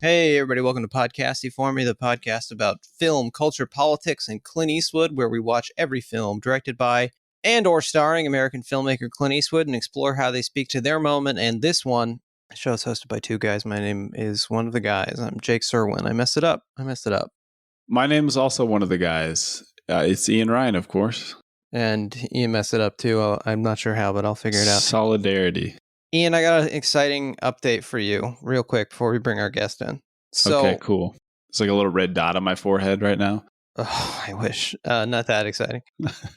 Hey, everybody, welcome to Pod Casty For Me, the podcast about film, culture, politics, and Clint Eastwood, where we watch every film directed by and or starring American filmmaker Clint Eastwood and explore how they speak to their moment. And this one, the show is hosted by two guys. My name is one of the guys. I'm Jake Serwin. I messed it up. My name is also one of the guys. It's Ian Ryan, of course. And Ian messed it up, too. I'm not sure how, but I'll figure it out. Solidarity. Ian, I got an exciting update for you real quick before we bring our guest in. Okay, cool. It's like a little red dot on my forehead right now. Oh, I wish. Not that exciting.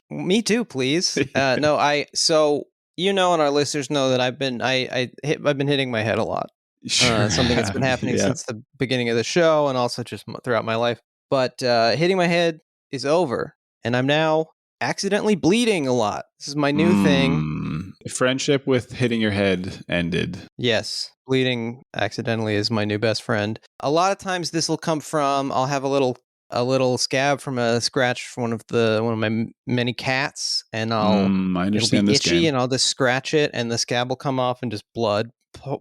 Me too, please. So and our listeners know that I've been hitting my head a lot. Sure. Something that's been happening since the beginning of the show and also just throughout my life. But hitting my head is over, and I'm now accidentally bleeding a lot. This is my new thing. Friendship with hitting your head ended. Yes, bleeding accidentally is my new best friend. A lot of times this will come from I'll have a little scab from a scratch from one of my many cats, and I understand it'll be this itchy, game. and I'll just scratch it, and the scab will come off, and just blood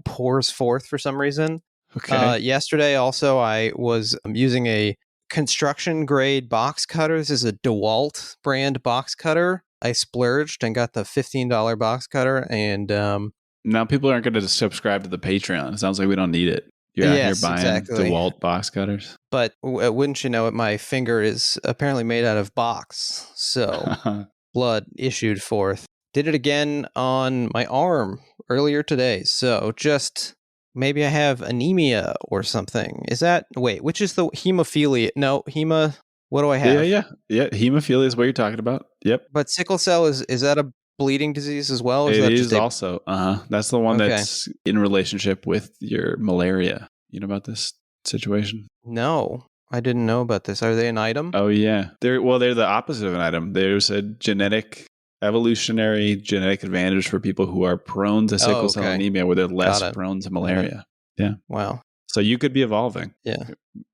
pours forth for some reason. Okay. Yesterday, also, I was using a construction grade box cutter. This is a DeWalt brand box cutter. I splurged and got the $15 box cutter, and now people aren't going to subscribe to the Patreon. It sounds like we don't need it. You're out here buying DeWalt box cutters. But wouldn't you know it, my finger is apparently made out of box. So blood issued forth. Did it again on my arm earlier today. So just maybe I have anemia or something. Which is the hemophilia? No, what do I have? Yeah. Hemophilia is what you're talking about. Yep. But sickle cell, is that a bleeding disease as well? Or It is that is just also. That's the one that's in relationship with your malaria. You know about this situation? No, I didn't know about this. Are they an item? Oh, yeah. They're the opposite of an item. There's a evolutionary genetic advantage for people who are prone to sickle cell anemia, where they're less prone to malaria. Yeah. Wow. So you could be evolving. Yeah.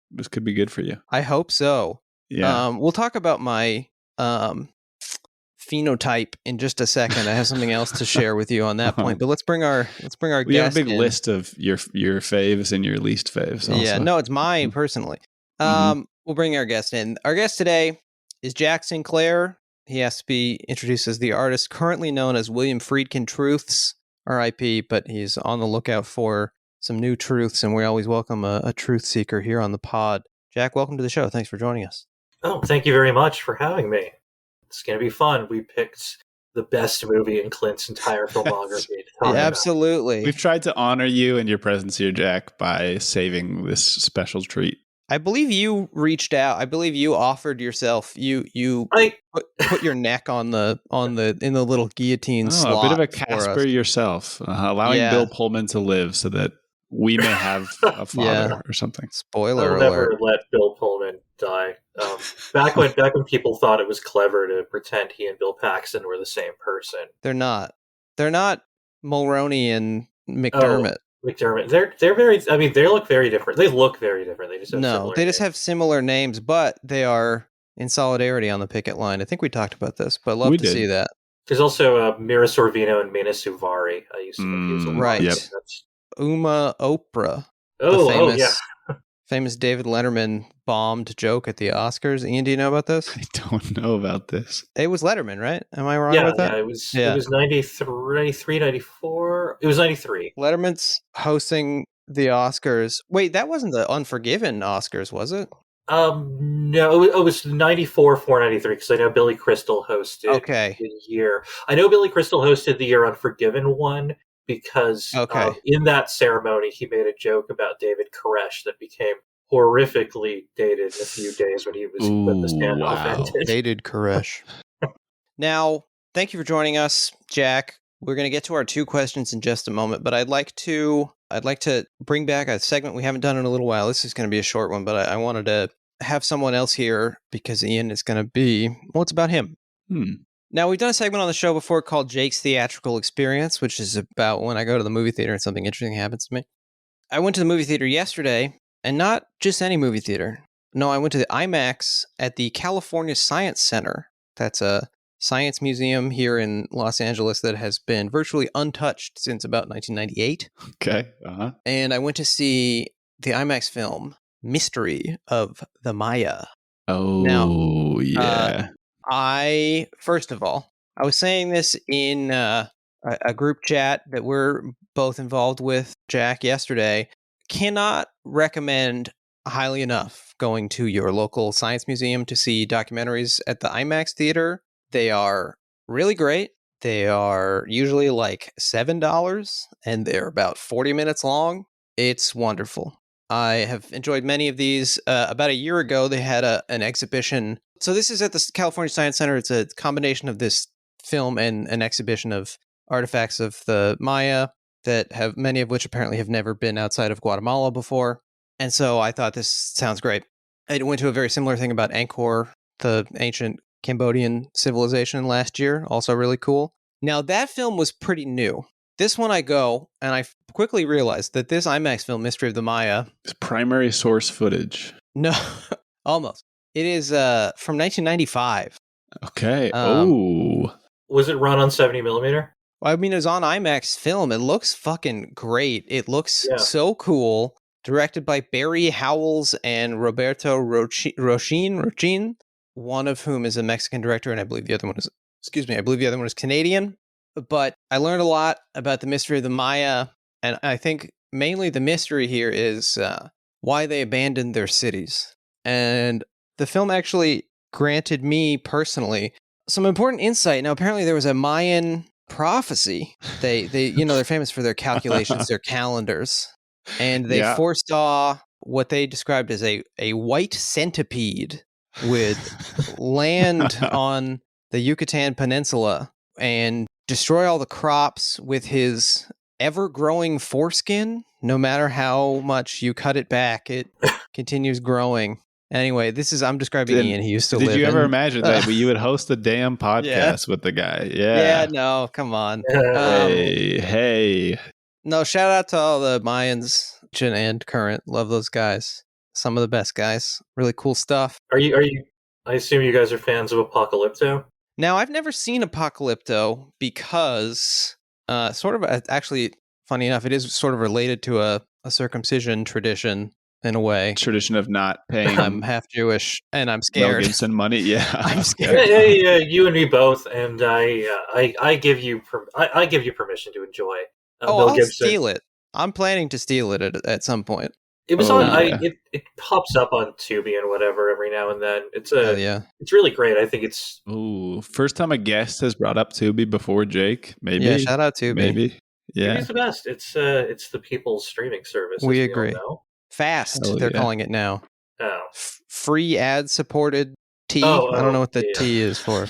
This could be good for you. I hope so. Yeah. We'll talk about my phenotype in just a second. I have something else to share with you on that point. But let's bring our guest. We have a big list of your faves and your least faves. Also. Yeah, no, it's mine personally. We'll bring our guest in. Our guest today is Jack Sinclair. He has to be introduced as the artist currently known as William Friedkin Truths, R.I.P., but he's on the lookout for some new truths, and we always welcome a truth seeker here on the pod. Jack, welcome to the show. Thanks for joining us. Oh, thank you very much for having me. It's going to be fun. We picked the best movie in Clint's entire filmography. Absolutely. We've tried to honor you and your presence here, Jack, by saving this special treat. I believe you reached out. I believe you offered yourself. You put your neck in the little guillotine slot. A bit of a Casper yourself, allowing Bill Pullman to live so that we may have a father or something. Spoiler alert. I'll never let Bill Pullman die. Back when people thought it was clever to pretend he and Bill Paxton were the same person. They're not. They're not Mulroney and McDermott. McDermott. They're very. I mean, they look very different. They look very different. They just have similar names, but they are in solidarity on the picket line. I think we talked about this, but love to see that. There's also Mira Sorvino and Mina Suvari. I used to confuse them. Right. Yep. Uma Oprah. Famous David Letterman bombed joke at the Oscars. Ian, do you know about this? I don't know about this. It was Letterman, right? Am I wrong about that? Yeah, it was 93, 94. It was 93. Letterman's hosting the Oscars. Wait, that wasn't the Unforgiven Oscars, was it? No, it was 94, 493, because I know Billy Crystal hosted the year. I know Billy Crystal hosted the year Unforgiven one, because in that ceremony he made a joke about David Koresh that became horrifically dated in a few days when he was put the standoff ended. Dated Koresh. Now, thank you for joining us, Jack. We're going to get to our two questions in just a moment, but I'd like to bring back a segment we haven't done in a little while. This is going to be a short one, but I wanted to have someone else here because Ian is going to be, it's about him. Now, we've done a segment on the show before called Jake's Theatrical Experience, which is about when I go to the movie theater and something interesting happens to me. I went to the movie theater yesterday, and not just any movie theater. No, I went to the IMAX at the California Science Center. That's a science museum here in Los Angeles that has been virtually untouched since about 1998. Okay. And I went to see the IMAX film Mystery of the Maya. Oh, now, yeah. First of all, I was saying this in a group chat that we're both involved with, Jack, yesterday. Cannot recommend highly enough going to your local science museum to see documentaries at the IMAX theater. They are really great. They are usually like $7 and they're about 40 minutes long. It's wonderful. I have enjoyed many of these. About a year ago, they had an exhibition. So this is at the California Science Center. It's a combination of this film and an exhibition of artifacts of the Maya that have many of which apparently have never been outside of Guatemala before. And so I thought this sounds great. I went to a very similar thing about Angkor, the ancient Cambodian civilization, last year. Also really cool. Now, that film was pretty new. This one I go, and I quickly realized that this IMAX film, Mystery of the Maya... It's primary source footage. No, almost. It is from 1995. Okay. Was it run on 70 millimeter? Well, I mean, it was on IMAX film. It looks fucking great. It looks so cool. Directed by Barry Howells and Roberto Rochin, one of whom is a Mexican director, and I believe the other one is Canadian. But I learned a lot about the Mystery of the Maya, and I think mainly the mystery here is why they abandoned their cities. And the film actually granted me personally some important insight. Now, apparently there was a Mayan prophecy. They're famous for their calculations, their calendars. And they foresaw what they described as a white centipede would land on the Yucatan Peninsula and destroy all the crops with his ever-growing foreskin. No matter how much you cut it back, it continues growing. Anyway, I'm describing Ian. He used to live in... Did you ever imagine that you would host a damn podcast with the guy? Yeah, no, come on. Hey. No, shout out to all the Mayans and current. Love those guys. Some of the best guys. Really cool stuff. Are you? I assume you guys are fans of Apocalypto? Now, I've never seen Apocalypto because actually, funny enough, it is sort of related to a circumcision tradition in a way. Tradition of not paying. I'm half Jewish and I'm scared. Mel Gibson money, yeah. I'm scared. Yeah, you and me both, and I give you permission to enjoy. Mel I'll Gibson. Steal it. I'm planning to steal it at some point. It was on. Yeah. It pops up on Tubi and whatever every now and then. It's really great. I think it's. Ooh, first time a guest has brought up Tubi before Jake. Maybe. Yeah, shout out Tubi. Maybe. Yeah, Tubi's the best. It's the people's streaming service. We agree. Fast, they're calling it now. Oh. Free ad supported T. I don't know what the T is for.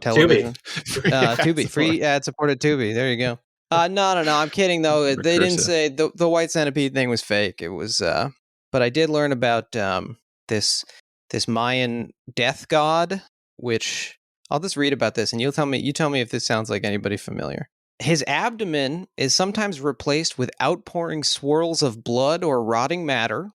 Television. Tubi. Free ad supported Tubi. There you go. No. I'm kidding though. They didn't say the white centipede thing was fake. It was, but I did learn about this Mayan death god, which I'll just read about this, and you tell me if this sounds like anybody familiar. His abdomen is sometimes replaced with outpouring swirls of blood or rotting matter.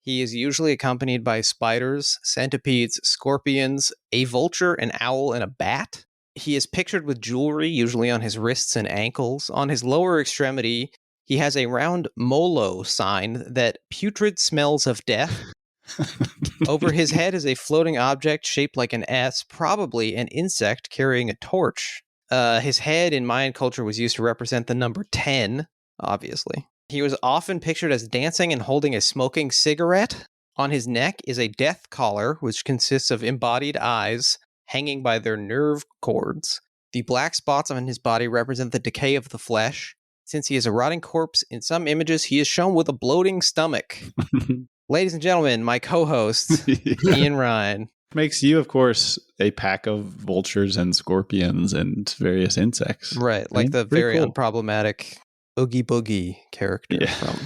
He is usually accompanied by spiders, centipedes, scorpions, a vulture, an owl, and a bat. He is pictured with jewelry, usually on his wrists and ankles. On his lower extremity, he has a round molo sign that putrid smells of death. Over his head is a floating object shaped like an S, probably an insect carrying a torch. His head in Mayan culture was used to represent the number 10, obviously. He was often pictured as dancing and holding a smoking cigarette. On his neck is a death collar, which consists of embodied eyes hanging by their nerve cords. The black spots on his body represent the decay of the flesh. Since he is a rotting corpse, in some images he is shown with a bloating stomach. Ladies and gentlemen, my co-host, Ian Ryan. Makes you, of course, a pack of vultures and scorpions and various insects. Right, like the very unproblematic Oogie Boogie character from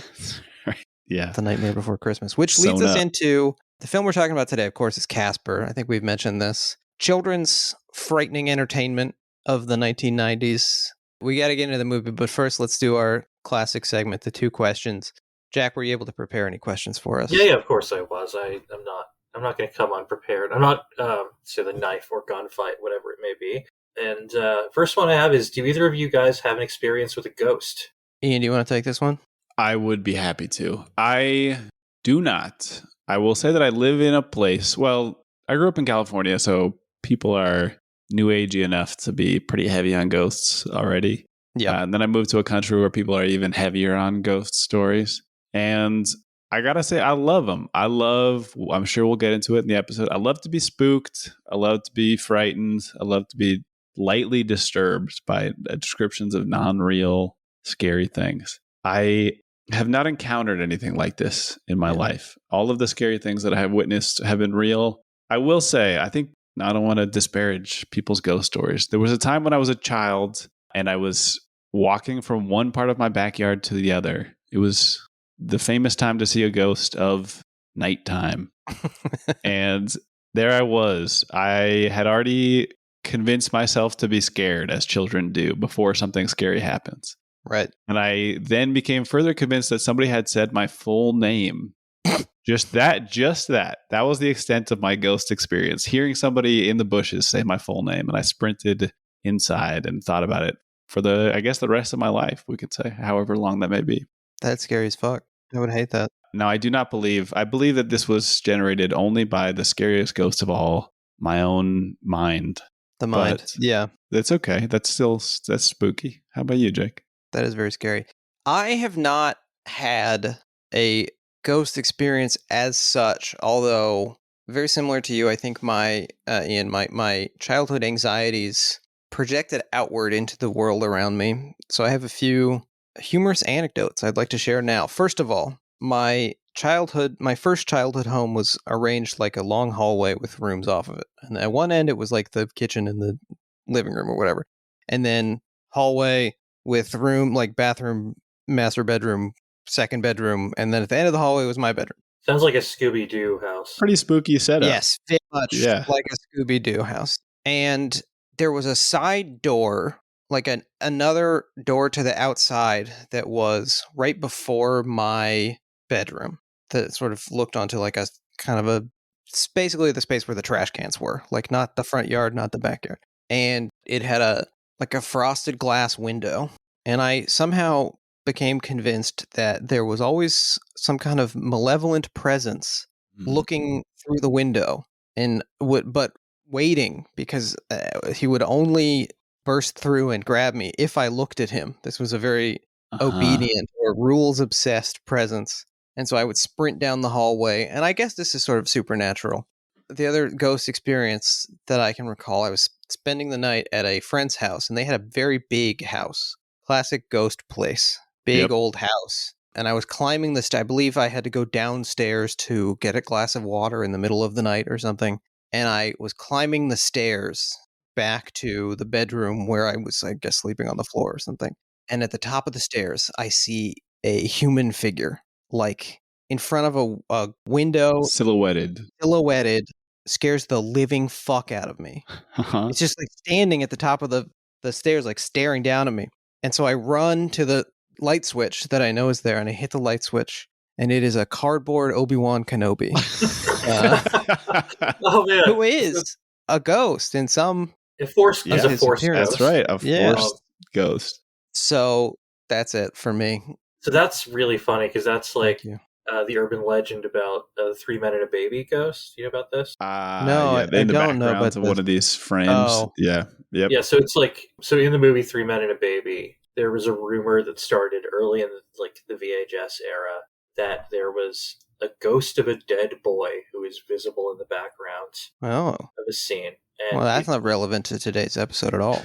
The Nightmare Before Christmas. Which leads us into the film we're talking about today, of course, is Casper. I think we've mentioned this. Children's frightening entertainment of the 1990s. We got to get into the movie, but first let's do our classic segment, the 2 questions. Jack, were you able to prepare any questions for us? Yeah, of course I was. I'm not going to come unprepared. I'm not, say the knife or gunfight, whatever it may be. And first one I have is, do either of you guys have an experience with a ghost? Ian, do you want to take this one? I would be happy to. I do not. I will say that I live in a place. Well, I grew up in California, so people are new agey enough to be pretty heavy on ghosts already. Yeah. And then I moved to a country where people are even heavier on ghost stories. And I gotta say, I love them. I'm sure we'll get into it in the episode. I love to be spooked. I love to be frightened. I love to be lightly disturbed by descriptions of non-real, scary things. I have not encountered anything like this in my life. All of the scary things that I have witnessed have been real. I will say, I don't want to disparage people's ghost stories. There was a time when I was a child and I was walking from one part of my backyard to the other. It was the famous time to see a ghost of nighttime. And there I was. I had already convinced myself to be scared, as children do, before something scary happens. Right. And I then became further convinced that somebody had said my full name. Just that. That was the extent of my ghost experience. Hearing somebody in the bushes say my full name, and I sprinted inside and thought about it for the rest of my life, we could say, however long that may be. That's scary as fuck. I would hate that. Now, I believe that this was generated only by the scariest ghost of all, my own mind. The mind. But yeah. That's okay. That's spooky. How about you, Jake? That is very scary. I have not had a ghost experience as such, although very similar to you. I think my childhood anxieties projected outward into the world around me. So I have a few humorous anecdotes I'd like to share now. First of all, my first childhood home was arranged like a long hallway with rooms off of it. And at one end, it was like the kitchen and the living room or whatever. And then hallway with room, like bathroom, master bedroom, second bedroom. And then at the end of the hallway was my bedroom. Sounds like a Scooby-Doo house. Pretty spooky setup. Yes, very much like a Scooby-Doo house. And there was a side door, like another door to the outside that was right before my bedroom that sort of looked onto like a kind of basically the space where the trash cans were, like not the front yard, not the backyard. And it had a frosted glass window. And I somehow became convinced that there was always some kind of malevolent presence looking through the window but waiting, because he would only burst through and grab me if I looked at him. This was a very obedient or rules-obsessed presence. And so I would sprint down the hallway. And I guess this is sort of supernatural. The other ghost experience that I can recall, I was spending the night at a friend's house, and they had a very big house. Classic ghost place. Big old house. And I was climbing the stairs. I believe I had to go downstairs to get a glass of water in the middle of the night or something. And I was climbing the stairs back to the bedroom where I was, I guess, sleeping on the floor or something. And at the top of the stairs, I see a human figure, like in front of a window. Silhouetted. Scares the living fuck out of me. It's just like standing at the top of the stairs, like staring down at me. And so I run to the light switch that I know is there, and I hit the light switch, and it is a cardboard Obi-Wan Kenobi. Oh man, who is a ghost in some... A force ghost. That's right, a force ghost. So that's it for me. So that's really funny, because that's like the urban legend about 3 Men and a Baby ghost. You know about this? No, I don't know about of one of these frames. Oh. Yeah. Yep. Yeah, so it's like, so in the movie 3 Men and a Baby, there was a rumor that started early in the VHS era that there was a ghost of a dead boy who is visible in the background of a scene. And well, that's not relevant to today's episode at all.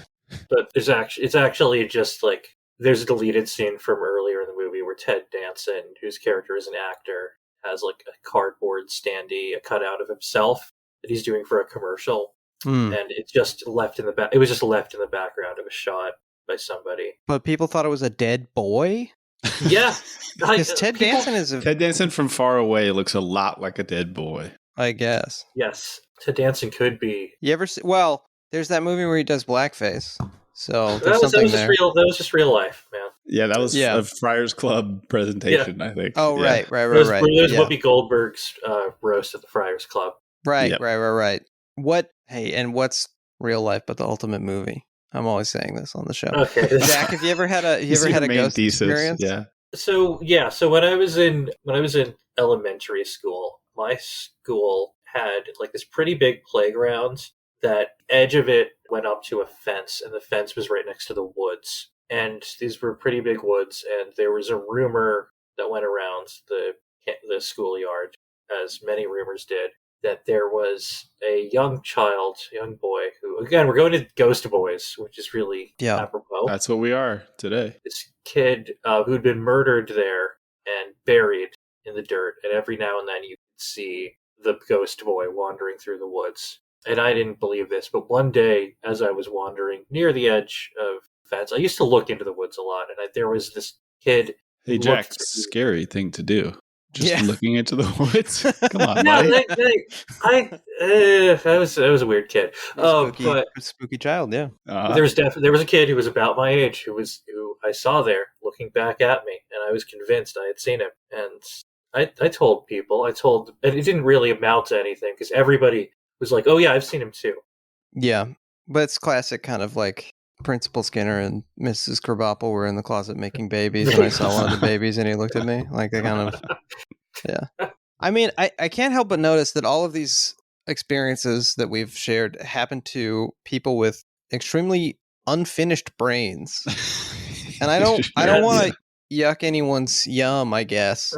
But it's actually just like, there's a deleted scene from earlier in the movie where Ted Danson, whose character is an actor, has like a cardboard standee, a cutout of himself that he's doing for a commercial. And it's just left in the back. It was just left in the background of a shot by somebody. But people thought it was a dead boy? Yeah. Because Ted Danson from far away looks a lot like a dead boy, I guess. Yes. Ted Danson could be. You ever see... Well, there's that movie where he does blackface. So that was just real life, man. Yeah, that was a Friars Club presentation, I think. Oh, right. It was Whoopi Goldberg's roast at the Friars Club. Right. What? Hey, and what's real life but the ultimate movie? I'm always saying this on the show. Okay. Jack, have you ever had a ghost experience? Yeah. So when I was in elementary school, my school had like this pretty big playground. That edge of it went up to a fence, and the fence was right next to the woods. And these were pretty big woods, and there was a rumor that went around the schoolyard, as many rumors did, that there was a young boy, who, again, we're going to Ghost Boys, which is really apropos. That's what we are today. This kid who'd been murdered there and buried in the dirt, and every now and then you could see the ghost boy wandering through the woods. And I didn't believe this, but one day, as I was wandering near the edge of the fence, I used to look into the woods a lot, and there was this kid. Hey, Jack, scary thing to do. Just looking into the woods. Come on, buddy. I was a weird kid. Spooky child, yeah. There was a kid who was about my age who I saw there looking back at me, and I was convinced I had seen him. And I told people, and it didn't really amount to anything because everybody was like, "Oh yeah, I've seen him too." Yeah, but it's classic kind of like Principal Skinner and Mrs. Krabappel were in the closet making babies, and I saw one of the babies, and he looked at me like they kind of, yeah. I mean, I can't help but notice that all of these experiences that we've shared happen to people with extremely unfinished brains, and I don't want to yuck anyone's yum, I guess,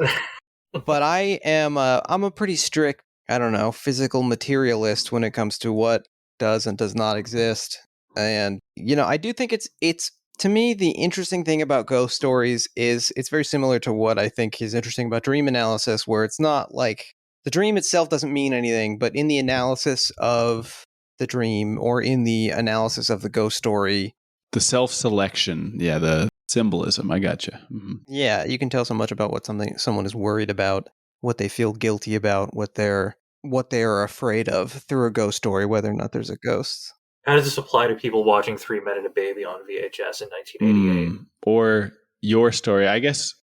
but I'm a pretty strict, I don't know, physical materialist when it comes to what does and does not exist. And, I do think it's to me, the interesting thing about ghost stories is it's very similar to what I think is interesting about dream analysis, where it's not like the dream itself doesn't mean anything, but in the analysis of the dream or in the analysis of the ghost story, the self-selection, the symbolism, I gotcha. Mm-hmm. Yeah, you can tell so much about what someone is worried about, what they feel guilty about, what they're afraid of through a ghost story, whether or not there's a ghost. How does this apply to people watching 3 Men and a Baby on VHS in 1988? Or your story? I guess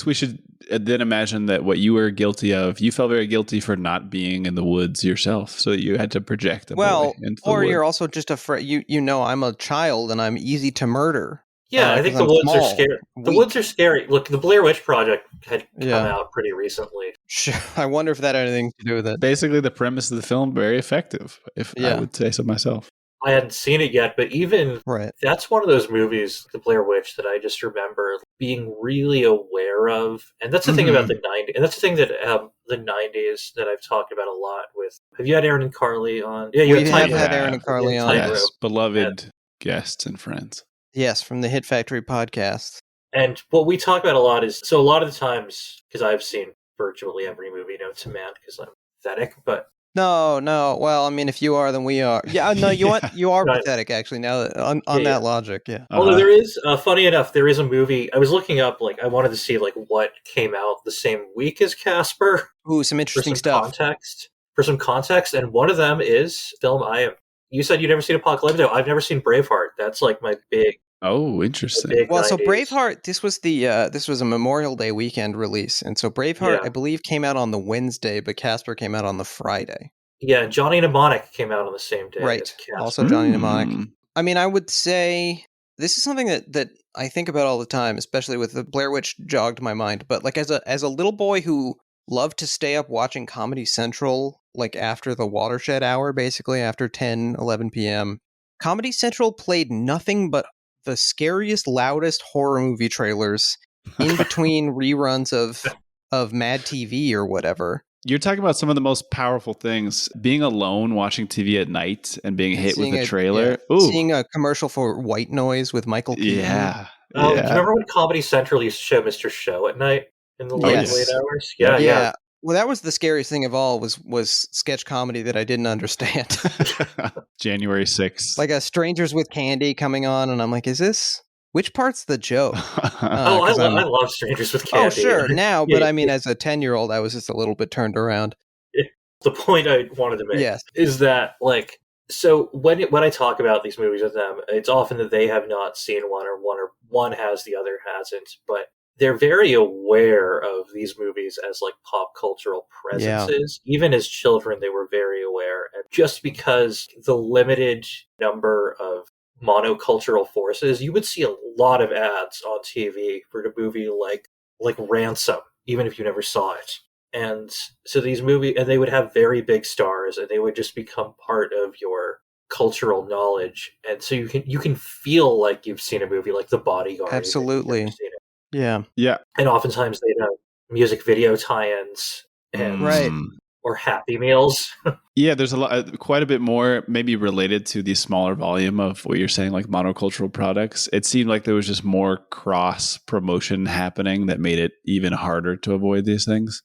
we should then imagine that what you were guilty of, you felt very guilty for not being in the woods yourself, so you had to project a boy into the woods. You're also just afraid. I'm a child and I'm easy to murder. Yeah, I think the woods are scary. The woods are scary. Look, the Blair Witch Project had come out pretty recently. Sure. I wonder if that had anything to do with it. Basically, the premise of the film, very effective, I would say so myself. I hadn't seen it yet, but even that's one of those movies, The Blair Witch, that I just remember being really aware of. And that's the thing about the 90s. And that's the thing that the 90s that I've talked about a lot with. Have you had Aaron and Carly on? Yeah, you have had Aaron and Carly on. Yes, beloved guests and friends. Yes, from the Hit Factory podcast. And what we talk about a lot is, so a lot of the times, because I've seen virtually every movie known to man, because I'm pathetic, but... No. Well, I mean, if you are, then we are. Yeah, no, you are pathetic, actually, now on that logic, yeah. Although there is, funny enough, there is a movie, I was looking up, I wanted to see, what came out the same week as Casper. Ooh, some interesting stuff. For some context, and one of them is film you said you'd never seen Apocalypse. No, I've never seen Braveheart. That's my big... Oh, interesting. Well, 90s. So Braveheart, this was a Memorial Day weekend release, and so Braveheart, I believe, came out on the Wednesday, but Casper came out on the Friday. Yeah, Johnny Mnemonic came out on the same day. Right. As Casper. Also, Johnny Mnemonic. I mean, I would say this is something that I think about all the time, especially with the Blair Witch jogged my mind. But as a little boy who loved to stay up watching Comedy Central, after the watershed hour, basically after 10, 11 p.m., Comedy Central played nothing but the scariest, loudest horror movie trailers in between reruns of Mad TV or whatever. You're talking about some of the most powerful things. Being alone, watching TV at night, and being hit with a trailer. Yeah. Seeing a commercial for White Noise with Michael Keaton. Yeah. Do you remember when Comedy Central used to show Mr. Show at night in the late hours? Yeah. Well, that was the scariest thing of all was sketch comedy that I didn't understand. January 6th. Like a Strangers with Candy coming on, and I'm like, which part's the joke? I love Strangers with Candy. Oh, sure, now, but I mean, as a 10-year-old, I was just a little bit turned around. The point I wanted to make is that, so when I talk about these movies with them, it's often that they have not seen one or one has, the other hasn't, but they're very aware of these movies as pop cultural presences. Yeah. Even as children, they were very aware. And just because the limited number of monocultural forces, you would see a lot of ads on TV for a movie like like Ransom, even if you never saw it. And so these movies, and they would have very big stars, and they would just become part of your cultural knowledge. And so you can feel like you've seen a movie like The Bodyguard. Absolutely. Yeah. Yeah. And oftentimes they'd have music video tie-ins and right. or Happy Meals. Yeah, there's quite a bit more maybe related to the smaller volume of what you're saying, like monocultural products. It seemed like there was just more cross promotion happening that made it even harder to avoid these things.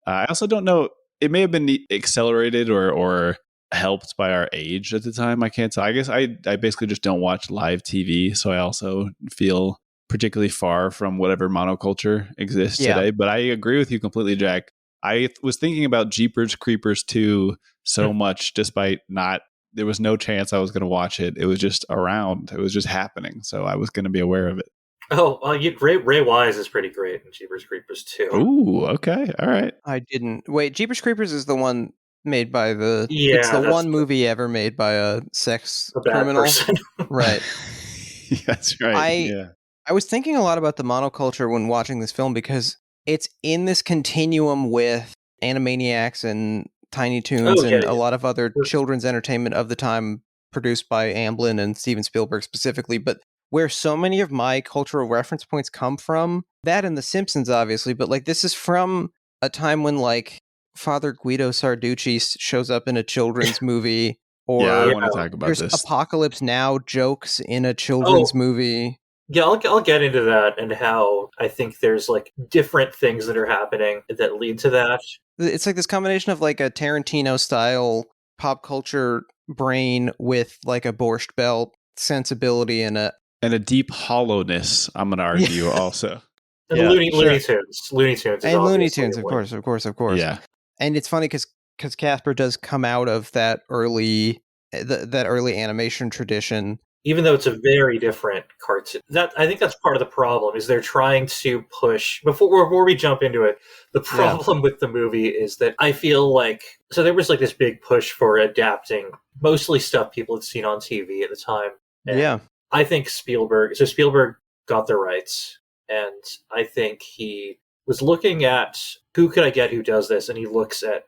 I also don't know, it may have been accelerated or helped by our age at the time. I can't tell. I guess I basically just don't watch live TV, so I also feel particularly far from whatever monoculture exists today. But I agree with you completely, Jack. I was thinking about Jeepers Creepers 2 so much, despite there was no chance I was going to watch it. It was just around. It was just happening. So I was going to be aware of it. Oh, Ray Wise is pretty great in Jeepers Creepers 2. Ooh, okay. All right. I didn't. Wait, Jeepers Creepers is the one made by the... Yeah, it's the one movie ever made by a sex criminal. Person. Right. That's right. I was thinking a lot about the monoculture when watching this film because it's in this continuum with Animaniacs and Tiny Toons and a lot of other children's entertainment of the time produced by Amblin and Steven Spielberg specifically. But where so many of my cultural reference points come from, that and The Simpsons, obviously, but like this is from a time when like Father Guido Sarducci shows up in a children's movie, or I want to talk about there's this. Apocalypse Now jokes in a children's movie. Yeah, I'll get into that and how I think there's like different things that are happening that lead to that. It's like this combination of like a Tarantino style pop culture brain with like a Borscht Belt sensibility and a deep hollowness, I'm going to argue also. And Looney Tunes. Looney Tunes. And Looney Tunes, of course. Yeah. And it's funny because Casper does come out of that early animation tradition. Even though it's a very different cartoon. I think that's part of the problem, is they're trying to push... Before we jump into it, the problem with the movie is that I feel like... So there was like this big push for adapting mostly stuff people had seen on TV at the time. And I think Spielberg got the rights, and I think he was looking at who could I get who does this, and he looks at,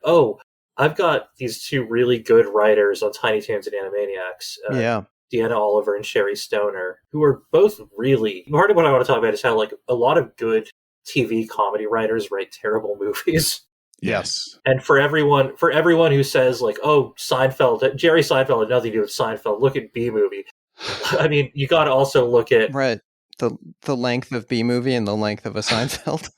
I've got these two really good writers on Tiny Toons and Animaniacs. Deanna Oliver and Sherry Stoner, who are both really... Part of what I want to talk about is how like a lot of good TV comedy writers write terrible movies. Yes. And for everyone who says like, Jerry Seinfeld had nothing to do with Seinfeld, look at B-Movie. I mean, you got to also look at... Right. The length of B-Movie and the length of a Seinfeld.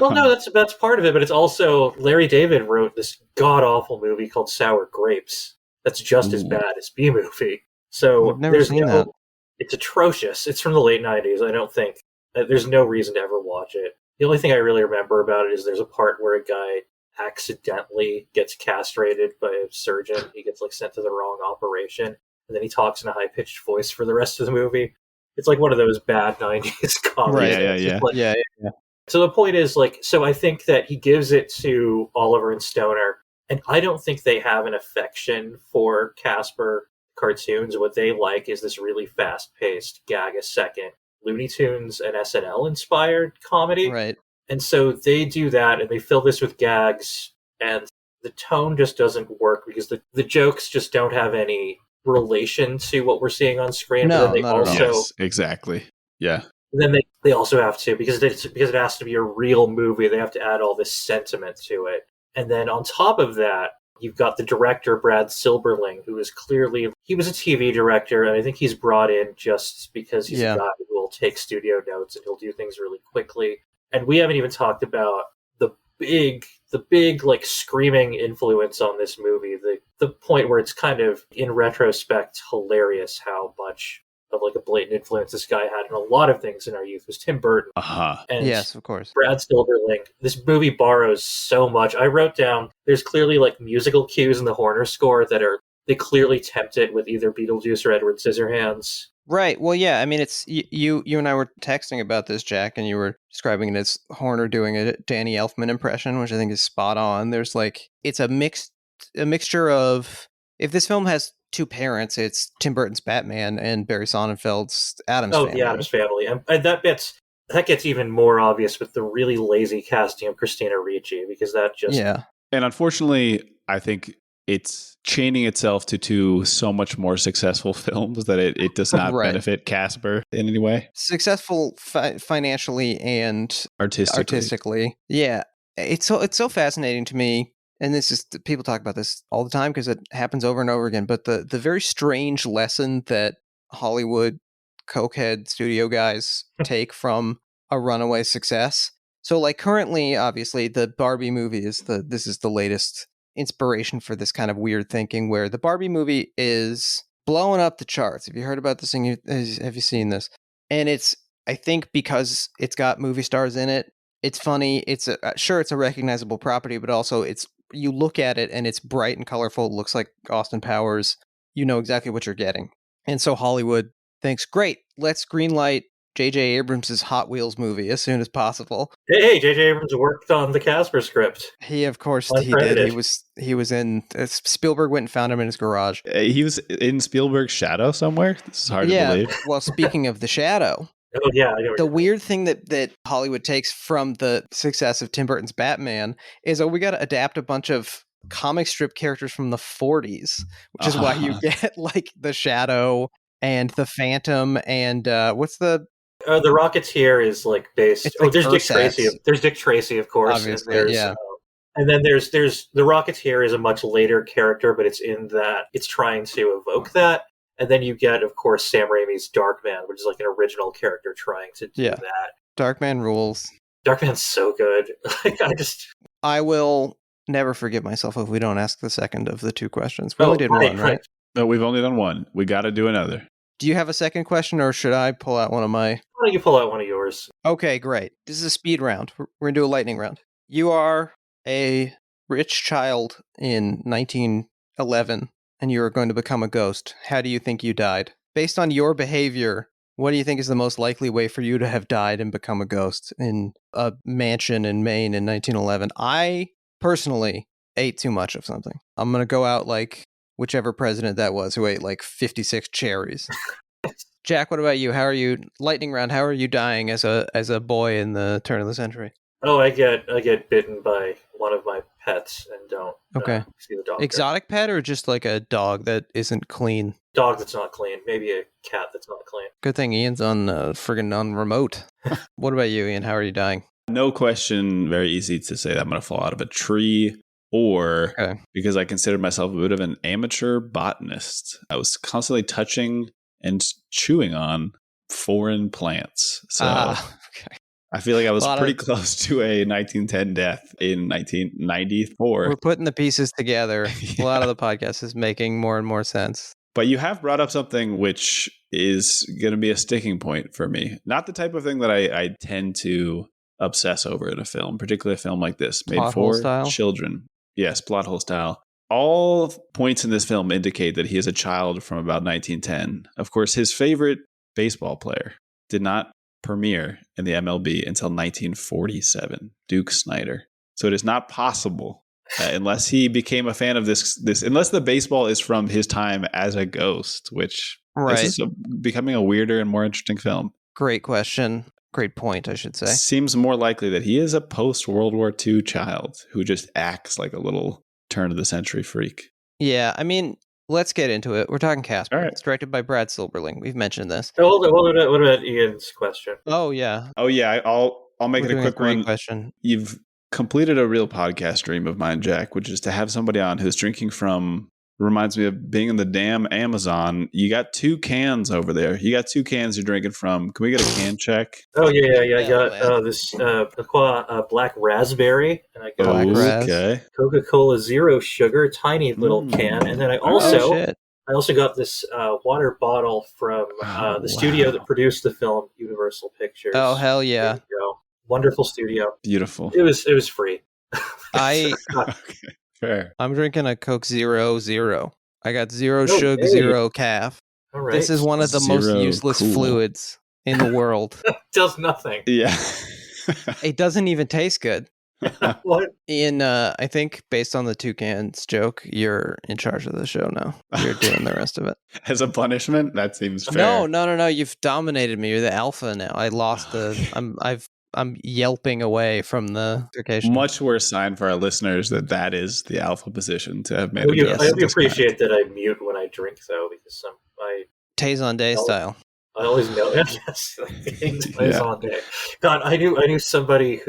Well, no, that's part of it, but it's also... Larry David wrote this god-awful movie called Sour Grapes. That's just as bad as B-Movie. So I've never seen that. It's atrocious. It's from the late 90s. I don't think... There's no reason to ever watch it. The only thing I really remember about it is there's a part where a guy accidentally gets castrated by a surgeon. He gets like sent to the wrong operation, and then he talks in a high-pitched voice for the rest of the movie. It's like one of those bad 90s comedies. Right, yeah. So the point is, like, so I think that he gives it to Oliver and Stoner, and I don't think they have an affection for Casper cartoons. What they like is this really fast-paced, gag-a-second, Looney Tunes and SNL-inspired comedy. Right. And so they do that, and they fill this with gags, and the tone just doesn't work because the jokes just don't have any relation to what we're seeing on screen. No, but then they also, yes, exactly. Yeah. Then they also have to, because it has to be a real movie, they have to add all this sentiment to it. And then on top of that, you've got the director, Brad Silberling, who is he was a TV director, and I think he's brought in just because he's a guy who will take studio notes and he'll do things really quickly. And we haven't even talked about the big like screaming influence on this movie, the point where it's kind of, in retrospect, hilarious how much of like a blatant influence this guy had in a lot of things in our youth was Tim Burton. And yes, of course. Brad Silberling. This movie borrows so much. I wrote down, there's clearly like musical cues in the Horner score they clearly tempt it with either Beetlejuice or Edward Scissorhands. Right. Well, yeah. I mean, it's you and I were texting about this, Jack, and you were describing it as Horner doing a Danny Elfman impression, which I think is spot on. There's like, it's a mixture of, if this film has two parents, it's Tim Burton's Batman and Barry Sonnenfeld's Addams Family. Oh, the Addams Family. And that that gets even more obvious with the really lazy casting of Christina Ricci, because that just... Yeah. And unfortunately, I think it's chaining itself to two so much more successful films that it does not Right. benefit Casper in any way. Successful financially and artistically. Yeah. It's so fascinating to me. And this is, people talk about this all the time because it happens over and over again. But the very strange lesson that Hollywood cokehead studio guys take from a runaway success. So, like, currently, obviously, the Barbie movie is this is the latest inspiration for this kind of weird thinking, where the Barbie movie is blowing up the charts. Have you heard about this thing? Have you seen this? And it's, I think, because it's got movie stars in it. It's funny. It's it's a recognizable property, but also you look at it and it's bright and colorful. It looks like Austin Powers. You know exactly what you're getting. And so Hollywood thinks, great, let's greenlight J.J. Abrams' Hot Wheels movie as soon as possible. Hey, J.J. Abrams worked on the Casper script. He, of course, he did. He was in... Spielberg went and found him in his garage. He was in Spielberg's shadow somewhere? This is hard to believe. Well, speaking of the shadow... Oh, yeah. The weird thing that Hollywood takes from the success of Tim Burton's Batman is, we got to adapt a bunch of comic strip characters from the 40s, which is why you get, like, the Shadow and the Phantom and what's the... the Rocketeer is, like, based... Like there's Dick Tracy. There's Dick Tracy, of course. Obviously, and then there's the Rocketeer is a much later character, but it's in that it's trying to evoke that. And then you get, of course, Sam Raimi's Darkman, which is like an original character trying to do that. Darkman rules. Darkman's so good. I will never forgive myself if we don't ask the second of the two questions. We only did one, right? No, we've only done one. We got to do another. Do you have a second question, or should I pull out one of my... Why don't you pull out one of yours? Okay, great. This is a speed round. We're going to do a lightning round. You are a rich child in 1911, and you are going to become a ghost. How do you think you died? Based on your behavior, what do you think is the most likely way for you to have died and become a ghost in a mansion in Maine in 1911? I personally ate too much of something. I'm going to go out like whichever president that was who ate like 56 cherries. Jack, what about you? How are you? Lightning round. How are you dying as a boy in the turn of the century? Oh, I get bitten by one of my pets and don't see the doctor. Exotic pet or just like a dog that isn't clean? Dog that's not clean. Maybe a cat that's not clean. Good thing Ian's on remote. What about you, Ian? How are you dying? No question. Very easy to say that I'm going to fall out of a tree, or because I considered myself a bit of an amateur botanist. I was constantly touching and chewing on foreign plants. So I feel like I was pretty close to a 1910 death in 1994. We're putting the pieces together. A lot of the podcast is making more and more sense. But you have brought up something which is going to be a sticking point for me. Not the type of thing that I tend to obsess over in a film, particularly a film like this, made for children. Yes, plot hole style. All points in this film indicate that he is a child from about 1910. Of course, his favorite baseball player did not premiere in the MLB until 1947, Duke Snider. So it is not possible, unless he became a fan of this, unless the baseball is from his time as a ghost, which this is becoming a weirder and more interesting film. Great question. Great point, I should say. Seems more likely that he is a post-World War II child who just acts like a little turn-of-the-century freak. Yeah, I mean, let's get into it. We're talking Casper. All right. It's directed by Brad Silberling. We've mentioned this. Oh, hold on. What about Ian's question? Oh, yeah. I'll make it a quick one. Question. You've completed a real podcast dream of mine, Jack, which is to have somebody on who's drinking from... Reminds me of being in the damn Amazon. You got 2 cans over there. You got 2 cans you're drinking from. Can we get a can check? Oh, yeah. I got this black raspberry. And I got Coca-Cola Zero Sugar, tiny little can. And then I also got this water bottle from the studio that produced the film, Universal Pictures. Oh, hell yeah. There you go. Wonderful studio. Beautiful. It was free. Okay. Fair. I'm drinking a Coke Zero. I got zero sugar, zero calf. All right. This is one of the most useless fluids in the world. Does nothing. Yeah. It doesn't even taste good. What? Ian, I think based on the toucans joke, you're in charge of the show now. You're doing the rest of it. As a punishment? That seems fair. No. You've dominated me. You're the alpha now. I lost I'm yelping away from the occasion. Much worse sign for our listeners that is the alpha position to have made. I hope you appreciate that I mute when I drink, though, because Taison Day style. I always know. Yes, Taison Day. God, I knew somebody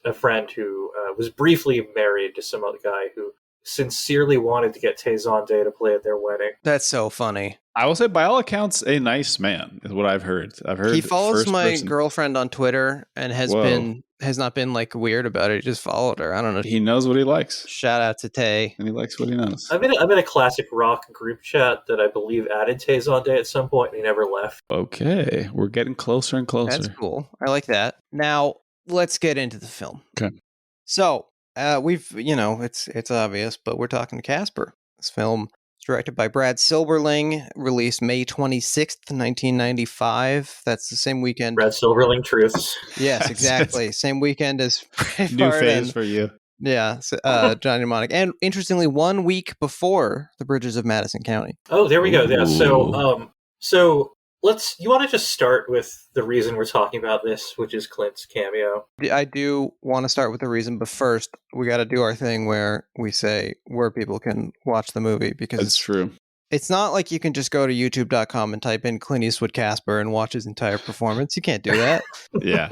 a friend who was briefly married to some other guy who sincerely wanted to get Taison Day to play at their wedding. That's so funny. I will say, by all accounts, a nice man is what I've heard. He follows my girlfriend on Twitter and has not been like weird about it. He just followed her. I don't know. He knows what he likes. Shout out to Tay. And he likes what he knows. I'm in a classic rock group chat that I believe added Taison Day at some point, and he never left. Okay, we're getting closer and closer. That's cool. I like that. Now let's get into the film. Okay. So it's obvious, but we're talking Casper. This film is directed by Brad Silberling, released May 26th, 1995. That's the same weekend. Brad Silberling Truths. Yes, exactly. Same weekend as New phase for you. Yeah, Johnny Mnemonic. And interestingly, 1 week before The Bridges of Madison County. Oh, there we go. Yeah. So you want to just start with the reason we're talking about this, which is Clint's cameo? I do want to start with the reason, but first we got to do our thing where we say where people can watch the movie, because it's true. It's not like you can just go to youtube.com and type in Clint Eastwood Casper and watch his entire performance. You can't do that. Yeah.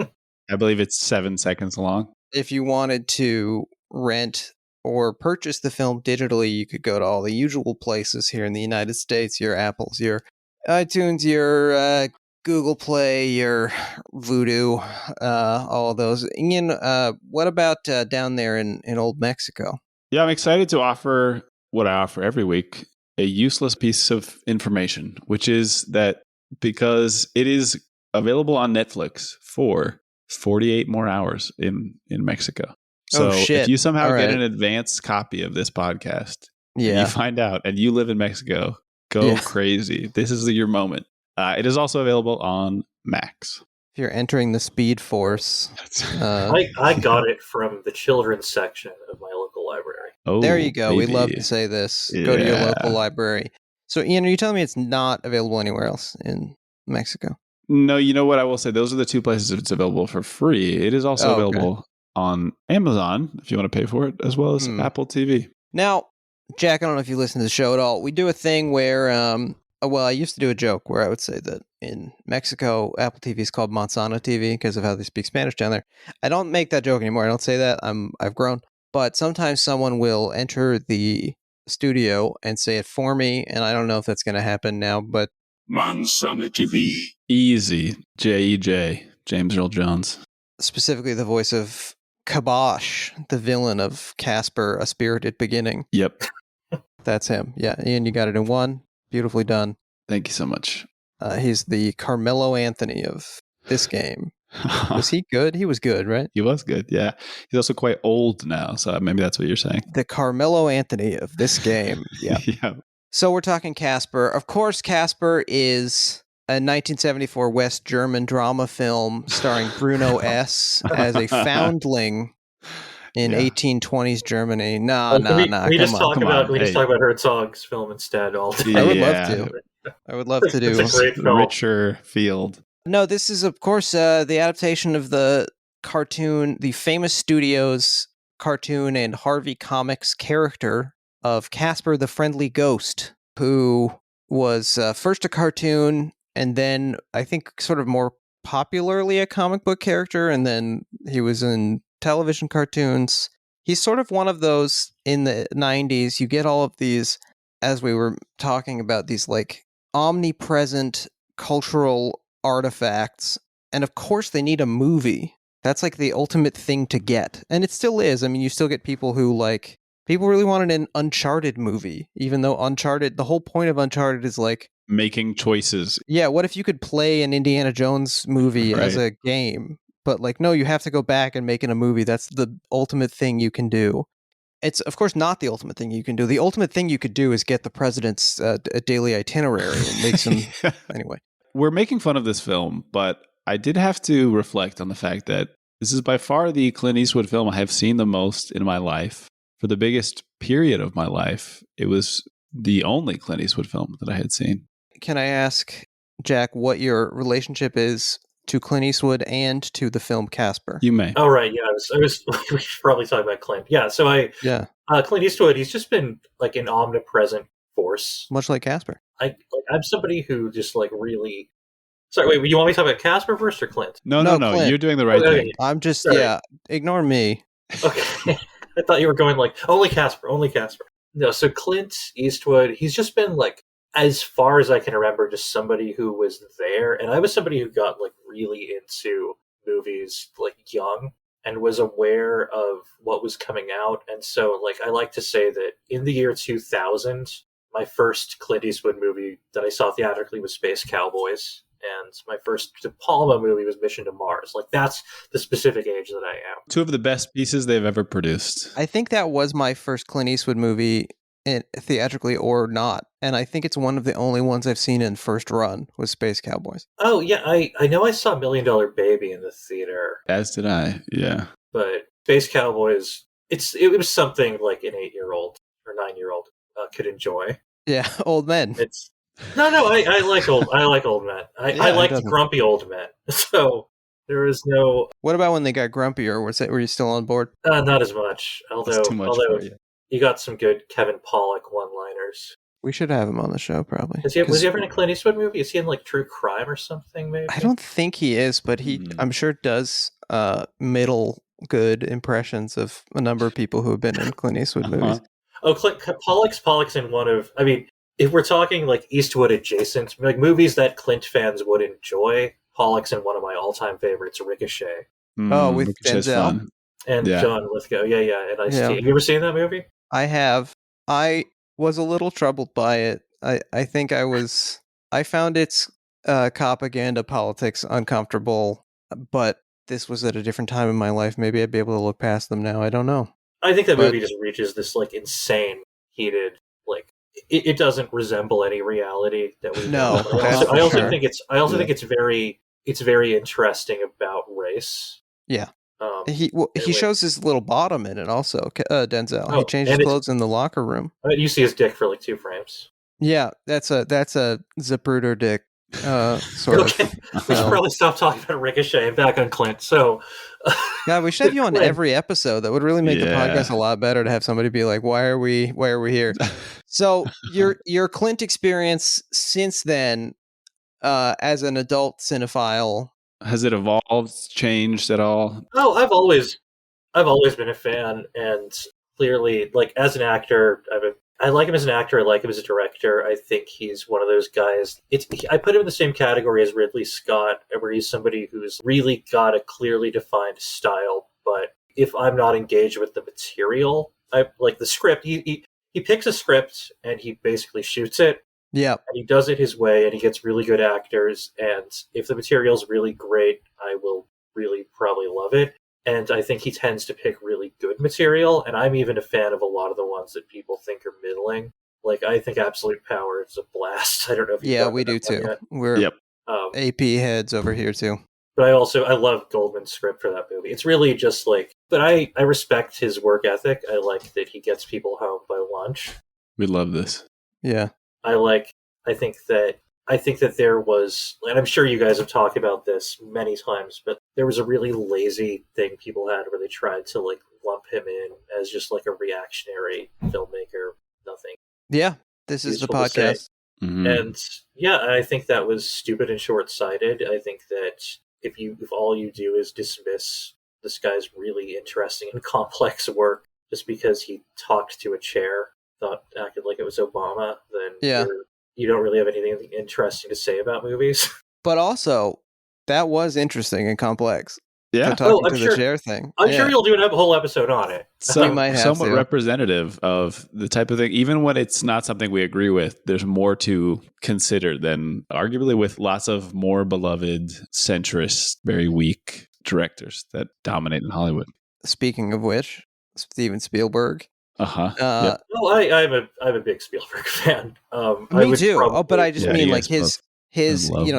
I believe it's 7 seconds long. If you wanted to rent or purchase the film digitally, you could go to all the usual places here in the United States, your Apples, your iTunes, your Google Play, your Vudu, all of those. Ian, what about down there in old Mexico? Yeah, I'm excited to offer what I offer every week, a useless piece of information, which is that because it is available on Netflix for 48 more hours in Mexico. So if you somehow get an advanced copy of this podcast, and you find out and you live in Mexico, go crazy. This is your moment. It is also available on Max. If you're entering the Speed Force. I got it from the children's section of my local library. Oh, there you go. We love to say this. Yeah. Go to your local library. So, Ian, are you telling me it's not available anywhere else in Mexico? No, you know what I will say? Those are the two places it's available for free. It is also available on Amazon, if you want to pay for it, as well as Apple TV. Now, Jack, I don't know if you listen to the show at all. We do a thing where, I used to do a joke where I would say that in Mexico, Apple TV is called Manzana TV because of how they speak Spanish down there. I don't make that joke anymore. I don't say that. I've grown. But sometimes someone will enter the studio and say it for me, and I don't know if that's going to happen now, but Manzana TV. Easy. J.E.J. James Earl Jones. Specifically the voice of Kabosh, the villain of Casper, A Spirited Beginning. Yep. That's him. Yeah, Ian, you got it in one. Beautifully done. Thank you so much. He's the Carmelo Anthony of this game. Was he good? He was good, right? He was good, yeah. He's also quite old now, so maybe that's what you're saying. The Carmelo Anthony of this game. Yeah. Yeah. So we're talking Casper. Of course, Casper is a 1974 West German drama film starring Bruno S. as a foundling in 1820s Germany. We just talk about Herzog's film instead. All day. I would love to. I would love to do a richer field. No, this is, of course, the adaptation of the cartoon, the famous Studios cartoon and Harvey Comics character of Casper the Friendly Ghost, who was first a cartoon and then I think sort of more popularly a comic book character, and then he was in television cartoons. He's sort of one of those in the 90s. You get all of these, as we were talking about, these like omnipresent cultural artifacts, and of course they need a movie. That's like the ultimate thing to get, and it still is. I mean, you still get people who people really wanted an Uncharted movie, even though Uncharted, the whole point of Uncharted is like making choices. Yeah, what if you could play an Indiana Jones movie as a game? But no, you have to go back and make it a movie. That's the ultimate thing you can do. It's, of course, not the ultimate thing you can do. The ultimate thing you could do is get the president's daily itinerary and make some... Anyway. We're making fun of this film, but I did have to reflect on the fact that This is by far the Clint Eastwood film I have seen the most in my life. For the biggest period of my life, it was the only Clint Eastwood film that I had seen. Can I ask, Jack, what your relationship is to Clint Eastwood and to the film Casper? You may. Oh, right. Yeah, I was we should probably talk about Clint. Yeah, so Clint Eastwood, he's just been like an omnipresent force. Much like Casper. I'm somebody who just like really... Sorry, wait, you want me to talk about Casper first or Clint? No. Clint. You're doing the right thing. I'm just, ignore me. Okay. I thought you were going like, only Casper. No, so Clint Eastwood, he's just been like, as far as I can remember, just somebody who was there. And I was somebody who got like really into movies like young and was aware of what was coming out. And so like, I like to say that in the year 2000, my first Clint Eastwood movie that I saw theatrically was Space Cowboys. And my first De Palma movie was Mission to Mars. Like, that's the specific age that I am. Two of the best pieces they've ever produced. I think that was my first Clint Eastwood movie, theatrically or not. And I think it's one of the only ones I've seen in first run was Space Cowboys. Oh, yeah. I know I saw $1 Million Baby in the theater. As did I, yeah. But Space Cowboys, it was something like an 8-year-old or 9-year-old could enjoy. Yeah, old men. No, I like old men. I liked grumpy old men. So there is no... What about when they got grumpy, or were you still on board? Not as much. Although too much for you got some good Kevin Pollak one-liners. We should have him on the show, probably. Was he ever in a Clint Eastwood movie? Is he in like True Crime or something, maybe? I don't think he is, but he, I'm sure, does middle good impressions of a number of people who have been in Clint Eastwood movies. Oh, Pollak's in one of... I mean... If we're talking like Eastwood adjacent, like movies that Clint fans would enjoy, Pollak's in one of my all-time favorites, Ricochet. With Denzel and John Lithgow. Yeah, and Ice-T. Have you ever seen that movie? I have. I was a little troubled by it. I think I found its propaganda politics uncomfortable, but this was at a different time in my life. Maybe I'd be able to look past them now. I don't know. I think that movie just reaches this like insane, heated, like it doesn't resemble any reality that we know. I also think it's very interesting about race. Yeah. He shows his little bottom in it also, Denzel. He changed his clothes in the locker room. I mean, you see his dick for like 2 frames. Yeah, that's a Zapruder dick sort of. We should probably stop talking about Ricochet and back on Clint. So, God, we should have you on every episode. That would really make the podcast a lot better to have somebody be like, "Why are we here?" So your Clint experience since then, as an adult cinephile, has it evolved, changed at all? Oh, I've always been a fan, and clearly, like as an actor, I like him as an actor. I like him as a director. I think he's one of those guys. I put him in the same category as Ridley Scott, where he's somebody who's really got a clearly defined style. But if I'm not engaged with the material, I like the script. He picks a script and he basically shoots it. Yeah, and he does it his way, and he gets really good actors. And if the material's really great, I will really probably love it. And I think he tends to pick really good material, and I'm even a fan of a lot of the ones that people think are middling. Like, I think Absolute Power is a blast. I don't know if we do too. We're AP heads over here too. But I love Goldman's script for that movie. It's really just like, but I respect his work ethic. I like that he gets people home by lunch. We love this. Yeah. I think that there was, and I'm sure you guys have talked about this many times, but there was a really lazy thing people had where they tried to like lump him in as just like a reactionary filmmaker. Nothing. Yeah, this is the podcast. Mm-hmm. And yeah, I think that was stupid and short-sighted. I think that if all you do is dismiss this guy's really interesting and complex work just because he talked to a chair, acted like it was Obama, then you don't really have anything interesting to say about movies. But also, that was interesting and complex. Yeah. The chair thing. I'm sure you'll do a whole episode on it. Somewhat representative of the type of thing. Even when it's not something we agree with, there's more to consider than arguably with lots of more beloved, centrist, very weak directors that dominate in Hollywood. Speaking of which, Steven Spielberg. Yep. Well, I'm a big Spielberg fan. Me too. But I just mean like his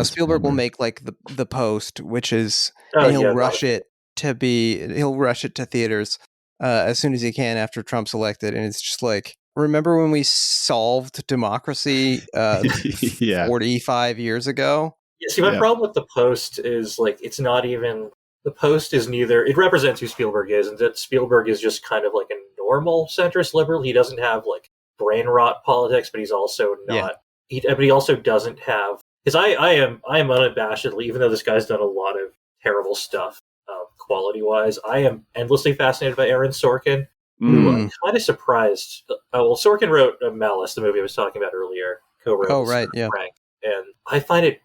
Spielberg will make like the Post, which is and he'll rush it he'll rush it to theaters as soon as he can after Trump's elected. And it's just like, remember when we solved democracy 45 years ago? Yeah, see, my problem with the Post is, like, it's not even... The Post is neither... It represents who Spielberg is, and that Spielberg is just kind of like a normal centrist liberal. He doesn't have, like, brain rot politics, but he's also not... But he also doesn't have... Because I am unabashedly, even though this guy's done a lot of terrible stuff quality-wise, I am endlessly fascinated by Aaron Sorkin, who I'm kind of surprised... Sorkin wrote Malice, the movie I was talking about earlier, co-wrote Frank, and I find it...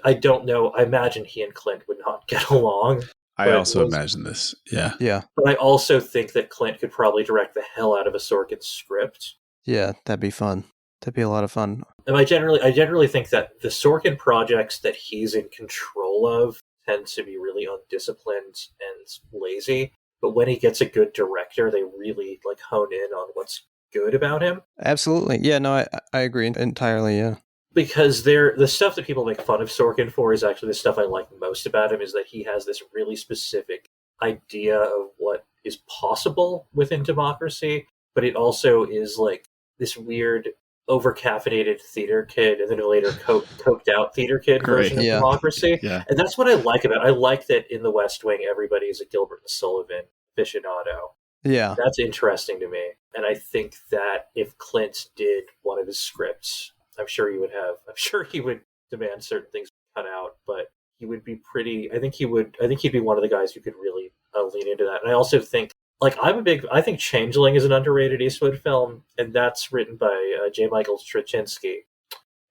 I don't know. I imagine he and Clint would not get along. I also imagine this. Yeah. Yeah. But I also think that Clint could probably direct the hell out of a Sorkin script. Yeah, that'd be fun. That'd be a lot of fun. And I generally think that the Sorkin projects that he's in control of tend to be really undisciplined and lazy. But when he gets a good director, they really like hone in on what's good about him. Absolutely. Yeah, no, I agree entirely, yeah. Because the stuff that people make fun of Sorkin for is actually the stuff I like most about him, is that he has this really specific idea of what is possible within democracy, but it also is like this weird over-caffeinated theater kid and then later coked out theater kid version of democracy. Yeah. And that's what I like about it. I like that in The West Wing, everybody is a Gilbert and Sullivan aficionado. Yeah. That's interesting to me. And I think that if Clint did one of his scripts, I'm sure he would demand certain things cut out, but he would be I think he'd be one of the guys who could really lean into that. And I also think, like, I think Changeling is an underrated Eastwood film, and that's written by J. Michael Straczynski.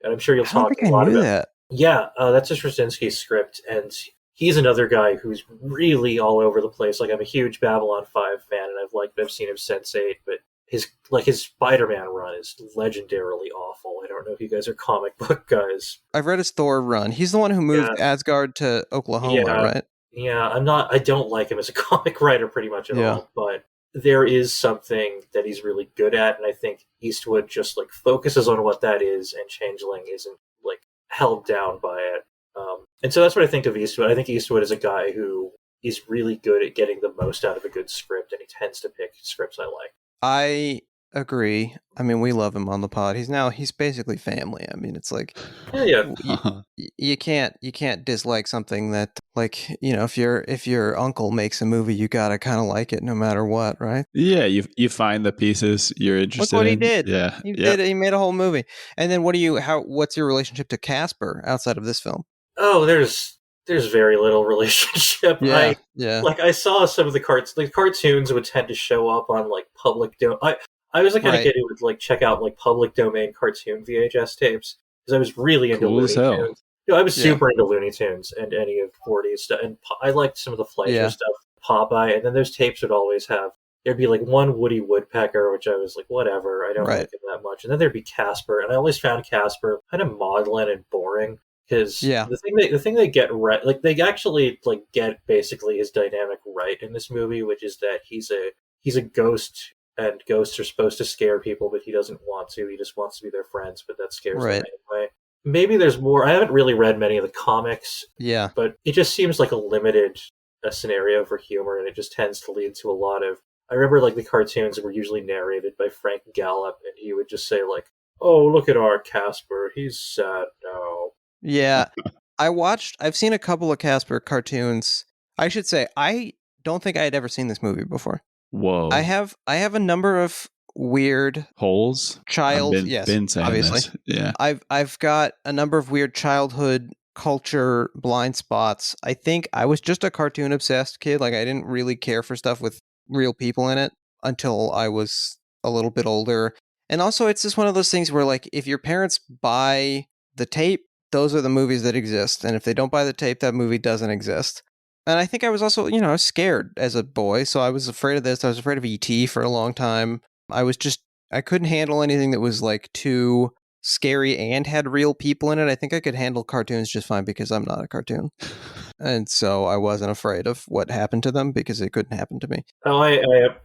And I'm sure you'll talk a lot about that. Yeah, that's a Straczynski script, and he's another guy who's really all over the place. Like, I'm a huge Babylon 5 fan, and I've seen him since 8, but his Spider-Man run is legendarily awful. I don't know if you guys are comic book guys. I've read his Thor run. He's the one who moved Asgard to Oklahoma, right? Yeah, I don't like him as a comic writer pretty much at all, but there is something that he's really good at, and I think Eastwood just like focuses on what that is, and Changeling isn't like held down by it. And so that's what I think of Eastwood. I think Eastwood is a guy who is really good at getting the most out of a good script, and he tends to pick scripts I like. I agree. I mean, we love him on the pod. He's basically family. I mean, it's like you can't dislike something that, like, you know, if your uncle makes a movie, you gotta kind of like it no matter what, right? Yeah, you find the pieces you're interested in. Look what he did. Yeah, he made a whole movie. And then what's your relationship to Casper outside of this film? Oh, there's very little relationship. Yeah. Like, I saw some of the cartoons would tend to show up on like public I was the kind of kid who would like check out like public domain cartoon VHS tapes because I was really into Looney Tunes. I was super into Looney Tunes and any of 40s stuff, and I liked some of the Fleischer stuff, Popeye, and then those tapes would always have, there'd be like one Woody Woodpecker, which I was like, whatever, I don't like him that much, and then there'd be Casper, and I always found Casper kind of maudlin and boring. Because the thing they get right, like they actually like get basically his dynamic right in this movie, which is that he's a ghost, and ghosts are supposed to scare people, but he doesn't want to. He just wants to be their friends, but that scares them anyway. Maybe there's more. I haven't really read many of the comics, but it just seems like a limited scenario for humor, and it just tends to lead to a lot of. I remember like the cartoons were usually narrated by Frank Gallup, and he would just say like, "Oh, look at our Casper, he's sad now." Yeah, I've seen a couple of Casper cartoons. I should say, I don't think I had ever seen this movie before. Whoa. I have a number of weird holes. Been saying obviously. This. Yeah. I've got a number of weird childhood culture blind spots. I think I was just a cartoon obsessed kid. Like, I didn't really care for stuff with real people in it until I was a little bit older. And also, it's just one of those things where, like, if your parents buy the tape, those are the movies that exist. And if they don't buy the tape, that movie doesn't exist. And I think I was also, I was scared as a boy. So I was afraid of this. I was afraid of E.T. for a long time. I couldn't handle anything that was like too scary and had real people in it. I think I could handle cartoons just fine because I'm not a cartoon. And so I wasn't afraid of what happened to them because it couldn't happen to me. Oh, I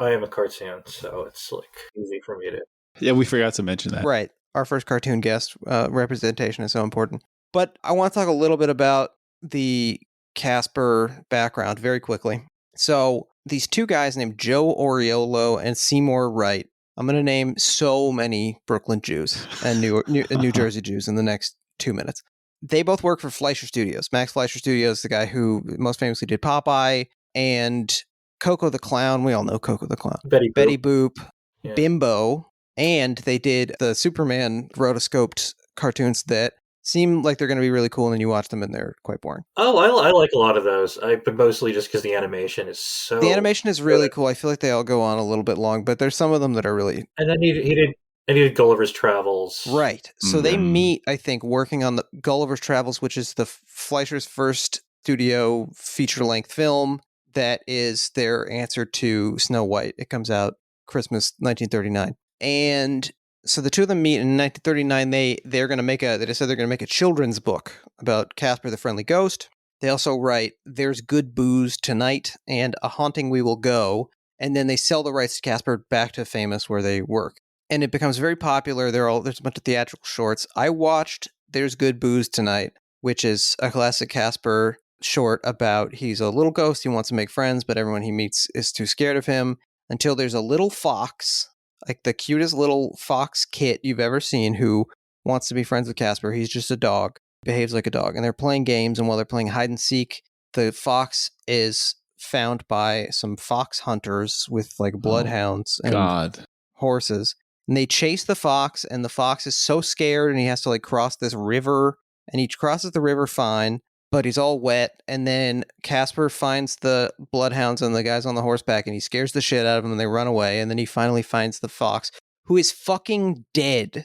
am a cartoon. So it's like easy for me to. Yeah, we forgot to mention that. Right. Our first cartoon guest, representation is so important. But I want to talk a little bit about the Casper background very quickly. So these two guys named Joe Oriolo and Seymour Wright. I'm going to name so many Brooklyn Jews and New Jersey Jews in the next 2 minutes. They both work for Fleischer Studios. Max Fleischer Studios, the guy who most famously did Popeye and Coco the Clown. We all know Coco the Clown. Betty Boop, yeah. Bimbo, and they did the Superman rotoscoped cartoons that seem like they're going to be really cool, and then you watch them and they're quite boring. Oh, I like a lot of those, but mostly just because the animation is so... The animation is really cool. I feel like they all go on a little bit long, but there's some of them that are really... And then he did Gulliver's Travels. Right. So they meet, I think, working on the Gulliver's Travels, which is the Fleischer's first studio feature-length film that is their answer to Snow White. It comes out Christmas 1939. And so the two of them meet in 1939. They decided they're going to make a children's book about Casper the Friendly Ghost. They also write There's Good Booze Tonight and A Haunting We Will Go. And then they sell the rights to Casper back to Famous where they work. And it becomes very popular. There's a bunch of theatrical shorts. I watched There's Good Booze Tonight, which is a classic Casper short about he's a little ghost. He wants to make friends, but everyone he meets is too scared of him until there's a little fox, like the cutest little fox kit you've ever seen, who wants to be friends with Casper. He's just a dog, behaves like a dog. And they're playing games, and while they're playing hide and seek, the fox is found by some fox hunters with like bloodhounds and horses. And they chase the fox, and the fox is so scared, and he has to like cross this river, and he crosses the river fine, but he's all wet. And then Casper finds the bloodhounds and the guys on the horseback, and he scares the shit out of them, and they run away. And then he finally finds the fox, who is fucking dead.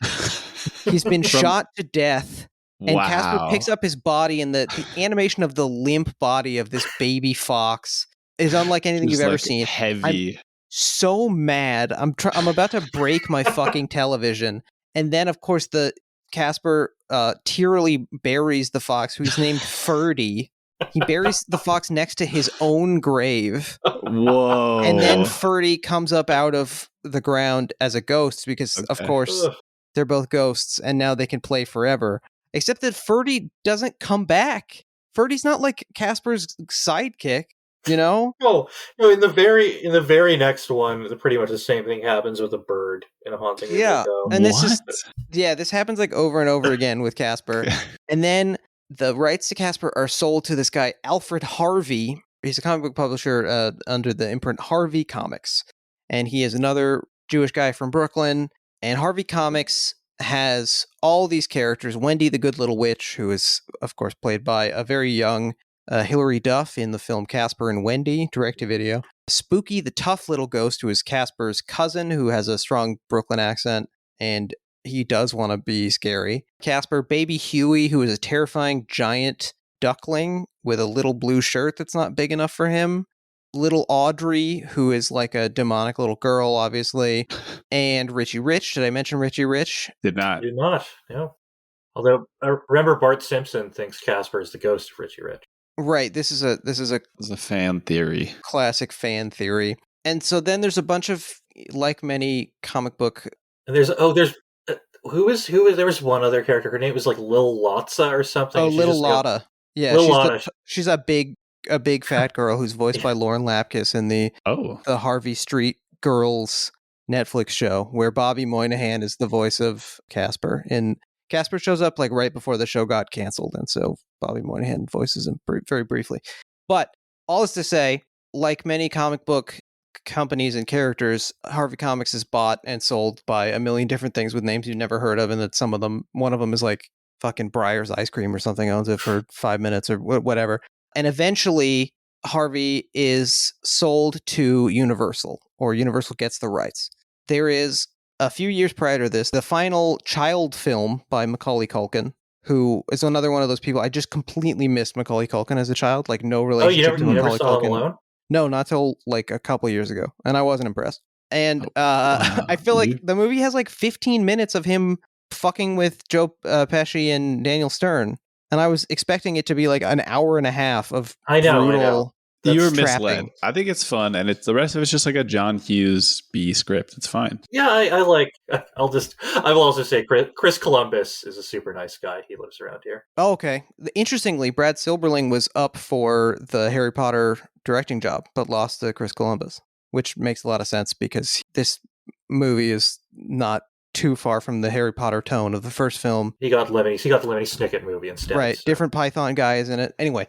He's been shot to death. And Casper picks up his body, and the animation of the limp body of this baby fox is unlike anything you've ever seen. Heavy. I'm so mad. I'm about to break my fucking television. And then, of course, the Casper tearily buries the fox, who's named Ferdy. He buries the fox next to his own grave. Whoa. And then Ferdy comes up out of the ground as a ghost because, of course, they're both ghosts, and now they can play forever. Except that Ferdy doesn't come back. Ferdy's not like Casper's sidekick. You know? No, in the very next one, pretty much the same thing happens with a bird in A Haunting. Yeah, and this happens like over and over again with Casper. And then the rights to Casper are sold to this guy, Alfred Harvey. He's a comic book publisher under the imprint Harvey Comics. And he is another Jewish guy from Brooklyn. And Harvey Comics has all these characters. Wendy, the Good Little Witch, who is, of course, played by a very young Hilary Duff in the film Casper and Wendy, direct-to-video. Spooky, the tough little ghost, who is Casper's cousin, who has a strong Brooklyn accent, and he does want to be scary. Casper, baby Huey, who is a terrifying giant duckling with a little blue shirt that's not big enough for him. Little Audrey, who is like a demonic little girl, obviously. And Richie Rich. Did I mention Richie Rich? Did not, no. Although, I remember Bart Simpson thinks Casper is the ghost of Richie Rich. Right, this is a fan theory. Classic fan theory. And so then there's a bunch of, like many comic book. And there was one other character. Her name was like Lil Lotsa or something. Oh, Little Lotta. Yeah, she's a big fat girl who's voiced by Lauren Lapkus in the Harvey Street Girls Netflix show, where Bobby Moynihan is the voice of Casper. And Casper shows up like right before the show got canceled, and so Bobby Moynihan voices him very briefly. But all is to say, like many comic book companies and characters, Harvey Comics is bought and sold by a million different things with names you've never heard of, and that one of them is like fucking Breyer's Ice Cream or something, owns it for 5 minutes or whatever. And eventually, Harvey is sold to Universal, or Universal gets the rights. There is, a few years prior to this, the final child film by Macaulay Culkin, who is another one of those people. I just completely missed Macaulay Culkin as a child, like no relationship to Macaulay Culkin. You never saw Home Alone? No, not till like a couple years ago, and I wasn't impressed. And I feel like the movie has like 15 minutes of him fucking with Joe Pesci and Daniel Stern, and I was expecting it to be like an hour and a half of brutal You were misled. I think it's fun, and the rest of it's just like a John Hughes B script. It's fine. Yeah, I like. I will also say Chris Columbus is a super nice guy. He lives around here. Oh, okay. Interestingly, Brad Silberling was up for the Harry Potter directing job, but lost to Chris Columbus, which makes a lot of sense because this movie is not too far from the Harry Potter tone of the first film. He got the Lemony Snicket movie instead. Right, so. Different Python guy is in it. Anyway,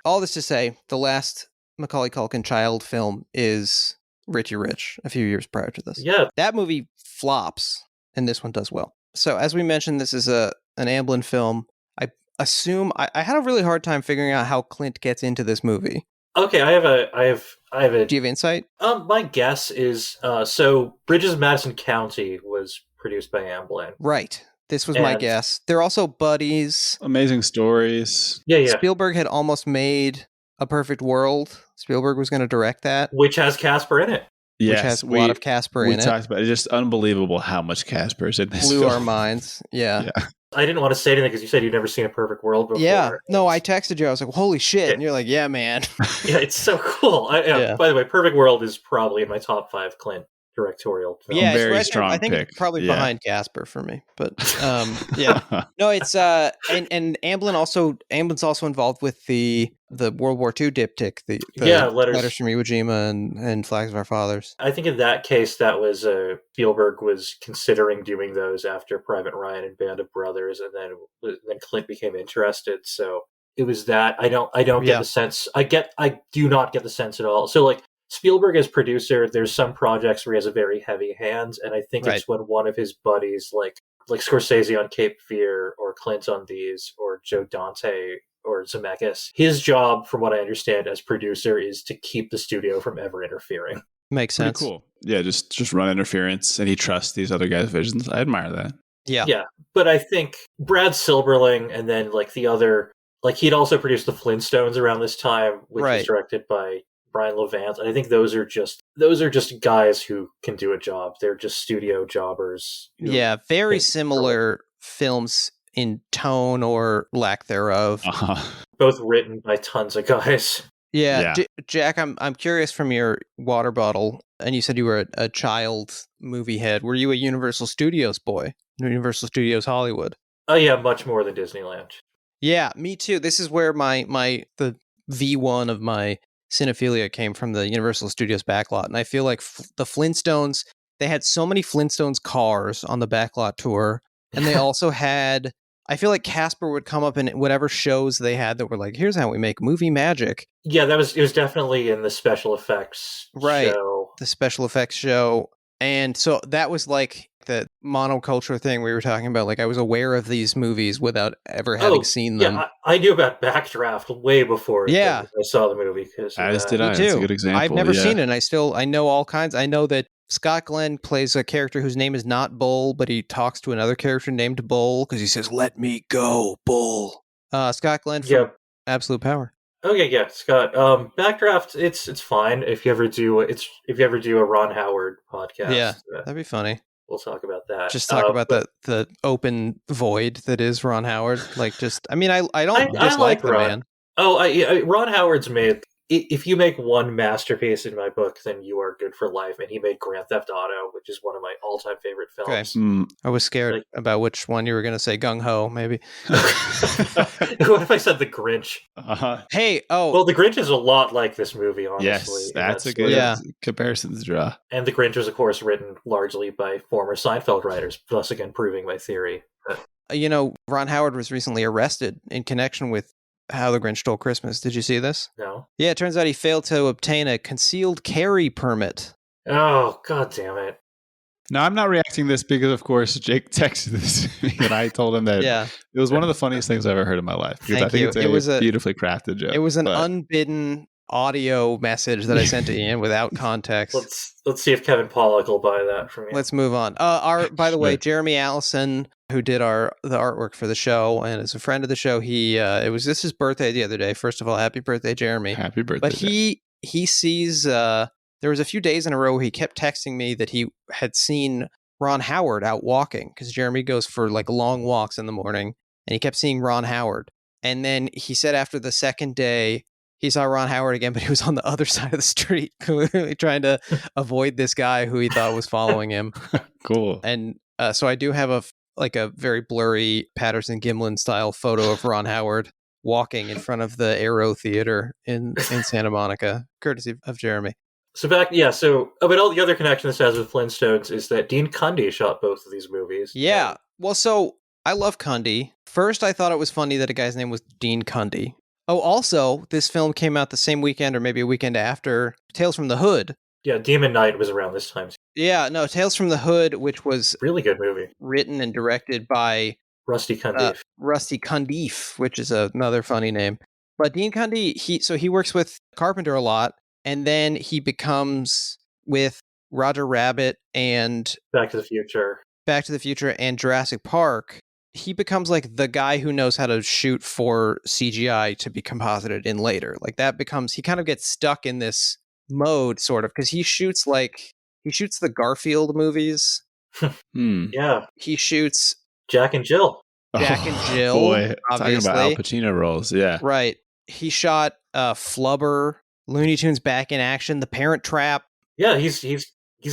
all this to say, the last Macaulay Culkin child film is Richie Rich, a few years prior to this. Yeah. That movie flops, and this one does well. So, as we mentioned, this is an Amblin film. I assume I had a really hard time figuring out how Clint gets into this movie. Okay, I have a. Do you have insight? My guess is so Bridges of Madison County was produced by Amblin. Right. This was my guess. They're also buddies. Amazing stories. Yeah. Spielberg had almost made A Perfect World. Spielberg was going to direct that. Which has Casper in it. Yes, which has a lot of Casper in it. We talked about it. It's just unbelievable how much Casper is in this Blew film. our minds. Yeah. I didn't want to say anything because you said you'd never seen A Perfect World before. Yeah. No, I texted you. I was like, holy shit. Yeah. And you're like, yeah, man. Yeah, it's so cool. By the way, Perfect World is probably in my top 5 Clint directorial film. Yeah, very right strong I think pick. It's probably behind Casper for me. But yeah. No, it's and Amblin's also involved with the World War II diptych, the letters from Iwo Jima and Flags of Our Fathers. I think in that case that was Spielberg was considering doing those after Private Ryan and Band of Brothers, and then Clint became interested. So it was that. I don't get the sense. I do not get the sense at all. So like Spielberg as producer, there's some projects where he has a very heavy hand, and I think it's when one of his buddies, like Scorsese on Cape Fear, or Clint on these, or Joe Dante, or Zemeckis, his job, from what I understand as producer, is to keep the studio from ever interfering. Makes sense. Pretty cool. Yeah, just run interference, and he trusts these other guys' visions. I admire that. Yeah. But I think Brad Silberling, and then like the other, like he'd also produced the Flintstones around this time, which was directed by Brian Levant, and I think those are just guys who can do a job. They're just studio jobbers. Yeah, very similar films in tone or lack thereof. Both written by tons of guys. Yeah. Jack, I'm curious from your water bottle, and you said you were a child movie head. Were you a Universal Studios boy? Universal Studios Hollywood? Oh yeah, much more than Disneyland. Yeah, me too. This is where the V1 of my cinephilia came from, the Universal Studios backlot. And I feel like the Flintstones, they had so many Flintstones cars on the backlot tour. And they also had, I feel like Casper would come up in whatever shows they had that were like, here's how we make movie magic. Yeah, it was definitely in the special effects show. The special effects show. And so that was like the monoculture thing we were talking about. Like I was aware of these movies without ever having seen them. Yeah, I knew about Backdraft way before I saw the movie. As did I. Me too. That's a good example. I've never seen it, and I know all kinds. I know that Scott Glenn plays a character whose name is not Bull, but he talks to another character named Bull because he says, "Let me go, Bull." Scott Glenn from Absolute Power. Okay, yeah, Scott. Backdraft, it's fine if you ever do a Ron Howard podcast. Yeah, that'd be funny. We'll talk about that. Just talk about the open void that is Ron Howard. Like, I don't dislike the man. Ron Howard's made. If you make one masterpiece in my book, then you are good for life. And he made Grand Theft Auto, which is one of my all-time favorite films. Okay. I was scared about which one you were going to say. Gung Ho, maybe. What if I said The Grinch? Hey, well, The Grinch is a lot like this movie, honestly. Yes, that's a good comparison to draw. And The Grinch was, of course, written largely by former Seinfeld writers, thus again proving my theory. Ron Howard was recently arrested in connection with How the Grinch Stole Christmas. Did you see this? No. Yeah, it turns out he failed to obtain a concealed carry permit. Oh, god damn it. No, I'm not reacting to this because, of course, Jake texted this to me, and I told him that it was one of the funniest things I've ever heard in my life. Because I think it was a beautifully crafted joke. It was an unbidden audio message that I sent to Ian without context. Let's see if Kevin Pollak will buy that from you. Let's move on. By the way, Jeremy Allison, who did the artwork for the show and is a friend of the show, it was his birthday the other day. First of all, happy birthday, Jeremy. Happy birthday. But he sees there was a few days in a row he kept texting me that he had seen Ron Howard out walking, because Jeremy goes for like long walks in the morning, and he kept seeing Ron Howard. And then he said after the second day, he saw Ron Howard again, but he was on the other side of the street, clearly trying to avoid this guy who he thought was following him. Cool. And so I do have a very blurry Patterson Gimlin style photo of Ron Howard walking in front of the Aero Theater in Santa Monica, courtesy of Jeremy. So but all the other connection this has with Flintstones is that Dean Cundey shot both of these movies. Yeah. Well, so I love Cundey. First, I thought it was funny that a guy's name was Dean Cundey. Oh, also, this film came out the same weekend or maybe a weekend after Tales from the Hood. Yeah, Demon Knight was around this time. Yeah, no, Tales from the Hood, which was really good movie, written and directed by Rusty Cundieff. Rusty Cundieff, which is another funny name. But Dean Cundey, he works with Carpenter a lot, and then he becomes with Roger Rabbit and Back to the Future and Jurassic Park. He becomes like the guy who knows how to shoot for CGI to be composited in later. Like that becomes, he kind of gets stuck in this mode sort of, because he shoots the Garfield movies. Yeah. He shoots Jack and Jill. Boy, obviously. Talking about Al Pacino roles, yeah. Right. He shot Flubber, Looney Tunes Back in Action, The Parent Trap. Yeah, he's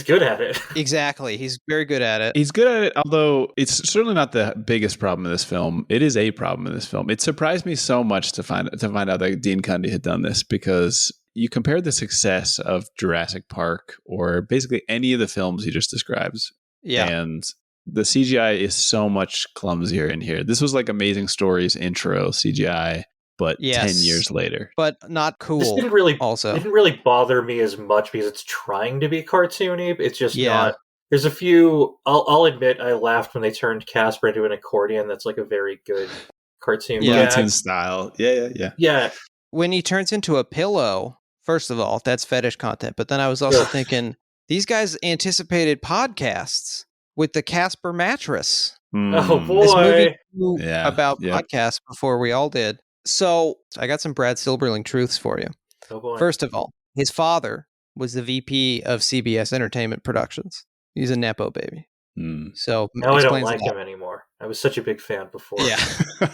good at it. Exactly. He's very good at it. He's good at it, although it's certainly not the biggest problem in this film. It is a problem in this film. It surprised me so much to find out that Dean Cundey had done this, because you compare the success of Jurassic Park or basically any of the films he just describes. Yeah. And the CGI is so much clumsier in here. This was like Amazing Stories intro CGI, but 10 years later. But not cool. This didn't really bother me as much because it's trying to be cartoony. It's just not. There's a few. I'll admit I laughed when they turned Casper into an accordion. That's like a very good cartoon. Cartoon style. Yeah. When he turns into a pillow, first of all, that's fetish content. But then I was also thinking, these guys anticipated podcasts with the Casper mattress. Oh boy! This movie knew about podcasts before we all did. So I got some Brad Silberling truths for you. Oh boy. First of all, his father was the VP of CBS Entertainment Productions. He's a Nepo baby. So now I don't like him anymore. I was such a big fan before. Yeah.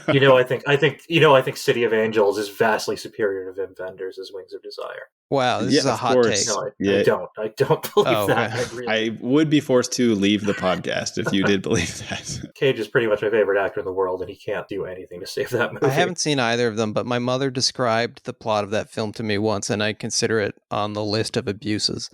I think City of Angels is vastly superior to Vim Vendors' Wings of Desire. Wow, this is a hot take. No, I don't believe that. Okay. I would be forced to leave the podcast if you did believe that. Cage is pretty much my favorite actor in the world, and he can't do anything to save that movie. I haven't seen either of them, but my mother described the plot of that film to me once, and I consider it on the list of abuses.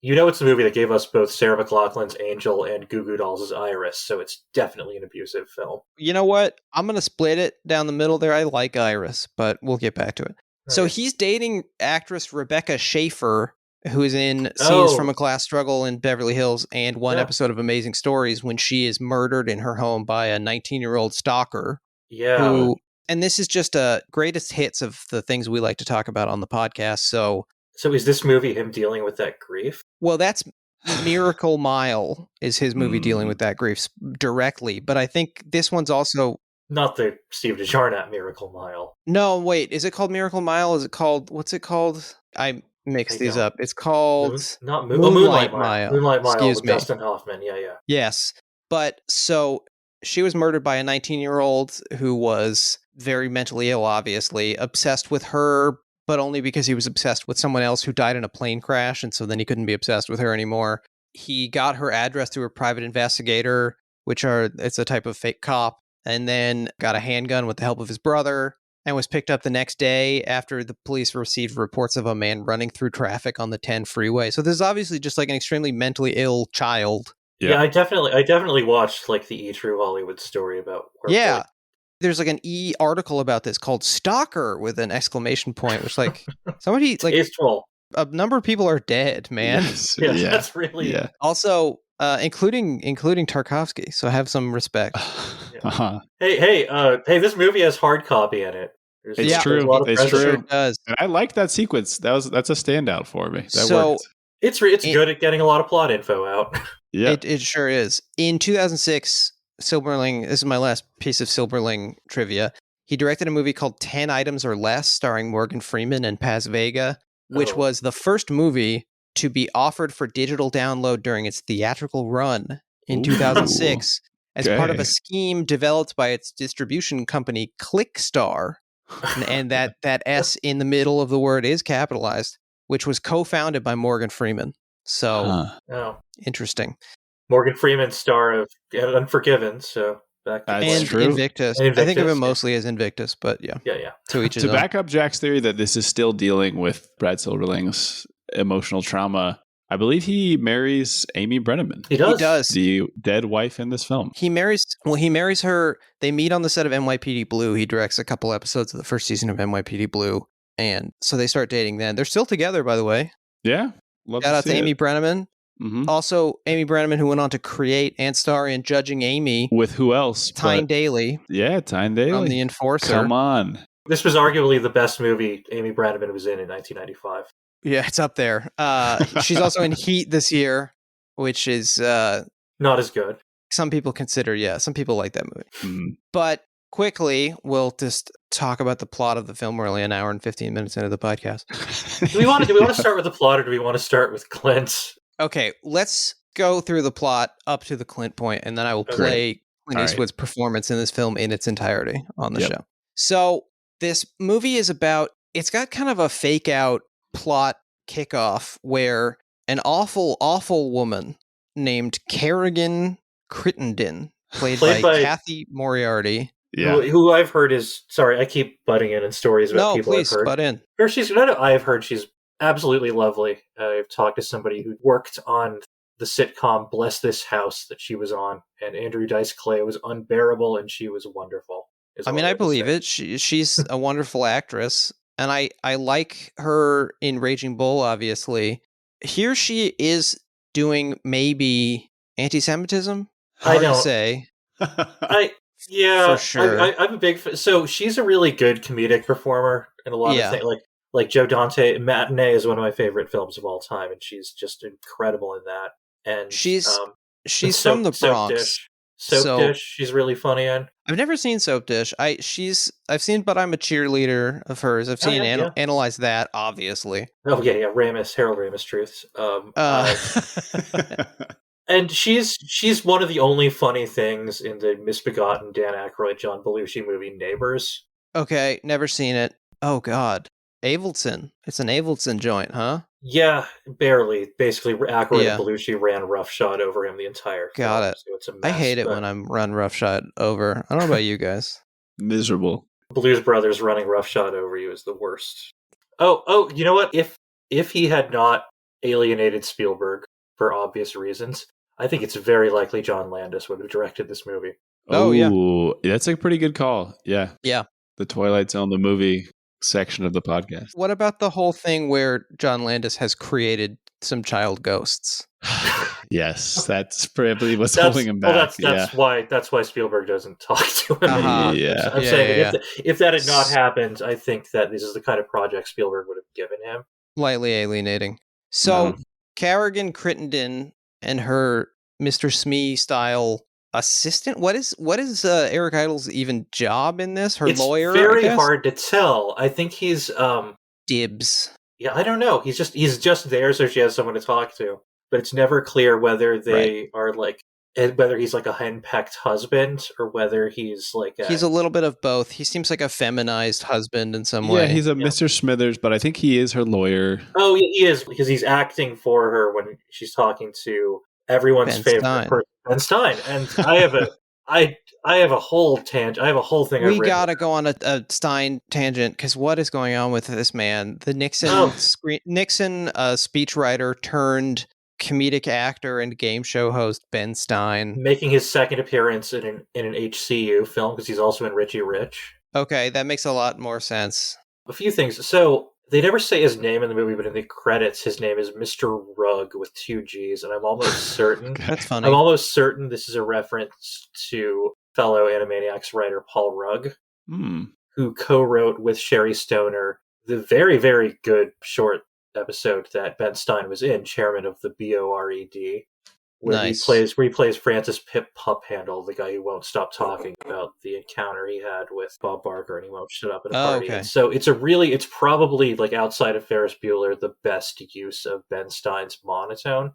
It's the movie that gave us both Sarah McLachlan's Angel and Goo Goo Dolls' Iris, so it's definitely an abusive film. You know what? I'm going to split it down the middle there. I like Iris, but we'll get back to it. Right. So he's dating actress Rebecca Schaefer, who is in Scenes from a Class Struggle in Beverly Hills and one episode of Amazing Stories when she is murdered in her home by a 19-year-old stalker. Yeah. And this is just a greatest hits of the things we like to talk about on the podcast, So is this movie him dealing with that grief? Well, that's Miracle Mile is his movie dealing with that grief directly. But I think this one's also... Not the Steve DeJarnot Miracle Mile. No, wait. Is it called Miracle Mile? Is it called... What's it called? I mixed these up. It's called... Moonlight Mile. Moonlight Mile with Dustin Hoffman. Yeah. Yes. But so she was murdered by a 19-year-old who was very mentally ill, obviously, obsessed with her, but only because he was obsessed with someone else who died in a plane crash, and so then he couldn't be obsessed with her anymore. He got her address through a private investigator, it's a type of fake cop, and then got a handgun with the help of his brother, and was picked up the next day after the police received reports of a man running through traffic on the 10 freeway. So this is obviously just like an extremely mentally ill child. Yeah, I definitely watched like the E! True Hollywood story about where there's like an E article about this called Stalker with an exclamation point, which like somebody like tasteful. A number of people are dead, man. Yes. That's really also including Tarkovsky. So have some respect. Hey, this movie has hard copy in it. It's true. It's true. It does. And I like that sequence. That's a standout for me. That worked. It's good at getting a lot of plot info out. Yeah, it sure is. In 2006. Silberling, this is my last piece of Silberling trivia. He directed a movie called 10 Items or Less, starring Morgan Freeman and Paz Vega, which was the first movie to be offered for digital download during its theatrical run in 2006 as part of a scheme developed by its distribution company, Clickstar. and that S in the middle of the word is capitalized, which was co-founded by Morgan Freeman. So, interesting. Morgan Freeman, star of Unforgiven, so back to Invictus. I think of him mostly as Invictus, but yeah. To each his own. Back up Jack's theory that this is still dealing with Brad Silberling's emotional trauma, I believe he marries Amy Brenneman. He does. The dead wife in this film. He marries her. They meet on the set of NYPD Blue. He directs a couple episodes of the first season of NYPD Blue. And so they start dating then. They're still together, by the way. Yeah. Shout out to Amy Brenneman. Mm-hmm. Also, Amy Brenneman, who went on to create and star in Judging Amy. With who else? Tyne Daly. Yeah, Tyne Daly. From The Enforcer. Come on. This was arguably the best movie Amy Brenneman was in 1995. Yeah, it's up there. She's also in Heat this year, which is... not as good. Some people some people like that movie. Mm-hmm. But quickly, we'll just talk about the plot of the film. We're only an hour and 15 minutes into the podcast. do we want to start with the plot, or do we want to start with Clint? Okay, let's go through the plot up to the Clint point, and then I will play Clint Eastwood's performance in this film in its entirety on the show. So this movie is it's got kind of a fake out plot kickoff where an awful, awful woman named Kerrigan Crittenden, played by Kathy Moriarty. Yeah. Who I've heard is, sorry, I keep butting in stories about people I've heard. Butt in. I've heard she's absolutely lovely. I've talked to somebody who worked on the sitcom Bless This House that she was on, and Andrew Dice Clay was unbearable, and she was wonderful. I believe it. She's a wonderful actress, and I like her in Raging Bull, obviously. Here she is doing maybe anti-Semitism? Hard to say. For sure. I'm a big so she's a really good comedic performer in a lot of things. Like Joe Dante, Matinee is one of my favorite films of all time, and she's just incredible in that. And she's from the Bronx. Soap Dish, she's really funny in. I've never seen Soap Dish. I've seen But I'm a Cheerleader of hers. I've seen Analyze That, obviously. Oh yeah, Harold Ramis Truths. And she's one of the only funny things in the misbegotten Dan Aykroyd, John Belushi movie Neighbors. Okay, never seen it. Oh God, Avildsen. It's an Avildsen joint, huh? Yeah, barely. Basically, Aykroyd and Belushi ran roughshod over him the entire film. Got it. So it's a mess, I hate it when I'm run roughshod over. I don't know about you guys. Miserable. Blues Brothers running roughshod over you is the worst. Oh, you know what? If he had not alienated Spielberg for obvious reasons, I think it's very likely John Landis would have directed this movie. Oh yeah, that's a pretty good call. Yeah. The Twilight Zone, the movie section of the podcast. What about the whole thing where John Landis has created some child ghosts? Yes, that's probably what's holding him back. Well, that's why Spielberg doesn't talk to him. Yeah, I'm saying if that had not happened, I think that this is the kind of project Spielberg would have given him. Lightly alienating. So Kerrigan Crittenden and her Mr. Smee style assistant. What is Eric Idle's even job in this? Her lawyer. It's very hard to tell. I think he's dibs. Yeah, I don't know. He's just there so she has someone to talk to. But it's never clear whether they are whether he's like a henpecked husband or whether he's like he's a little bit of both. He seems like a feminized husband in some way. Yeah, he's a Mr. Smithers, but I think he is her lawyer. Oh, he is, because he's acting for her when she's talking to everyone's favorite person, Ben Stein. And I have a whole tangent. I have a whole thing. We gotta go on a Stein tangent, because what is going on with this man? The Nixon speechwriter turned comedic actor and game show host Ben Stein, making his second appearance in an HCU film, because he's also in Richie Rich. Okay, that makes a lot more sense. A few things. So they never say his name in the movie, but in the credits, his name is Mr. Rugg with 2 G's, and I'm almost certain that's funny. I'm almost certain this is a reference to fellow Animaniacs writer Paul Rugg, who co-wrote with Sherry Stoner the very, very good short episode that Ben Stein was in, Chairman of the BORED, where he plays Francis Pip Puphandle, the guy who won't stop talking about the encounter he had with Bob Barker, and he won't shut up at a party. Okay. And so it's probably, like, outside of Ferris Bueller, the best use of Ben Stein's monotone.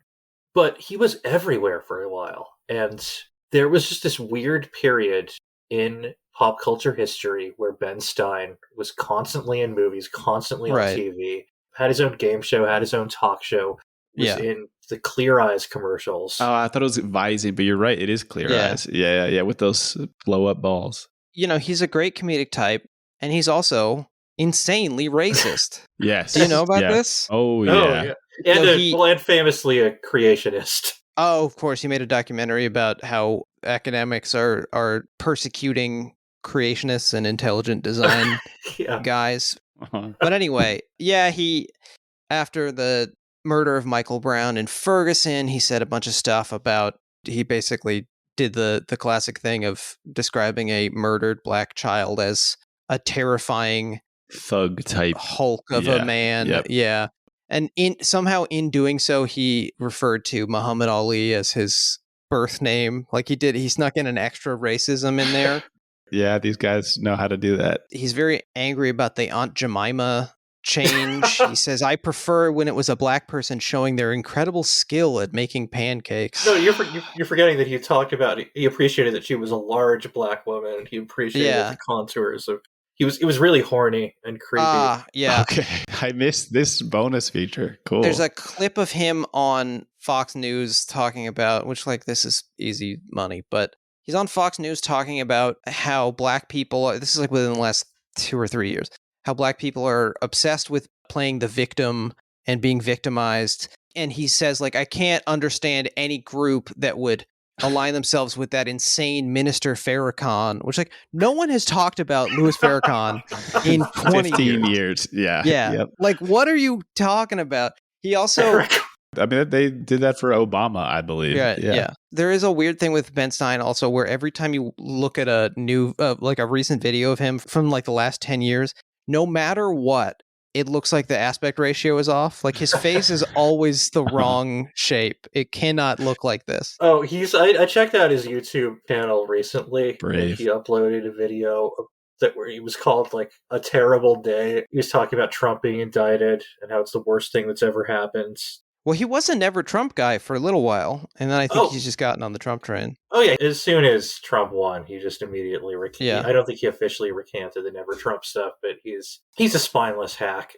But he was everywhere for a while, and there was just this weird period in pop culture history where Ben Stein was constantly in movies, constantly on TV, had his own game show, had his own talk show, was in the Clear Eyes commercials. Oh, I thought it was Visine, but you're right. It is Clear Eyes. Yeah, with those blow up balls. You know, he's a great comedic type, and he's also insanely racist. Yes. Do you know about this? Oh, yeah. And famously a creationist. Oh, of course. He made a documentary about how academics are persecuting creationists and intelligent design guys. Uh-huh. But anyway, after the murder of Michael Brown in Ferguson, he said a bunch of stuff about, he basically did the classic thing of describing a murdered black child as a terrifying thug type Hulk of a man. Yep. Yeah. And somehow in doing so, he referred to Muhammad Ali as his birth name. Like he snuck in an extra racism in there. Yeah, these guys know how to do that. He's very angry about the Aunt Jemima change. He says, I prefer when it was a black person showing their incredible skill at making pancakes. No, you're forgetting that he talked about, he appreciated that she was a large black woman. He appreciated the contours of, it was really horny and creepy. Yeah. Okay. I missed this bonus feature. Cool. There's a clip of him on Fox News talking about, which this is easy money, but he's on Fox News talking about how black people, this is within the last 2 or 3 years, how black people are obsessed with playing the victim and being victimized. And he says, I can't understand any group that would align themselves with that insane Minister Farrakhan, which no one has talked about Louis Farrakhan in 15 years. Yeah. Yep. What are you talking about? He also... I mean, they did that for Obama, I believe. Yeah. There is a weird thing with Ben Stein also, where every time you look at a new, a recent video of him from the last 10 years, no matter what, it looks like the aspect ratio is off. His face is always the wrong shape. It cannot look like this. Oh, I checked out his YouTube channel recently. Brave. He uploaded a video where he was called A Terrible Day. He was talking about Trump being indicted and how it's the worst thing that's ever happened. Well, he was a never Trump guy for a little while, and then I think he's just gotten on the Trump train. Oh, yeah. As soon as Trump won, he just immediately recanted. Yeah. I don't think he officially recanted the never Trump stuff, but he's a spineless hack.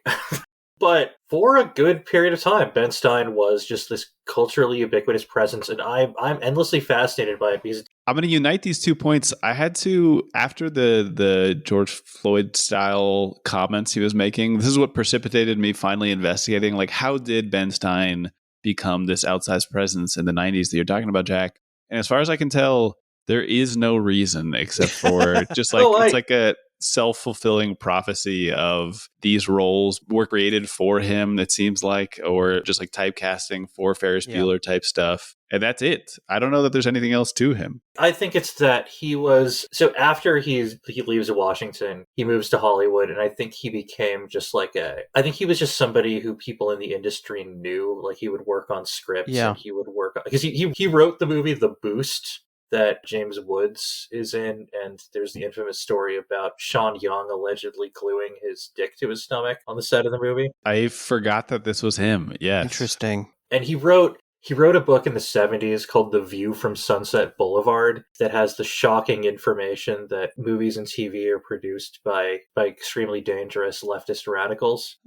But for a good period of time, Ben Stein was just this culturally ubiquitous presence, and I'm endlessly fascinated by it because I'm going to unite these 2 points. I had to, after the George Floyd style comments he was making, this is what precipitated me finally investigating, how did Ben Stein become this outsized presence in the 90s that you're talking about, Jack? And as far as I can tell, there is no reason except for just it's like a self-fulfilling prophecy of these roles were created for him, it seems like, or just typecasting for Ferris Bueller type stuff. And that's it. I don't know that there's anything else to him. I think it's that he was, so after he leaves Washington, he moves to Hollywood, and I think he became just I think he was just somebody who people in the industry knew, he would work on scripts, and he would work on, because he wrote the movie The Boost that James Woods is in, and there's the infamous story about Sean Young allegedly gluing his dick to his stomach on the set of the movie. I forgot that this was him. Yes. Interesting. And he wrote a book in the 70s called The View from Sunset Boulevard that has the shocking information that movies and TV are produced by extremely dangerous leftist radicals.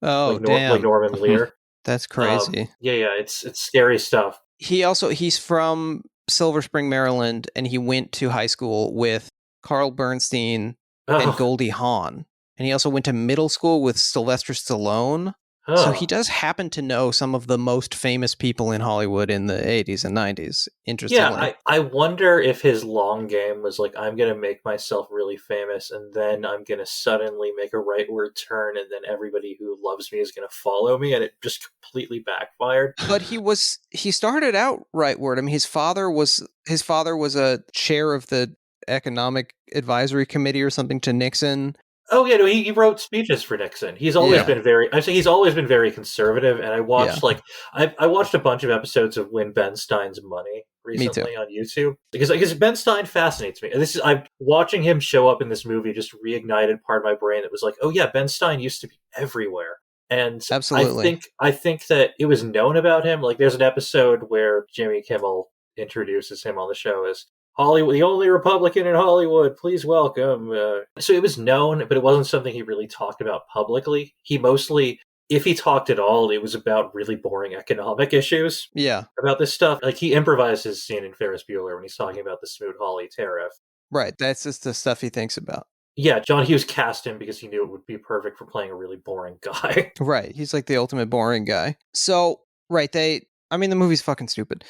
Oh, damn. Like Norman Lear. That's crazy. It's scary stuff. He's from Silver Spring, Maryland, and he went to high school with Carl Bernstein and Goldie Hawn. And he also went to middle school with Sylvester Stallone. So he does happen to know some of the most famous people in Hollywood in the 80s and 90s, interestingly. Yeah, I wonder if his long game was I'm going to make myself really famous, and then I'm going to suddenly make a rightward turn, and then everybody who loves me is going to follow me, and it just completely backfired. But he started out rightward. I mean, his father was a chair of the Economic Advisory Committee or something to Nixon. Oh yeah, no, he wrote speeches for Nixon. He's always been very conservative, and I watched I watched a bunch of episodes of Win Ben Stein's Money recently on YouTube because Ben Stein fascinates me. And I'm watching him show up in this movie just reignited part of my brain that was oh yeah, Ben Stein used to be everywhere. And absolutely, I think that it was known about him. There's an episode where Jimmy Kimmel introduces him on the show as Hollywood, the only Republican in Hollywood, please welcome. So it was known, but it wasn't something he really talked about publicly. He mostly, if he talked at all, it was about really boring economic issues. Yeah. About this stuff. Like, he improvised his scene in Ferris Bueller when he's talking about the Smoot-Hawley tariff. Right. That's just the stuff he thinks about. Yeah, John Hughes cast him because he knew it would be perfect for playing a really boring guy. Right. He's like the ultimate boring guy. So, right, the movie's fucking stupid.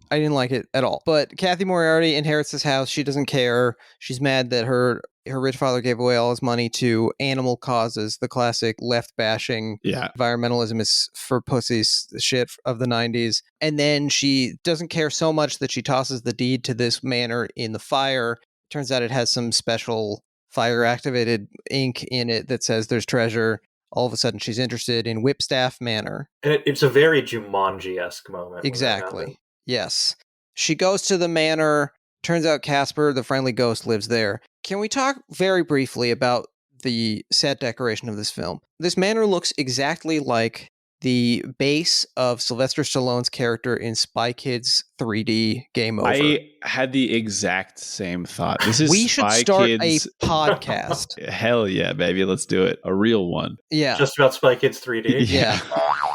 I didn't like it at all. But Kathy Moriarty inherits this house. She doesn't care. She's mad that her rich father gave away all his money to animal causes, the classic left-bashing environmentalism is for pussies shit of the 90s. And then she doesn't care so much that she tosses the deed to this manor in the fire. Turns out it has some special fire-activated ink in it that says there's treasure. All of a sudden, she's interested in Whipstaff Manor. And it's a very Jumanji-esque moment. Exactly. Yes. She goes to the manor. Turns out Casper, the friendly ghost, lives there. Can we talk very briefly about the set decoration of this film? This manor looks exactly like the base of Sylvester Stallone's character in Spy Kids 3D Game Over. I had the exact same thought. This is we should Spy start Kids. A podcast. Hell yeah, baby. Let's do it. A real one. Yeah. Just about Spy Kids 3D. Yeah.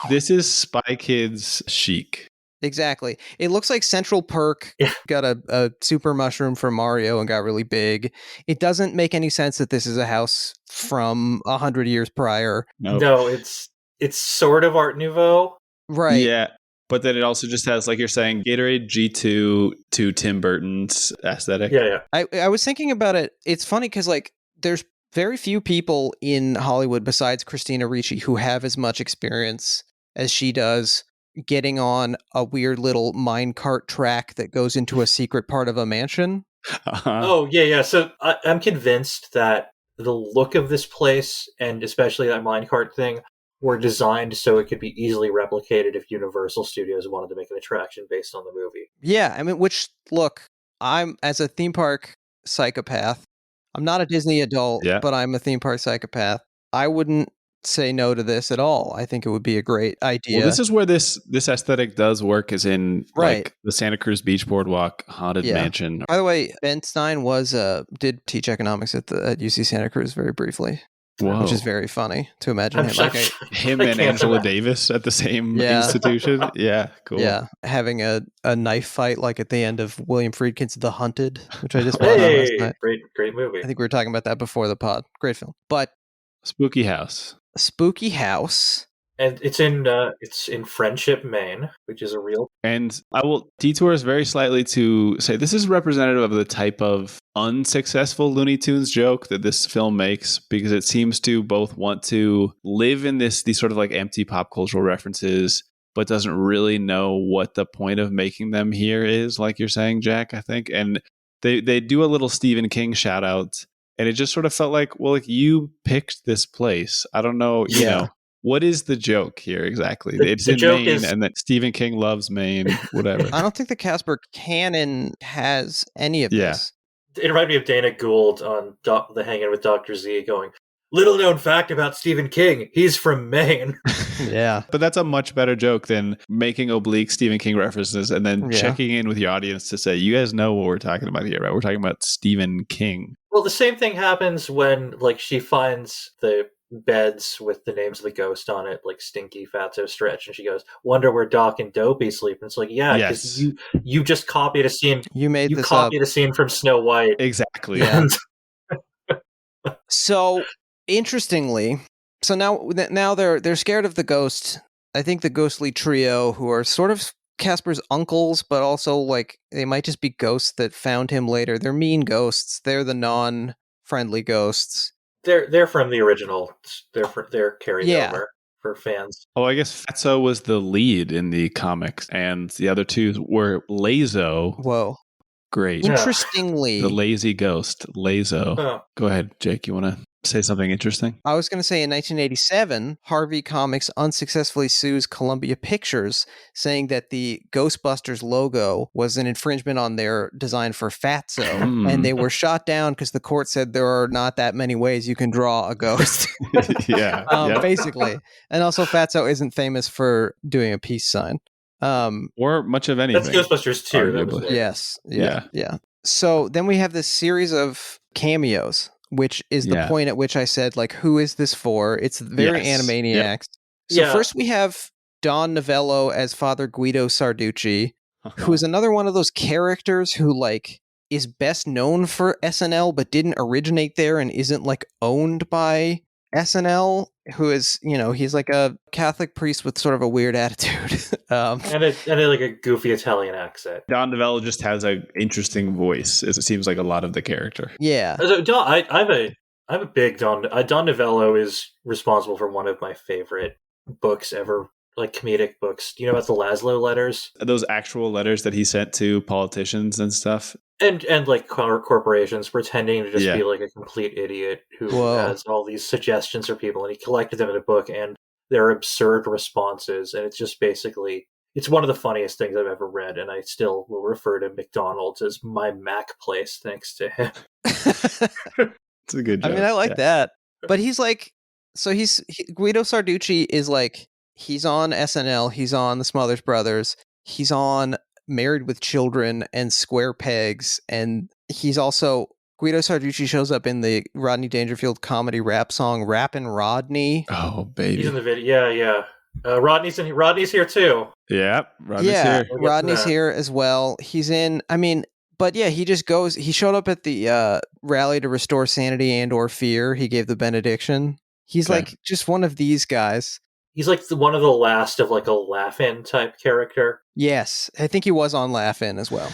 This is Spy Kids chic. Exactly. It looks like Central Perk got a super mushroom for Mario and got really big. It doesn't make any sense that this is a house from 100 years prior. Nope. No, it's sort of Art Nouveau. Right. Yeah. But then it also just has, like you're saying, Gatorade G2 to Tim Burton's aesthetic. Yeah. I was thinking about it. It's funny because, like, there's very few people in Hollywood besides Christina Ricci who have as much experience as she does getting on a weird little minecart track that goes into a secret part of a mansion. Oh, yeah. So I'm convinced that the look of this place, and especially that minecart thing, were designed so it could be easily replicated if Universal Studios wanted to make an attraction based on the movie. Yeah, I mean, look, I'm, as a theme park psychopath, I'm not a Disney adult, but I'm a theme park psychopath. I wouldn't say no to this at all. I think it would be a great idea. Well, this is where this aesthetic does work, is in like the Santa Cruz Beach Boardwalk haunted mansion. By the way, Ben Stein did teach economics at UC Santa Cruz very briefly. Whoa. Which is very funny to imagine him and Angela Davis at the same institution. Yeah, cool. Yeah, having a knife fight like at the end of William Friedkin's The Hunted, which I just watched last night. Great movie. I think we were talking about that before the pod. Great film. But Spooky House. And it's in Friendship, Maine, which is a real. And I will detour us very slightly to say this is representative of the type of unsuccessful Looney Tunes joke that this film makes, because it seems to both want to live in these sort of like empty pop cultural references, but doesn't really know what the point of making them here is, like you're saying, Jack, I think. And they do a little Stephen King shout out, and it just sort of felt like, well, like, you picked this place. I don't know, you know. What is the joke here exactly? It's in Maine, and that Stephen King loves Maine, whatever. I don't think the Casper canon has any of this. It reminded me of Dana Gould on The Hanging with Dr. Z going, little known fact about Stephen King, he's from Maine. Yeah. But that's a much better joke than making oblique Stephen King references and then checking in with your audience to say, you guys know what we're talking about here, right? We're talking about Stephen King. Well, the same thing happens when, like, she finds the beds with the names of the ghost on it, like Stinky, Fatso, Stretch, and she goes, wonder where Doc and Dopey sleep. And it's like, because you just copied a scene. You copied a scene from Snow White. Exactly. Yeah. So interestingly, now they're scared of the ghost. I think the ghostly trio, who are sort of Casper's uncles, but also like they might just be ghosts that found him later. They're mean ghosts. They're the non-friendly ghosts. They're from the original. They're carried over for fans. Oh, I guess Fatso was the lead in the comics, and the other two were Lazo. Whoa. Great. Interestingly. The lazy ghost, Lazo. Oh. Go ahead, Jake. You want to say something interesting? I was going to say in 1987, Harvey Comics unsuccessfully sues Columbia Pictures, saying that the Ghostbusters logo was an infringement on their design for Fatso, and they were shot down because the court said there are not that many ways you can draw a ghost. Yeah. Basically. And also Fatso isn't famous for doing a peace sign. Or much of anything. That's Ghostbusters 2. Yes. Yeah. So then we have this series of cameos, which is the point at which I said, like, who is this for? It's very Animaniacs. Yep. So first we have Don Novello as Father Guido Sarducci, who is another one of those characters who, like, is best known for SNL, but didn't originate there and isn't, like, owned by SNL, who is, he's like a Catholic priest with sort of a weird attitude. and like a goofy Italian accent. Don Novello just has an interesting voice. It seems like a lot of the character. Yeah. So I'm a big Don Novello is responsible for one of my favorite books ever, like comedic books. Do you know about the Laszlo letters? Those actual letters that he sent to politicians and stuff? And like corporations, pretending to just be like a complete idiot who has all these suggestions for people, and he collected them in a book, and they're absurd responses, and it's just basically, it's one of the funniest things I've ever read, and I still will refer to McDonald's as my Mac place thanks to him. It's a good joke. I mean, I like that. But he's like, so Guido Sarducci is like, he's on SNL, he's on The Smothers Brothers, he's on Married with Children and Square Pegs, and he's also, Guido Sarducci shows up in the Rodney Dangerfield comedy rap song Rappin' Rodney. Oh, baby. He's in the video. Yeah. Rodney's here too. Yeah, Rodney's here. Rodney's here as well. He's in, but yeah, he just goes, he showed up at the rally to restore sanity and or fear. He gave the benediction. He's like just one of these guys. He's like one of the last of like a Laugh-In type character. Yes, I think he was on Laugh-In as well.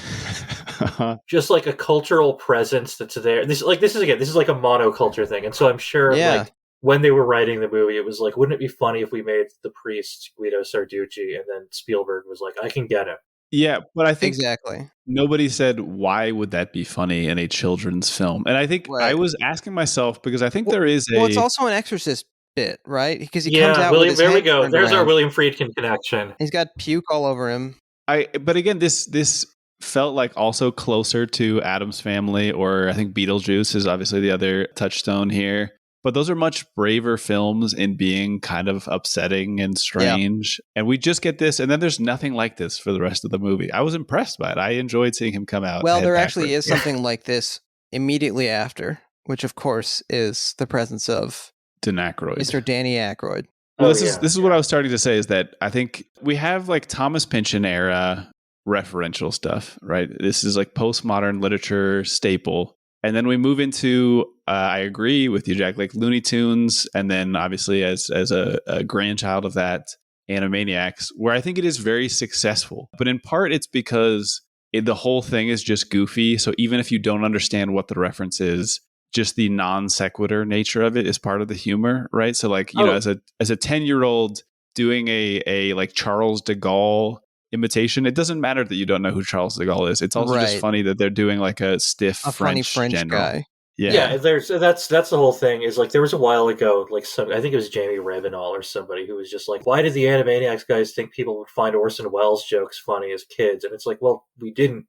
Just like a cultural presence that's there. This is like a monoculture thing, and so I'm sure like when they were writing the movie, it was like, wouldn't it be funny if we made the priest Guido Sarducci, and then Spielberg was like, I can get him. Yeah, but I think exactly nobody said why would that be funny in a children's film, and I think I was asking myself because I think there is Well, it's also an Exorcist bit, right? Because he comes out with his there we head go. turned There's around. our William Friedkin connection. He's got puke all over him. But again, this felt like also closer to Addams Family, or I think Beetlejuice is obviously the other touchstone here. But those are much braver films in being kind of upsetting and strange. Yeah. And we just get this, and then there's nothing like this for the rest of the movie. I was impressed by it. I enjoyed seeing him come out. Well, there actually is something like this immediately after, which of course is the presence of Mr. Danny Aykroyd. Well, this is what I was starting to say, is that I think we have like Thomas Pynchon era referential stuff, right? This is like postmodern literature staple. And then we move into, I agree with you, Jack, like Looney Tunes. And then obviously as a grandchild of that, Animaniacs, where I think it is very successful. But in part, it's because the whole thing is just goofy. So even if you don't understand what the reference is, just the non sequitur nature of it is part of the humor, right? So like, you know, as a 10-year-old doing a like Charles de Gaulle imitation, it doesn't matter that you don't know who Charles de Gaulle is. It's also just funny that they're doing like a funny French general. Guy. Yeah, that's the whole thing. Is like there was a while ago, like I think it was Jamie Revenall or somebody who was just like, why did the Animaniacs guys think people would find Orson Welles jokes funny as kids? And it's like, well, we didn't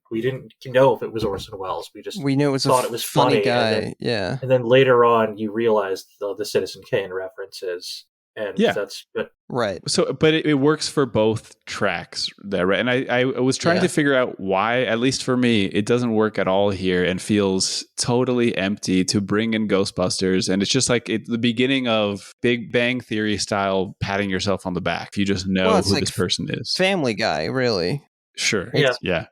know if it was Orson Welles. We knew thought it was funny guy. And then later on, you realized the Citizen Kane references. And that's right. So, but it works for both tracks there, right? And I was trying to figure out why, at least for me, it doesn't work at all here and feels totally empty to bring in Ghostbusters. And it's just like the beginning of Big Bang Theory style patting yourself on the back. If you just know who like this person is. Family Guy, really. Sure. Yeah.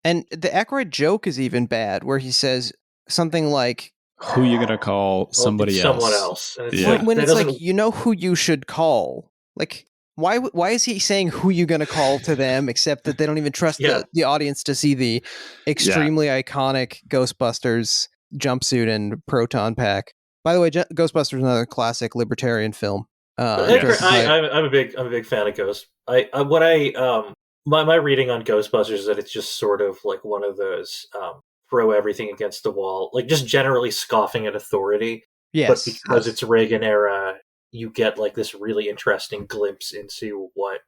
And the Aykroyd joke is even bad, where he says something like, who you gonna call somebody else? Someone else. When it's like, you know who you should call. Like, why is he saying who you gonna call to them, except that they don't even trust the audience to see the extremely iconic Ghostbusters jumpsuit and proton pack. By the way, Ghostbusters is another classic libertarian film. I'm a big fan of Ghost. My reading on Ghostbusters is that it's just sort of like one of those throw everything against the wall, like just generally scoffing at authority. Yes. But because it's Reagan era, you get like this really interesting glimpse into what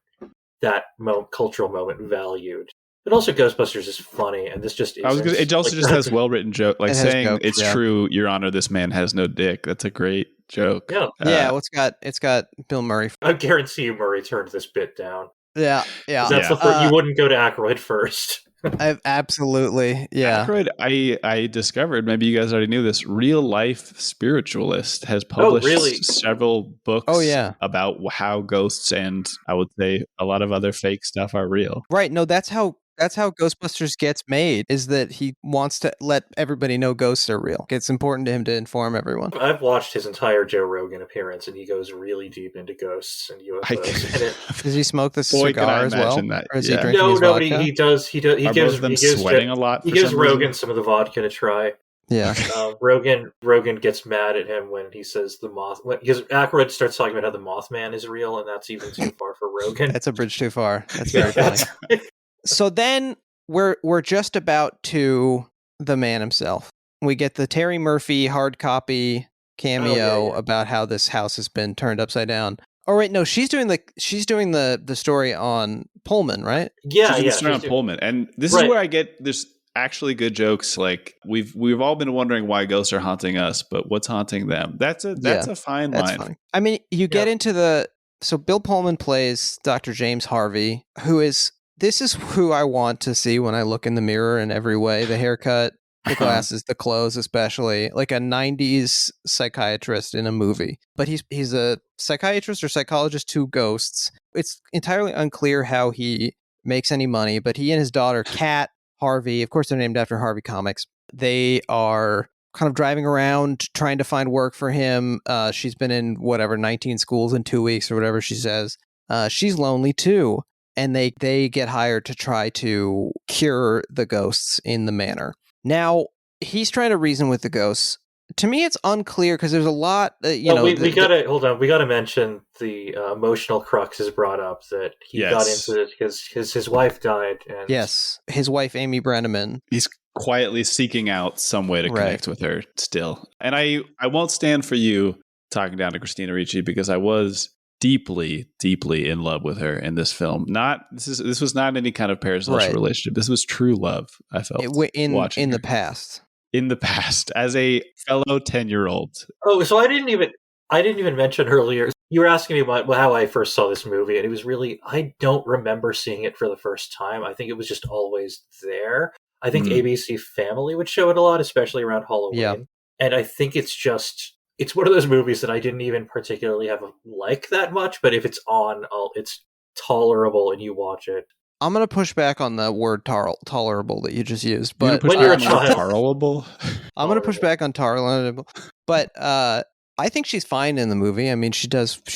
that cultural moment valued. But also Ghostbusters is funny, and this just isn't. It also just has well-written joke, like saying jokes, it's true, Your Honor, this man has no dick. That's a great joke. Yeah. Well, it's got Bill Murray. I guarantee you Murray turned this bit down. Yeah. That's the first, you wouldn't go to Aykroyd first. Absolutely, yeah. Aykroyd, I discovered, maybe you guys already knew this, Real Life Spiritualist has published several books about how ghosts and, I would say, a lot of other fake stuff are real. Right, no, that's how Ghostbusters gets made, is that he wants to let everybody know ghosts are real. It's important to him to inform everyone. I've watched his entire Joe Rogan appearance, and he goes really deep into ghosts and UFOs. Does he smoke the cigar as well? That. Or is he drinking his vodka? No, he does. He gives them sweating a lot. He gives Rogan some of the vodka to try. Yeah. Rogan gets mad at him when he says because Aykroyd starts talking about how the Mothman is real, and that's even too far for Rogan. That's a bridge too far. That's very funny. So then we're just about to the man himself. We get the Terry Murphy hard copy cameo about how this house has been turned upside down. Oh wait, no, she's doing the story on Pullman, right? Yeah, she's doing on Pullman, and this is where I get there's actually good jokes. Like we've all been wondering why ghosts are haunting us, but what's haunting them? That's a fine line. Fine. I mean, you get into so Bill Pullman plays Dr. James Harvey, who is. This is who I want to see when I look in the mirror in every way. The haircut, the glasses, the clothes, especially. Like a 90s psychiatrist in a movie. But he's a psychiatrist or psychologist to ghosts. It's entirely unclear how he makes any money, but he and his daughter, Kat Harvey, of course they're named after Harvey Comics, they are kind of driving around trying to find work for him. She's been in 19 schools in 2 weeks or whatever she says. She's lonely too. And they get hired to try to cure the ghosts in the manor. Now, he's trying to reason with the ghosts. To me, it's unclear because there's a lot, we gotta mention the emotional crux is brought up that he got into this because his wife died. And yes, his wife, Amy Brenneman. He's quietly seeking out some way to connect with her still. And I won't stand for you talking down to Christina Ricci because I was deeply, deeply in love with her in this film. This was not any kind of parasocial relationship. This was true love. I felt in the past. In the past, as a fellow 10-year-old. Oh, so I didn't even mention earlier. You were asking me about how I first saw this movie, and it was really I don't remember seeing it for the first time. I think it was just always there. I think ABC Family would show it a lot, especially around Halloween. Yeah. And I think it's one of those movies that I didn't even particularly have like that much, but if it's on, it's tolerable and you watch it. I'm going to push back on the word tolerable that you just used. But when you're a child. Tolerable? I'm going to push back on tolerable. But I think she's fine in the movie. I mean, she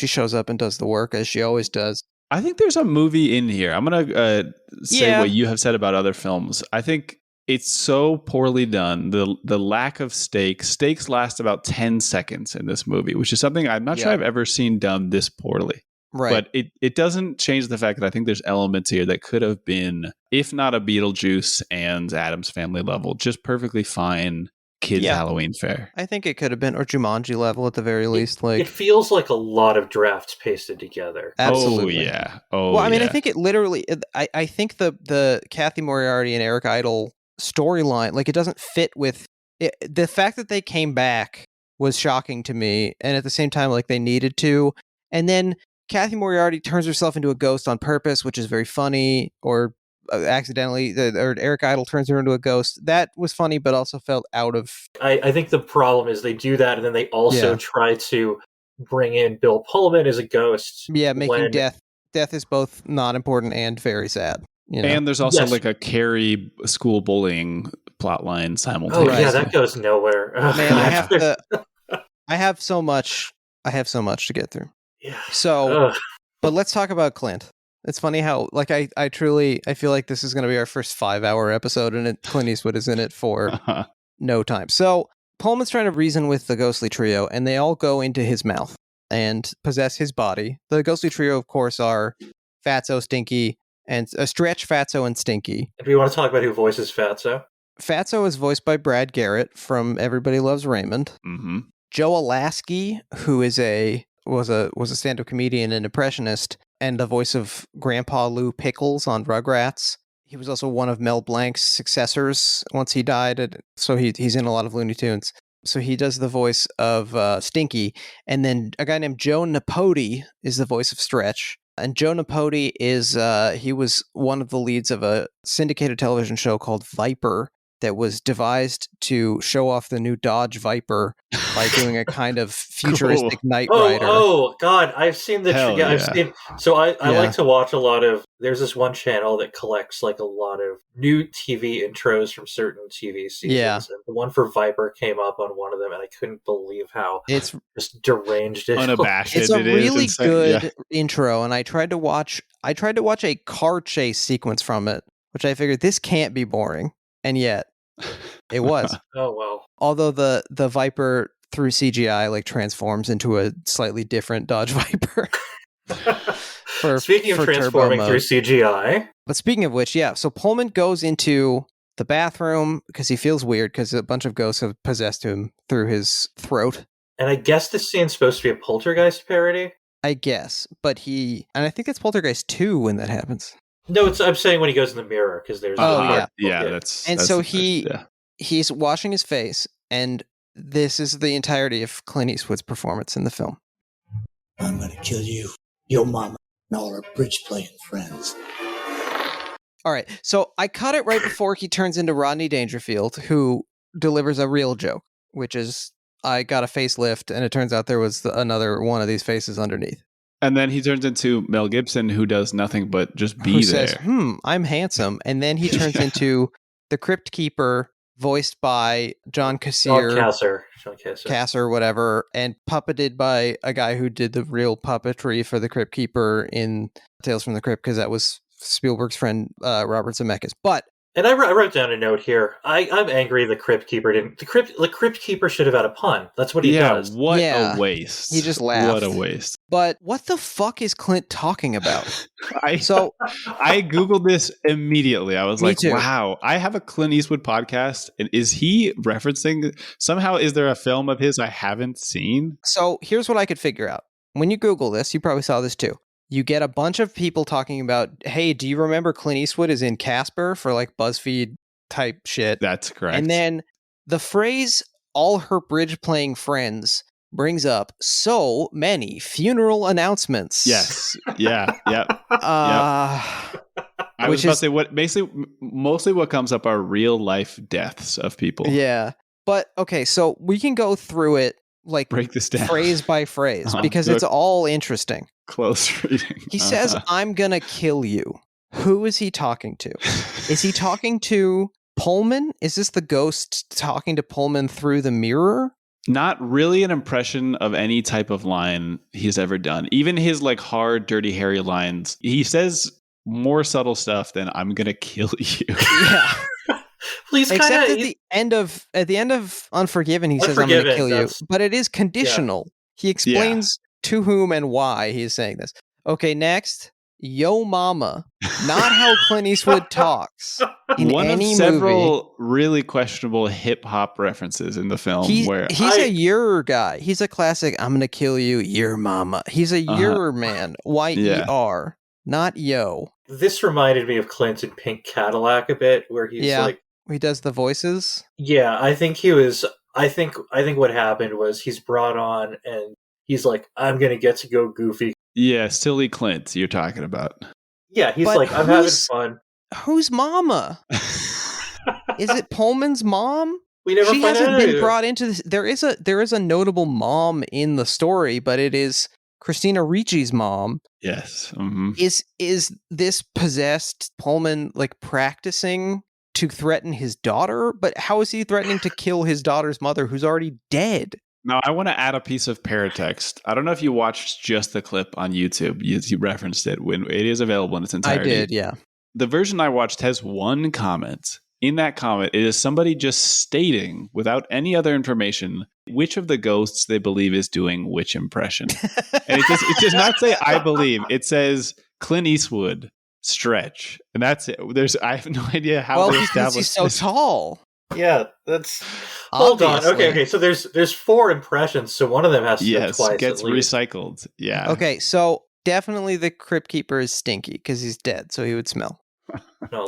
shows up and does the work as she always does. I think there's a movie in here. I'm going to say what you have said about other films. I think it's so poorly done. The lack of stakes. Stakes last about 10 seconds in this movie, which is something I'm not sure I've ever seen done this poorly. Right. But it doesn't change the fact that I think there's elements here that could have been, if not a Beetlejuice and Addams Family level, just perfectly fine kids Halloween fare. I think it could have been, or Jumanji level at the very least. It feels like a lot of drafts pasted together. Absolutely. Oh, yeah. Well, I mean, I think it literally, I think the Kathy Moriarty and Eric Idle storyline, like it doesn't fit with it. The fact that they came back was shocking to me. And at the same time, like they needed to. And then Kathy Moriarty turns herself into a ghost on purpose, which is very funny, or accidentally, or Eric Idle turns her into a ghost. That was funny, but also felt out of... I think the problem is they do that, and then they also try to bring in Bill Pullman as a ghost. Yeah, making death is both not important and very sad. You know? And there's also like a Carrie school bullying plotline simultaneously. Oh yeah, that goes nowhere. Man, I have so much to get through. Yeah. So, but let's talk about Clint. It's funny how, like, I feel like this is going to be our first 5-hour episode, and Clint Eastwood is in it for no time. So Pullman's trying to reason with the ghostly trio, and they all go into his mouth and possess his body. The ghostly trio, of course, are Fatso, Stinky, and Stretch, Fatso, and Stinky. Do we want to talk about who voices Fatso? Fatso is voiced by Brad Garrett from Everybody Loves Raymond. Mm-hmm. Joe Alasky, who is was a stand-up comedian and impressionist, and the voice of Grandpa Lou Pickles on Rugrats. He was also one of Mel Blanc's successors once he died, so he's in a lot of Looney Tunes. So he does the voice of Stinky, and then a guy named Joe Napodi is the voice of Stretch. And Joe Napoli is, he was one of the leads of a syndicated television show called Viper that was devised to show off the new Dodge Viper by doing a kind of futuristic Knight Rider. Oh God, I've seen the I've seen. So I like to watch a lot of. There's this one channel that collects like a lot of new TV intros from certain TV seasons. Yeah. And the one for Viper came up on one of them, and I couldn't believe how it's just deranged it. Unabashed. It's a really good intro, and I tried to watch a car chase sequence from it, which I figured this can't be boring. And yet, it was. Oh, well. Although the Viper through CGI like transforms into a slightly different Dodge Viper. Speaking of transforming through CGI. But speaking of which, yeah. So Pullman goes into the bathroom because he feels weird because a bunch of ghosts have possessed him through his throat. And I guess this scene's supposed to be a Poltergeist parody? I guess. But and I think it's Poltergeist 2 when that happens. No, I'm saying when he goes in the mirror because there's. He's washing his face, and this is the entirety of Clint Eastwood's performance in the film. I'm gonna kill you, your mama, and all her bridge-playing friends. All right, so I cut it right before he turns into Rodney Dangerfield, who delivers a real joke, which is, I got a facelift, and it turns out there was another one of these faces underneath. And then he turns into Mel Gibson, who does nothing but just be who there. Says, I'm handsome. And then he turns into the Crypt Keeper, voiced by John Cassier. John Casper, whatever, and puppeted by a guy who did the real puppetry for the Crypt Keeper in Tales from the Crypt, because that was Spielberg's friend, Robert Zemeckis. But and I wrote down a note here. I'm angry the Crypt Keeper didn't. The Crypt Keeper should have had a pun. That's what he does. What a waste. He just laughed. What a waste. But what the fuck is Clint talking about? I Googled this immediately. I was like, too. Wow, I have a Clint Eastwood podcast. And is he referencing, somehow is there a film of his I haven't seen? So here's what I could figure out. When you Google this, you probably saw this too. You get a bunch of people talking about, hey, do you remember Clint Eastwood is in Casper for like BuzzFeed type shit? That's correct. And then the phrase, all her bridge playing friends, brings up so many funeral announcements. Yes. Yeah. Yep. I was about to say, mostly what comes up are real life deaths of people. Yeah. But okay, so we can go through it like break this down phrase by phrase because it's all interesting. Close reading. He says, I'm gonna kill you. Who is he talking to? Is he talking to Pullman? Is this the ghost talking to Pullman through the mirror? Not really an impression of any type of line he's ever done. Even his like hard, dirty, hairy lines. He says more subtle stuff than "I'm gonna kill you." Yeah. Please, except at the end of Unforgiven, he says, "I'm gonna kill you," but it is conditional. Yeah. He explains to whom and why he is saying this. Okay, next. Yo mama. Not how Clint Eastwood talks in one any of several movie. Really questionable hip-hop references in the film. He's a your guy. He's a classic, I'm gonna kill you, your mama. He's a your man. Y-E-R. Not yo. This reminded me of Clint in Pink Cadillac a bit, where he's like... He does the voices? Yeah, I think he was... I think what happened was he's brought on and he's like, I'm gonna get to go goofy. Yeah, silly Clint you're talking about. Yeah, he's like, I'm having fun. Whose mama? Is it Pullman's mom? We never she hasn't been brought into this. There is a notable mom in the story, but it is Christina Ricci's mom. Yes. Mm-hmm. Is this possessed Pullman like practicing to threaten his daughter? But how is he threatening to kill his daughter's mother who's already dead? Now, I want to add a piece of paratext. I don't know if you watched just the clip on YouTube. You referenced it when it is available in its entirety. I did, yeah. The version I watched has one comment. In that comment, it is somebody just stating, without any other information, which of the ghosts they believe is doing which impression. And it does not say, I believe. It says, Clint Eastwood, stretch. And that's it. I have no idea how they established he's so tall. Yeah, that's... Hold on. Okay. So there's 4 impressions, so one of them has to go twice. Gets recycled. Yeah. Okay, so definitely the Crypt Keeper is stinky because he's dead, so he would smell.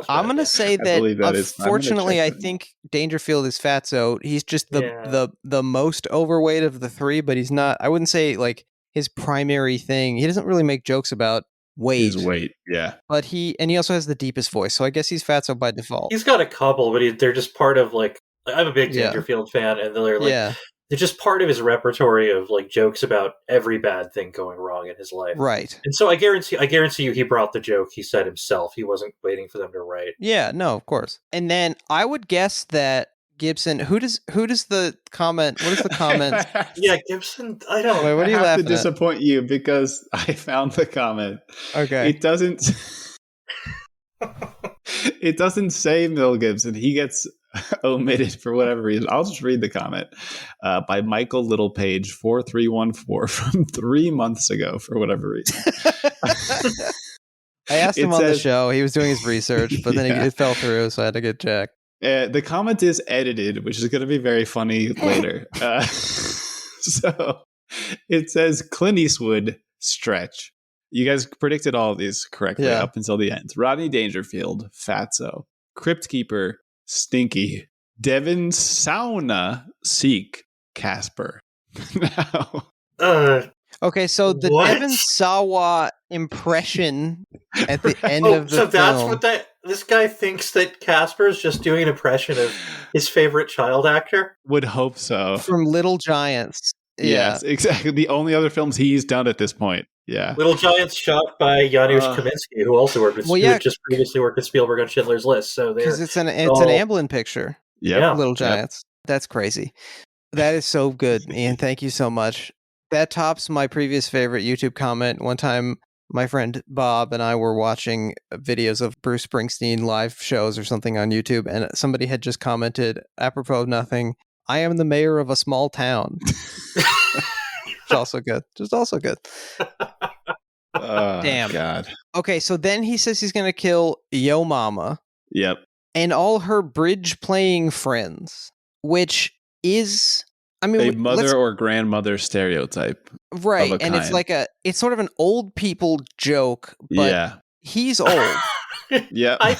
I'm going to say that unfortunately, I think Dangerfield is fatso. He's just the most overweight of the 3, but he's not... I wouldn't say like his primary thing. He doesn't really make jokes about weight. His weight, yeah. But he also has the deepest voice, so I guess he's fatso by default. He's got a couple, but they're just part of like I'm a big Dangerfield fan, and they're like they're just part of his repertory of like jokes about every bad thing going wrong in his life. Right. And so I guarantee you he brought the joke he said himself. He wasn't waiting for them to write. Yeah, no, of course. And then I would guess that Gibson, who does the comment? What is the comment? Yeah, Gibson, I don't. Wait, what are you I have laughing to disappoint you because I found the comment. Okay. It doesn't it doesn't say Mel Gibson. He gets omitted for whatever reason. I'll just read the comment by Michael Littlepage 4314 from 3 months ago for whatever reason. I asked him on the show. He was doing his research, but then it fell through, so I had to get Jack. The comment is edited, which is going to be very funny later. So it says Clint Eastwood stretch. You guys predicted all of these correctly up until the end. Rodney Dangerfield, fatso. Crypt Keeper, stinky. Devin Sauna, Seek, Casper. Now, okay, so the Devin Sawa impression at the end of the film. So that's what this guy thinks, that Casper is just doing an impression of his favorite child actor? Would hope so. From Little Giants. Yes, exactly. The only other films he's done at this point. Yeah. Little Giants, shot by Janusz Kaminski, who also worked with who just previously worked with Spielberg on Schindler's List. So because it's an Amblin picture. Yeah. Little Giants. That's crazy. That is so good, Ian. Thank you so much. That tops my previous favorite YouTube comment. One time, my friend Bob and I were watching videos of Bruce Springsteen live shows or something on YouTube, and somebody had just commented, apropos of nothing, "I am the mayor of a small town." Also good. Just also good. Damn. God. Okay, so then he says he's going to kill Yo Mama. Yep. And all her bridge playing friends, which is, I mean, a mother or grandmother stereotype. Right. And it's like it's sort of an old people joke, but he's old. Yeah. I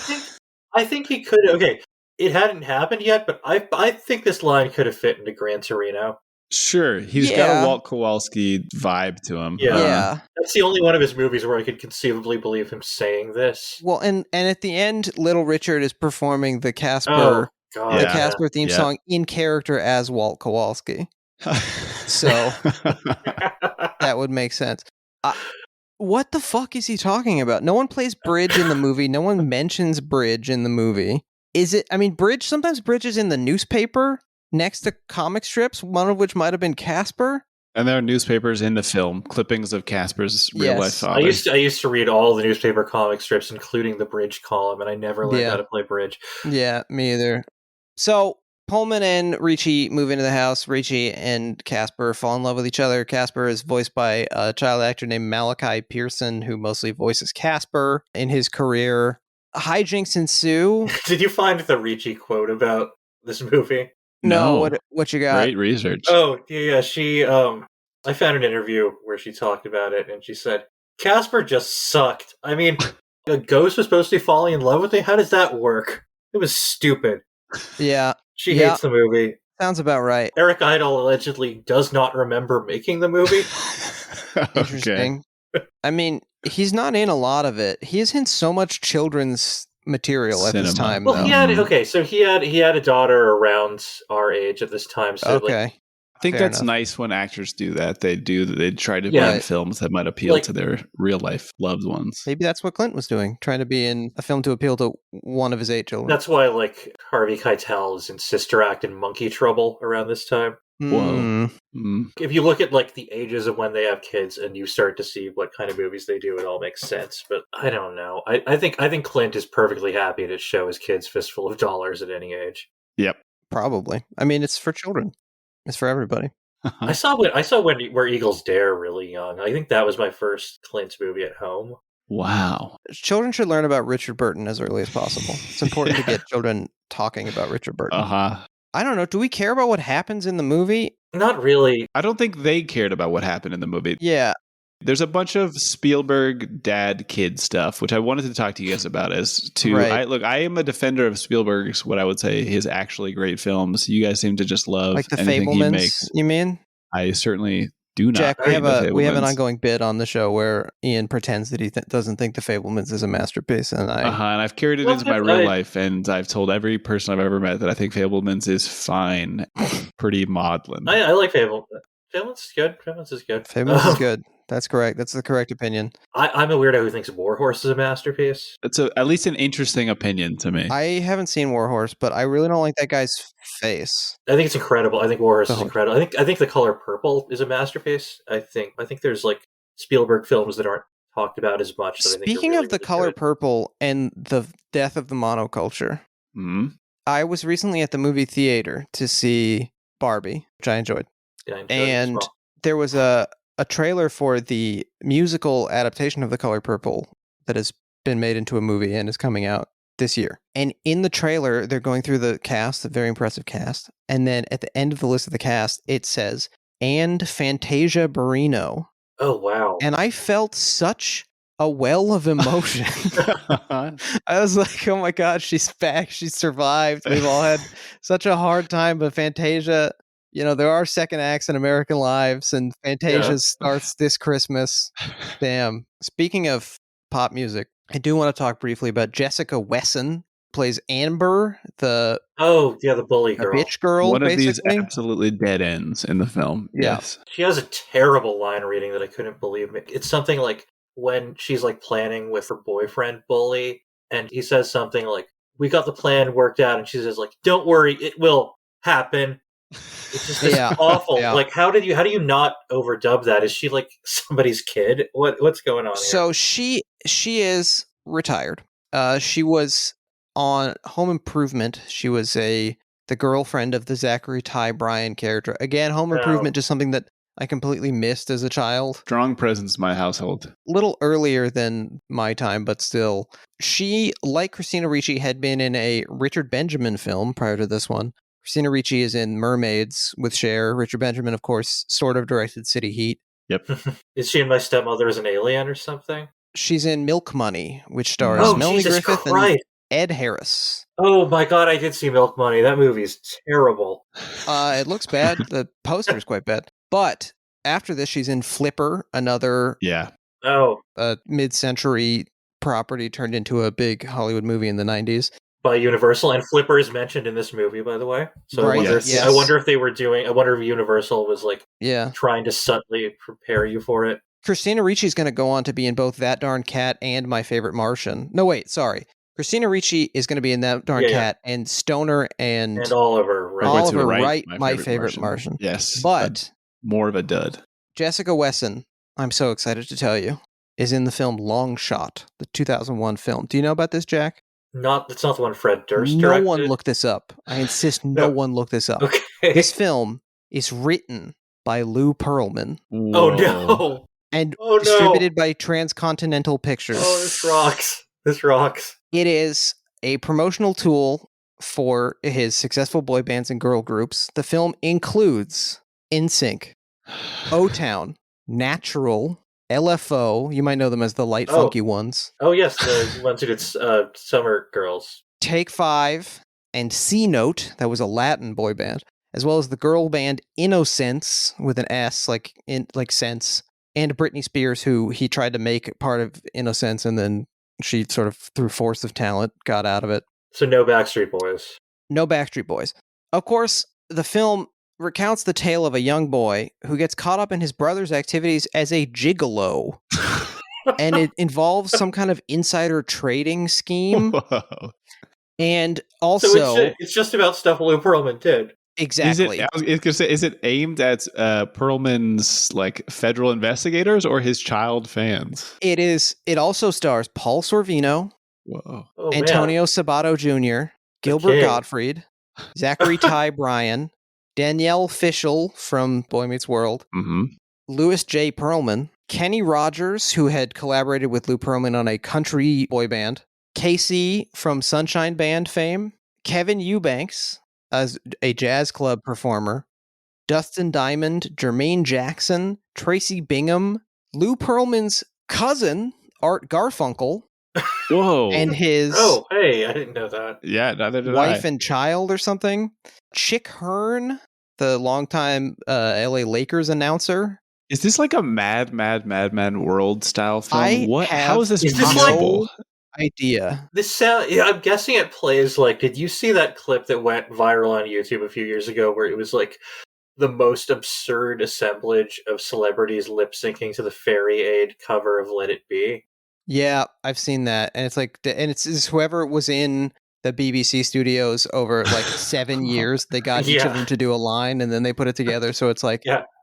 think he could. Okay. It hadn't happened yet, but I think this line could have fit into Gran Torino. Sure, he's got a Walt Kowalski vibe to him. Yeah. That's the only one of his movies where I could conceivably believe him saying this. Well, and at the end, Little Richard is performing the Casper, Casper theme song in character as Walt Kowalski. So that would make sense. What the fuck is he talking about? No one plays bridge in the movie. No one mentions bridge in the movie. Is it? I mean, bridge. Sometimes bridge is in the newspaper next to comic strips, one of which might have been Casper. And there are newspapers in the film, clippings of Casper's real-life father. I used to read all the newspaper comic strips, including the bridge column, and I never learned how to play bridge. Yeah, me either. So Pearlman and Ricci move into the house. Ricci and Casper fall in love with each other. Casper is voiced by a child actor named Malachi Pearson, who mostly voices Casper in his career. Hijinks ensue. Did you find the Ricci quote about this movie? No, what you got? Great research. Oh, yeah, she, I found an interview where she talked about it, and she said, Casper just sucked. I mean, a ghost was supposed to be falling in love with me? How does that work? It was stupid. Yeah. She hates the movie. Sounds about right. Eric Idle allegedly does not remember making the movie. Interesting. I mean, he's not in a lot of it. He is in so much children's material at this time. Well, he had a daughter around our age at this time. So I think that's nice when actors do that. They try to be in films that might appeal to their real life loved ones. Maybe that's what Clint was doing, trying to be in a film to appeal to one of his 8 children. That's why Harvey Keitel is in Sister Act and Monkey Trouble around this time. Whoa. If you look at the ages of when they have kids and you start to see what kind of movies they do, it all makes sense. But I don't know. I think Clint is perfectly happy to show his kids fistful of dollars at any age. Yep. Probably. I mean, it's for children. It's for everybody. I saw Where Eagles Dare really young. I think that was my first Clint movie at home. Wow. Children should learn about Richard Burton as early as possible. It's important to get children talking about Richard Burton. I don't know. Do we care about what happens in the movie? Not really. I don't think they cared about what happened in the movie. Yeah. There's a bunch of Spielberg dad-kid stuff, which I wanted to talk to you guys about. I am a defender of Spielberg's, what I would say, his actually great films. You guys seem to just love the anything he Fablemans, makes. You mean? I certainly do not. Jack, we have an ongoing bit on the show where Ian pretends that he doesn't think The Fabelmans is a masterpiece, and and I've carried it into my real life, and I've told every person I've ever met that I think Fabelmans is fine, pretty maudlin. I like Fabelmans. Fabelmans is good. Fabelmans is good. That's correct. That's the correct opinion. I'm a weirdo who thinks Warhorse is a masterpiece. It's at least an interesting opinion to me. I haven't seen Warhorse, but I really don't like that guy's face. I think it's incredible. I think Warhorse is incredible. I think The Color Purple is a masterpiece. I think there's like Spielberg films that aren't talked about as much. Speaking of The Color Purple and the death of the monoculture, I was recently at the movie theater to see Barbie, which I enjoyed. Yeah, I enjoyed and it as well. There was a trailer for the musical adaptation of The Color Purple that has been made into a movie and is coming out this year. And in the trailer, they're going through the cast, a very impressive cast. And then at the end of the list of the cast, it says, and Fantasia Barrino. Oh, wow. And I felt such a well of emotion. I was like, oh my God, she's back. She survived. We've all had such a hard time, but Fantasia... there are second acts in American lives, and Fantasia starts this Christmas. Damn. Speaking of pop music, I do want to talk briefly about Jessica Wesson, plays Amber, the bully girl, bitch girl. One of basically. These absolutely dead ends in the film. Yeah. Yes, she has a terrible line reading that I couldn't believe. It's something like when she's like planning with her boyfriend Bully, and he says something like, "We got the plan worked out," and she says like, "Don't worry, it will happen." It's just this awful. Yeah. Like, how do you not overdub that? Is she like somebody's kid? What's going on here? So she is retired. She was on Home Improvement. She was the girlfriend of the Zachary Ty Bryan character. Again, Home Improvement, just something that I completely missed as a child. Strong presence in my household. A little earlier than my time, but still. She, like Christina Ricci, had been in a Richard Benjamin film prior to this one. Christina Ricci is in Mermaids with Cher. Richard Benjamin, of course, sort of directed City Heat. Yep. Is she in My Stepmother as an Alien or something? She's in Milk Money, which stars Melanie Griffith and Ed Harris. Oh my God, I did see Milk Money. That movie's terrible. It looks bad. The poster's quite bad. But after this, she's in Flipper, another mid-century property turned into a big Hollywood movie in the 90s. By Universal, and Flipper is mentioned in this movie, by the way. So right, I wonder if they were doing. I wonder if Universal was like trying to subtly prepare you for it. Christina Ricci is going to go on to be in both That Darn Cat and My Favorite Martian. No, wait, sorry. Christina Ricci is going to be in That Darn Cat and Stoner and Oliver. Right? Oliver Wright, My Favorite Martian. Yes, but more of a dud. Jessica Wesson, I'm so excited to tell you, is in the film Long Shot, the 2001 film. Do you know about this, Jack? It's not the one Fred Durst directed. directed. No one look this up. I insist no one look this up. Okay. This film is written by Lou Pearlman. Whoa. Oh no. And distributed by Transcontinental Pictures. Oh, this rocks. This rocks. It is a promotional tool for his successful boy bands and girl groups. The film includes NSYNC, O-Town, Natural, LFO, you might know them as the light funky ones. Oh yes, the ones who did Summer Girls. Take 5 and C-Note, that was a Latin boy band, as well as the girl band Innocence with an S, like sense, and Britney Spears, who he tried to make part of Innocence, and then she sort of, through force of talent, got out of it. So no Backstreet Boys. No Backstreet Boys. Of course, the film recounts the tale of a young boy who gets caught up in his brother's activities as a gigolo. And it involves some kind of insider trading scheme. Whoa. And also... So it's just about stuff Lou Pearlman did. Exactly. Is it aimed at Pearlman's like federal investigators or his child fans? It is. It also stars Paul Sorvino, Antonio Sabato Jr., Gilbert Gottfried, Zachary Ty Bryan, Danielle Fishel from Boy Meets World, Louis J. Pearlman, Kenny Rogers, who had collaborated with Lou Pearlman on a country boy band, Casey from Sunshine Band fame, Kevin Eubanks as a jazz club performer, Dustin Diamond, Jermaine Jackson, Tracy Bingham, Lou Pearlman's cousin, Art Garfunkel, whoa, and his I didn't know that. Yeah, neither did wife and child or something. Chick Hearn, the longtime LA Lakers announcer, Is this like a Mad World style film? How is this is possible? This idea. I'm guessing it plays like. Did you see that clip that went viral on YouTube a few years ago, where it was like the most absurd assemblage of celebrities lip syncing to the Fairy Aid cover of "Let It Be"? Yeah, I've seen that, and it's like, and it's whoever was in the BBC studios over like 7 years. They got each of them to do a line, and then they put it together. So it's like,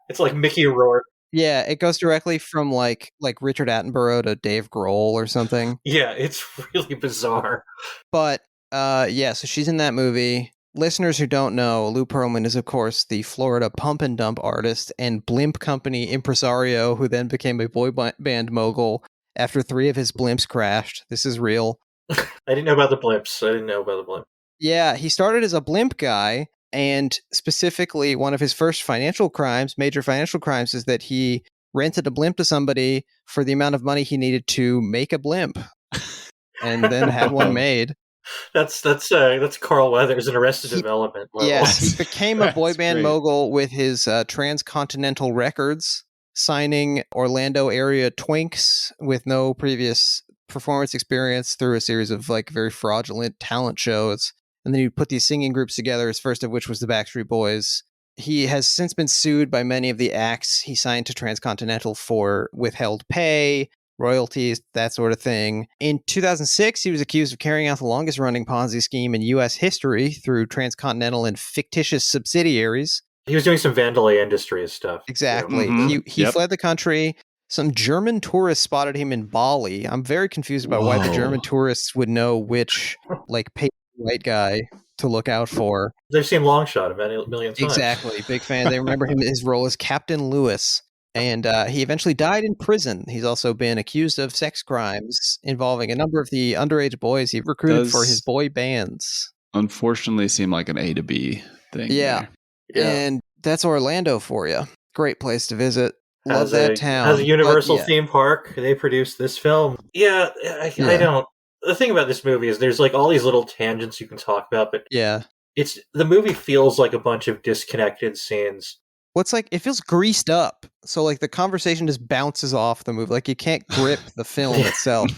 it's like Mickey Rourke. Yeah, it goes directly from like Richard Attenborough to Dave Grohl or something. Yeah, it's really bizarre. But so she's in that movie. Listeners who don't know, Lou Pearlman is, of course, the Florida pump and dump artist and blimp company impresario who then became a boy band mogul after 3 of his blimps crashed. This is real. I didn't know about the blimps. Yeah, he started as a blimp guy, and specifically one of his first major financial crimes, is that he rented a blimp to somebody for the amount of money he needed to make a blimp, and then had one made. That's Carl Weathers in Arrested Development level. Yes, he became a boy band mogul with his Transcontinental Records, signing Orlando area twinks with no previous performance experience through a series of like very fraudulent talent shows. And then he put these singing groups together, his first of which was the Backstreet Boys. He has since been sued by many of the acts he signed to Transcontinental for withheld pay, royalties, that sort of thing. In 2006, he was accused of carrying out the longest running Ponzi scheme in U.S. history through Transcontinental and fictitious subsidiaries. He was doing some Vandalay Industries stuff. Exactly. Mm-hmm. He fled the country. Some German tourists spotted him in Bali. I'm very confused about why the German tourists would know which like paid white guy to look out for. They've seen Longshot a million times. Exactly. Big fan. They remember him, his role as Captain Lewis. And he eventually died in prison. He's also been accused of sex crimes involving a number of the underage boys he recruited for his boy bands. Unfortunately, seem like an A to B thing. Yeah. And that's Orlando for you. Great place to visit. Love that town. Has a Universal theme park. They produced this film. I don't. The thing about this movie is there's like all these little tangents you can talk about, but the movie feels like a bunch of disconnected scenes. What's like, it feels greased up. So like the conversation just bounces off the movie. Like you can't grip the film itself.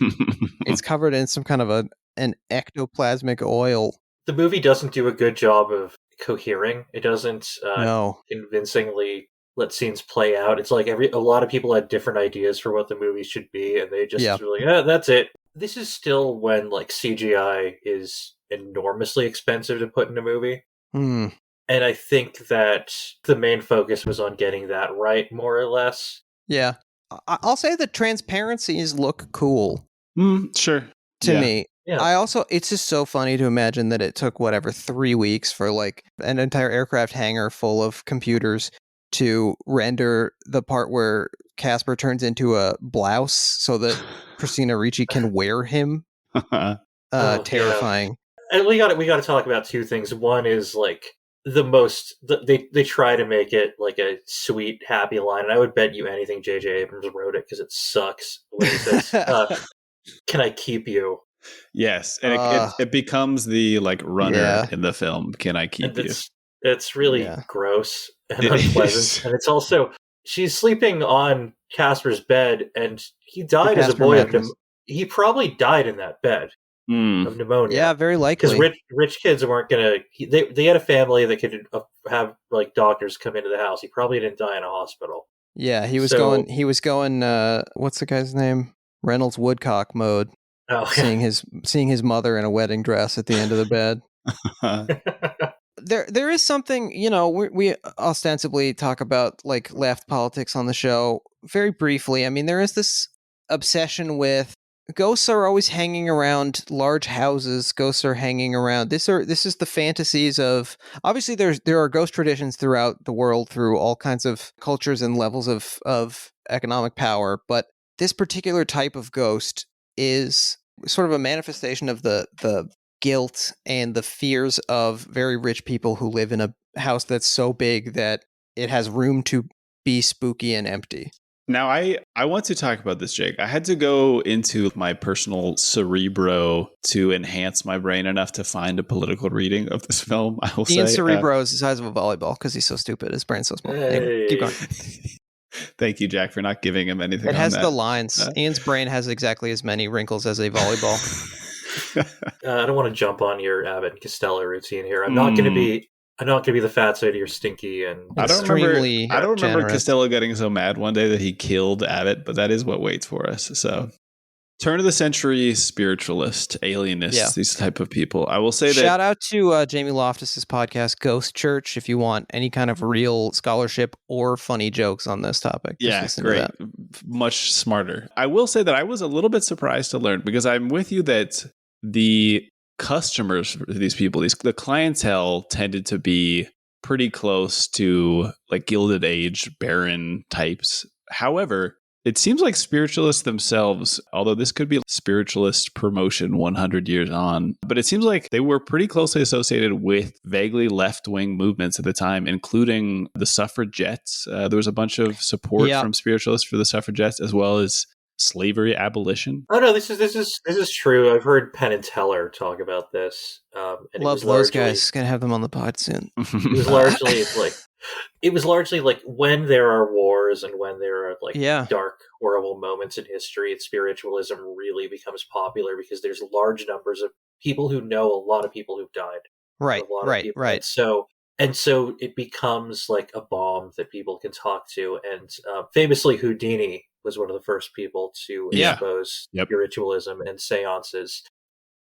It's covered in some kind of an ectoplasmic oil. The movie doesn't do a good job of cohering. It doesn't convincingly let scenes play out. It's like a lot of people had different ideas for what the movie should be, and they just were like, that's it. This is still when like CGI is enormously expensive to put in a movie. And I think that the main focus was on getting that right, more or less. Yeah. I'll say the transparencies look cool. Sure. To me. Yeah. It's just so funny to imagine that it took 3 weeks for like an entire aircraft hangar full of computers to render the part where Casper turns into a blouse so that Christina Ricci can wear him. Terrifying. And we got to talk about 2 things. One is like they try to make it like a sweet, happy line, and I would bet you anything J.J. Abrams wrote it because it sucks when he says, "Can I keep you?" Yes, and it becomes the like runner in the film. Can I keep you? It's really gross and unpleasant, and it's also she's sleeping on Casper's bed, and he died as a boy of pneumonia. He probably died in that bed of pneumonia. Yeah, very likely. Because rich kids weren't gonna. They had a family that could have like doctors come into the house. He probably didn't die in a hospital. Yeah, he was going. He was going. What's the guy's name? Reynolds Woodcock mode. Oh, seeing his mother in a wedding dress at the end of the bed. There is something, we ostensibly talk about like left politics on the show very briefly. I mean, there is this obsession with ghosts are always hanging around large houses. Ghosts are hanging around. This is the fantasies of, obviously there are ghost traditions throughout the world through all kinds of cultures and levels of economic power. But this particular type of ghost is sort of a manifestation of the guilt and the fears of very rich people who live in a house that's so big that it has room to be spooky and empty. Now, I want to talk about this, Jake. I had to go into my personal Cerebro to enhance my brain enough to find a political reading of this film, I will say. Cerebro is the size of a volleyball because he's so stupid. His brain's so small. Anyway, keep going. Thank you, Jack, for not giving him anything. It has the lines. Ian's brain has exactly as many wrinkles as a volleyball. I don't want to jump on your Abbott and Costello routine here. I'm not going to be the fat side of your stinky and I don't remember Costello getting so mad one day that he killed Abbott, but that is what waits for us. So, turn of the century spiritualist, alienists, these type of people. I will say that. Shout out to Jamie Loftus's podcast, Ghost Church, if you want any kind of real scholarship or funny jokes on this topic. Just great. Much smarter. I will say that I was a little bit surprised to learn, because I'm with you that the customers for these people, the clientele tended to be pretty close to like Gilded Age baron types. However, it seems like spiritualists themselves, although this could be spiritualist promotion 100 years on, but it seems like they were pretty closely associated with vaguely left-wing movements at the time, including the suffragettes. There was a bunch of support from spiritualists for the suffragettes, as well as slavery abolition. Oh no, this is true. I've heard Penn and Teller talk about this. And love those guys. Gonna have them on the pod soon. It was largely like when there are wars and when there are dark, horrible moments in history, and spiritualism really becomes popular because there's large numbers of people who know a lot of people who've died. Right. And so it becomes like a bomb that people can talk to. And famously, Houdini was one of the first people to expose spiritualism and seances.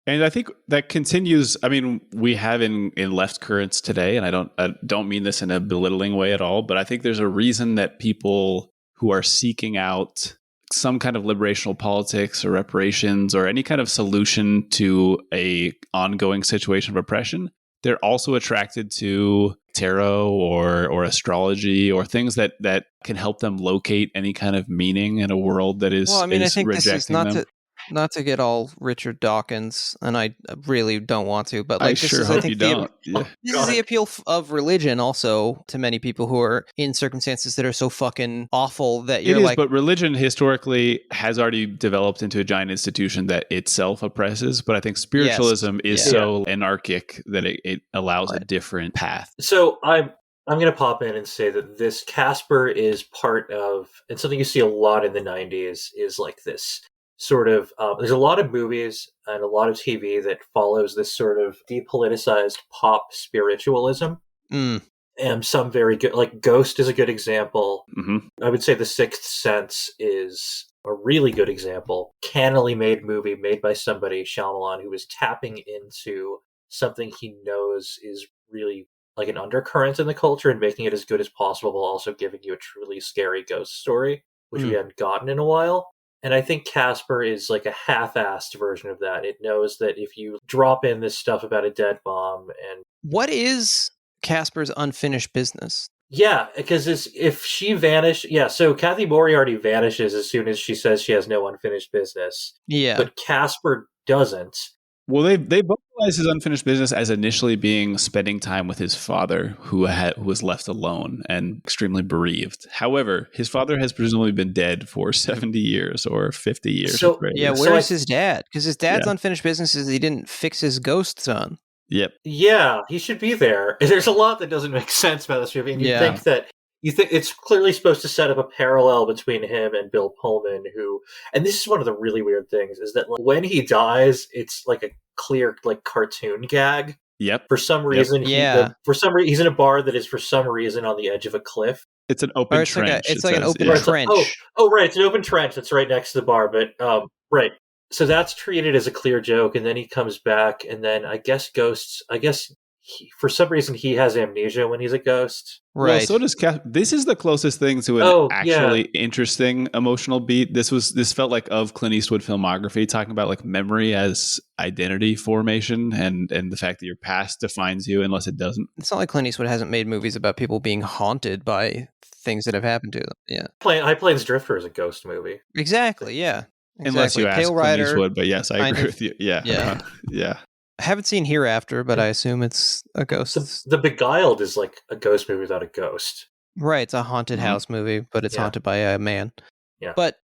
And I think that continues. I mean, we have in left currents today, and I don't mean this in a belittling way at all, but I think there's a reason that people who are seeking out some kind of liberational politics or reparations or any kind of solution to a ongoing situation of oppression, they're also attracted to tarot or astrology or things that can help them locate any kind of meaning in a world that is I think rejecting this is them. Not to get all Richard Dawkins, and I really don't want to, but like I sure hope you don't. This is the appeal of religion also to many people who are in circumstances that are so fucking awful that you're like... But religion historically has already developed into a giant institution that itself oppresses, but I think spiritualism is so anarchic that it allows a different path. So I'm going to pop in and say that this Casper is part of, and something you see a lot in the 90s is like this sort of, there's a lot of movies and a lot of TV that follows this sort of depoliticized pop spiritualism. And some very good, like Ghost is a good example. Mm-hmm. I would say The Sixth Sense is a really good example. Cannily made movie made by somebody, Shyamalan, who is tapping into something he knows is really like an undercurrent in the culture and making it as good as possible while also giving you a truly scary ghost story, which we hadn't gotten in a while. And I think Casper is like a half-assed version of that. It knows that if you drop in this stuff about a dead mom and... What is Casper's unfinished business? Yeah, because if she vanished... Yeah, so Kathy Moriarty vanishes as soon as she says she has no unfinished business. Yeah. But Casper doesn't. Well, they vocalize his unfinished business as initially being spending time with his father, who was left alone and extremely bereaved. However, his father has presumably been dead for 70 years or 50 years. So, where's his dad? Because his dad's unfinished business is he didn't fix his ghost son. Yep. Yeah, he should be there. There's a lot that doesn't make sense about this movie. And you think it's clearly supposed to set up a parallel between him and Bill Pullman, and this is one of the really weird things, is that when he dies, it's like a clear like cartoon gag. Yep. For some reason, he's in a bar that is for some reason on the edge of a cliff. It's an open trench. It's like an open trench. Right, it's an open trench that's right next to the bar, but right. So that's treated as a clear joke, and then he comes back, and then I guess for some reason he has amnesia when he's a ghost. Right. Well, so does Casper. This is the closest thing to an actually interesting emotional beat. This felt like of Clint Eastwood filmography, talking about like memory as identity formation and the fact that your past defines you unless it doesn't. It's not like Clint Eastwood hasn't made movies about people being haunted by things that have happened to them. Yeah. High Plains Drifter is a ghost movie. Exactly. Yeah. Exactly. Unless you ask Clint Eastwood, but yes, I agree with you. Yeah. Yeah. Yeah. I haven't seen Hereafter, but I assume it's a ghost. The Beguiled is like a ghost movie without a ghost. Right, it's a haunted house movie, but it's haunted by a man. Yeah. But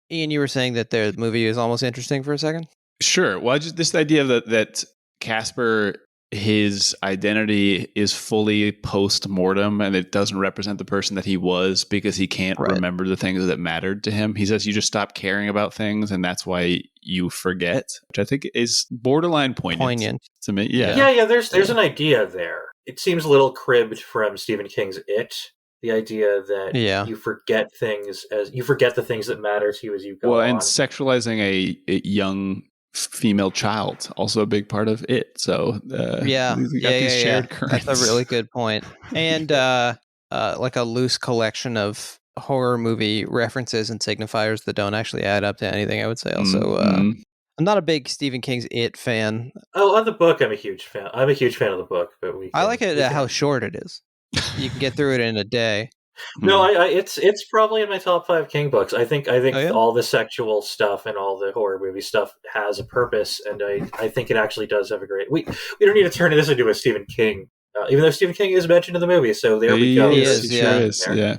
Ian, you were saying that the movie is almost interesting for a second? Sure. Well, just this idea that Casper his identity is fully post-mortem and it doesn't represent the person that he was because he can't remember the things that mattered to him. He says you just stop caring about things and that's why you forget, which I think is borderline poignant. To me. Yeah, there's an idea there. It seems a little cribbed from Stephen King's It. The idea that you forget things you forget the things that matter to you as you go on. Well, and sexualizing a young female child, also a big part of it. So shared currents. That's a really good point. And like a loose collection of horror movie references and signifiers that don't actually add up to anything, I would say. Also, I'm not a big Stephen King's It fan. Oh, on the book, I'm a huge fan. I'm a huge fan of the book, but I like it how short it is. You can get through it in a day. No, it's probably in my top 5 King books. I think all the sexual stuff and all the horror movie stuff has a purpose, and I think it actually does have a great. We don't need to turn this into a Stephen King, even though Stephen King is mentioned in the movie. So there we go. He is.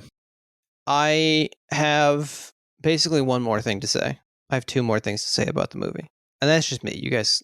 I have basically one more thing to say. I have 2 more things to say about the movie, and that's just me. You guys,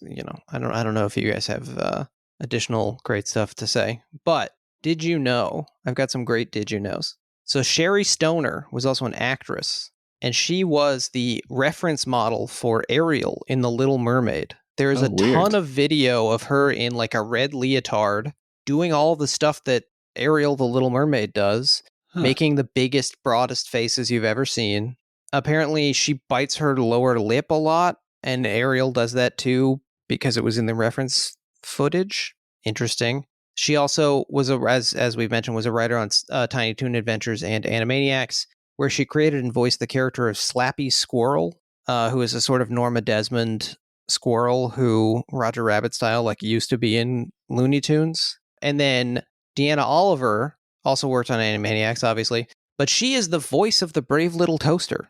I don't know if you guys have additional great stuff to say, but did you know? I've got some great did you knows. So Sherry Stoner was also an actress, and she was the reference model for Ariel in The Little Mermaid. There is a ton of video of her in like a red leotard doing all the stuff that Ariel the Little Mermaid does, making the biggest, broadest faces you've ever seen. Apparently, she bites her lower lip a lot, and Ariel does that too because it was in the reference footage. Interesting. She also was, as we've mentioned, was a writer on Tiny Toon Adventures and Animaniacs, where she created and voiced the character of Slappy Squirrel, who is a sort of Norma Desmond squirrel who, Roger Rabbit style, like used to be in Looney Tunes. And then Deanna Oliver also worked on Animaniacs, obviously, but she is the voice of the Brave Little Toaster.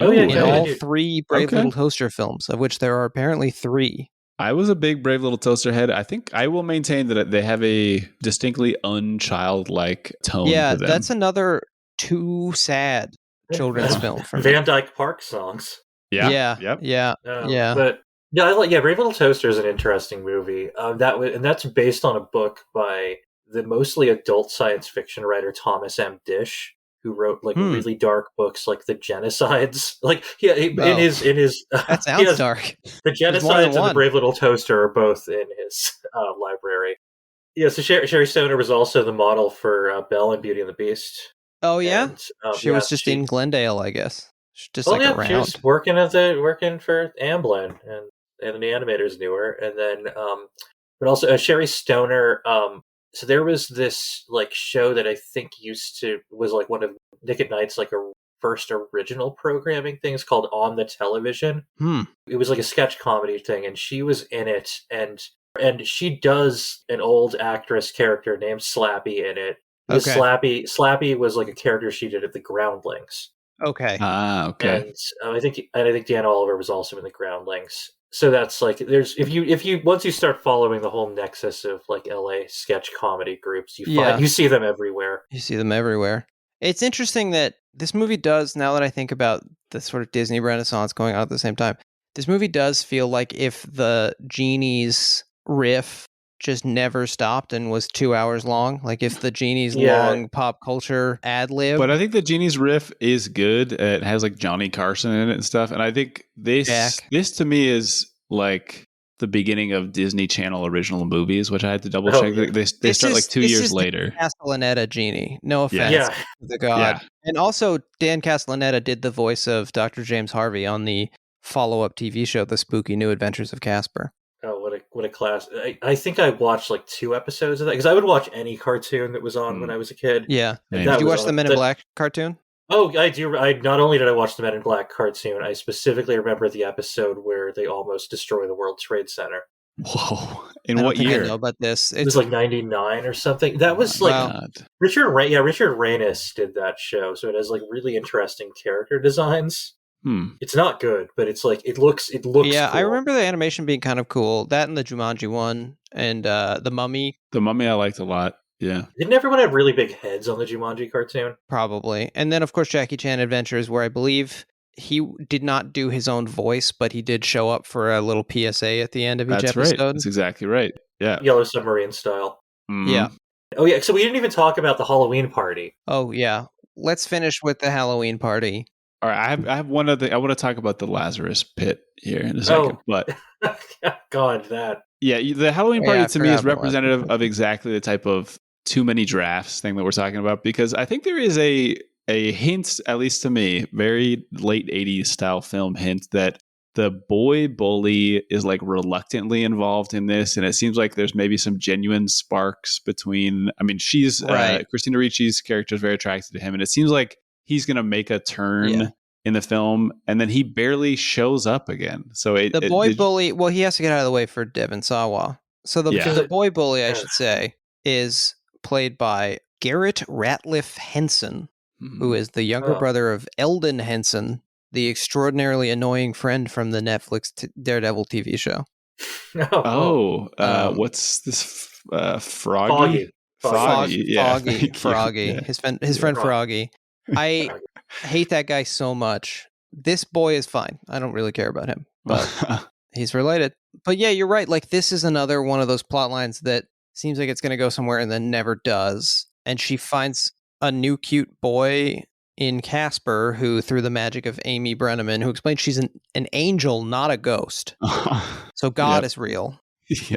In all 3 Brave Little Toaster films, of which there are apparently 3. I was a big Brave Little Toaster head. I think I will maintain that they have a distinctly unchildlike tone to them. Yeah, that's another too sad children's film for me. Van Dyke Park songs. Yeah. But Brave Little Toaster is an interesting movie. That's based on a book by the mostly adult science fiction writer Thomas M. Dish, who wrote really dark books like The Genocides. In his that sounds dark. The Genocides and The Brave Little Toaster are both in his library. Yeah, so Sherry Stoner was also the model for Belle and Beauty and the Beast. Oh yeah, and, she was just in Glendale, I guess. Just around. She was working for Amblin, and the animators knew her. And then, but also Sherry Stoner. So there was this show that I think was one of Nick at Night's a first original programming things called On the Television. It was like a sketch comedy thing, and she was in it, and she does an old actress character named Slappy in it. Slappy was like a character she did at the Groundlings. Okay. Okay. And I think Dan Oliver was also in the Groundlings. So that's there's if you once you start following the whole nexus of LA sketch comedy groups, you see them everywhere. You see them everywhere. It's interesting that this movie does, now that I think about the sort of Disney Renaissance going on at the same time, this movie does feel like if the Genie's riff just never stopped and was 2 hours long, like if the Genie's long pop culture ad lib. But I think the Genie's riff is good. It has Johnny Carson in it and stuff. And I think this to me is the beginning of Disney Channel original movies, which I had to double check. They start 2 years later. Dan Castellaneta Genie. No offense to the god. Yeah. And also Dan Castellaneta did the voice of Dr. James Harvey on the follow-up TV show, The Spooky New Adventures of Casper. Oh, what a class. I think I watched 2 episodes of that, because I would watch any cartoon that was on when I was a kid. Yeah. Did you watch the Men in Black cartoon? Oh, I do. Not only did I watch the Men in Black cartoon, I specifically remember the episode where they almost destroy the World Trade Center. Whoa. In what year? I know about this. It was 99 or something. That was Richard Reynes did that show, so it has really interesting character designs. It's not good, but it's it looks Yeah, cool. I remember the animation being kind of cool. That and the Jumanji one and the Mummy. The Mummy I liked a lot. Yeah. Didn't everyone have really big heads on the Jumanji cartoon? Probably. And then, of course, Jackie Chan Adventures, where I believe he did not do his own voice, but he did show up for a little PSA at the end of each episode. Right. That's exactly right. Yellow Submarine style. Mm-hmm. Yeah. Oh yeah, so we didn't even talk about the Halloween party. Oh yeah. Let's finish with the Halloween party. All right, I have one other. I want to talk about the Lazarus Pit here in a second, but God, that. Yeah, the Halloween party to me is representative of exactly the type of too many drafts thing that we're talking about, because I think there is a hint, at least to me, very late 80s style film hint, that the boy bully is like reluctantly involved in this, and it seems like there's maybe some genuine sparks between, I mean, she's Christina Ricci's character is very attracted to him, and it seems like he's going to make a turn in the film, and then he barely shows up again. So the boy bully, well, he has to get out of the way for Devon Sawa. So the boy bully, I should say, is played by Garrett Ratliff Henson, who is the younger brother of Eldon Henson, the extraordinarily annoying friend from the Netflix Daredevil TV show. What's this? Froggy? Froggy. Froggy. Yeah. His friend Froggy. I hate that guy so much. This boy is fine. I don't really care about him, but he's related. But yeah, you're right. Like, this is another one of those plot lines that seems like it's going to go somewhere and then never does. And she finds a new cute boy in Casper, who, through the magic of Amy Brenneman, who explains she's an angel, not a ghost. So God is real. Yeah.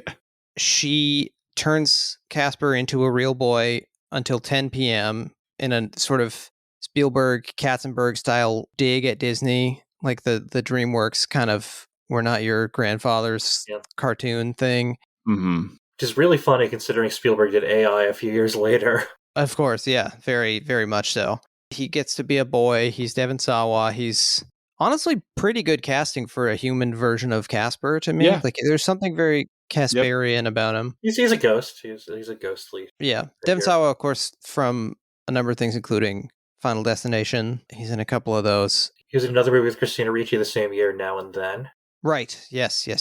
She turns Casper into a real boy until 10 p.m. in a sort of Spielberg, Katzenberg style dig at Disney, like the DreamWorks kind of "we're not your grandfather's" cartoon thing. Mm-hmm. Which is really funny considering Spielberg did AI a few years later. Of course, yeah, very, very much so. He gets to be a boy. He's Devon Sawa. He's honestly pretty good casting for a human version of Casper to me. Yeah. Like, there's something very Casperian about him. He's a ghost. He's a ghostly. Yeah. Devon Sawa, of course, from a number of things, including Final Destination. He's in a couple of those. He was in another movie with Christina Ricci the same year, Now and Then. Right. Yes, he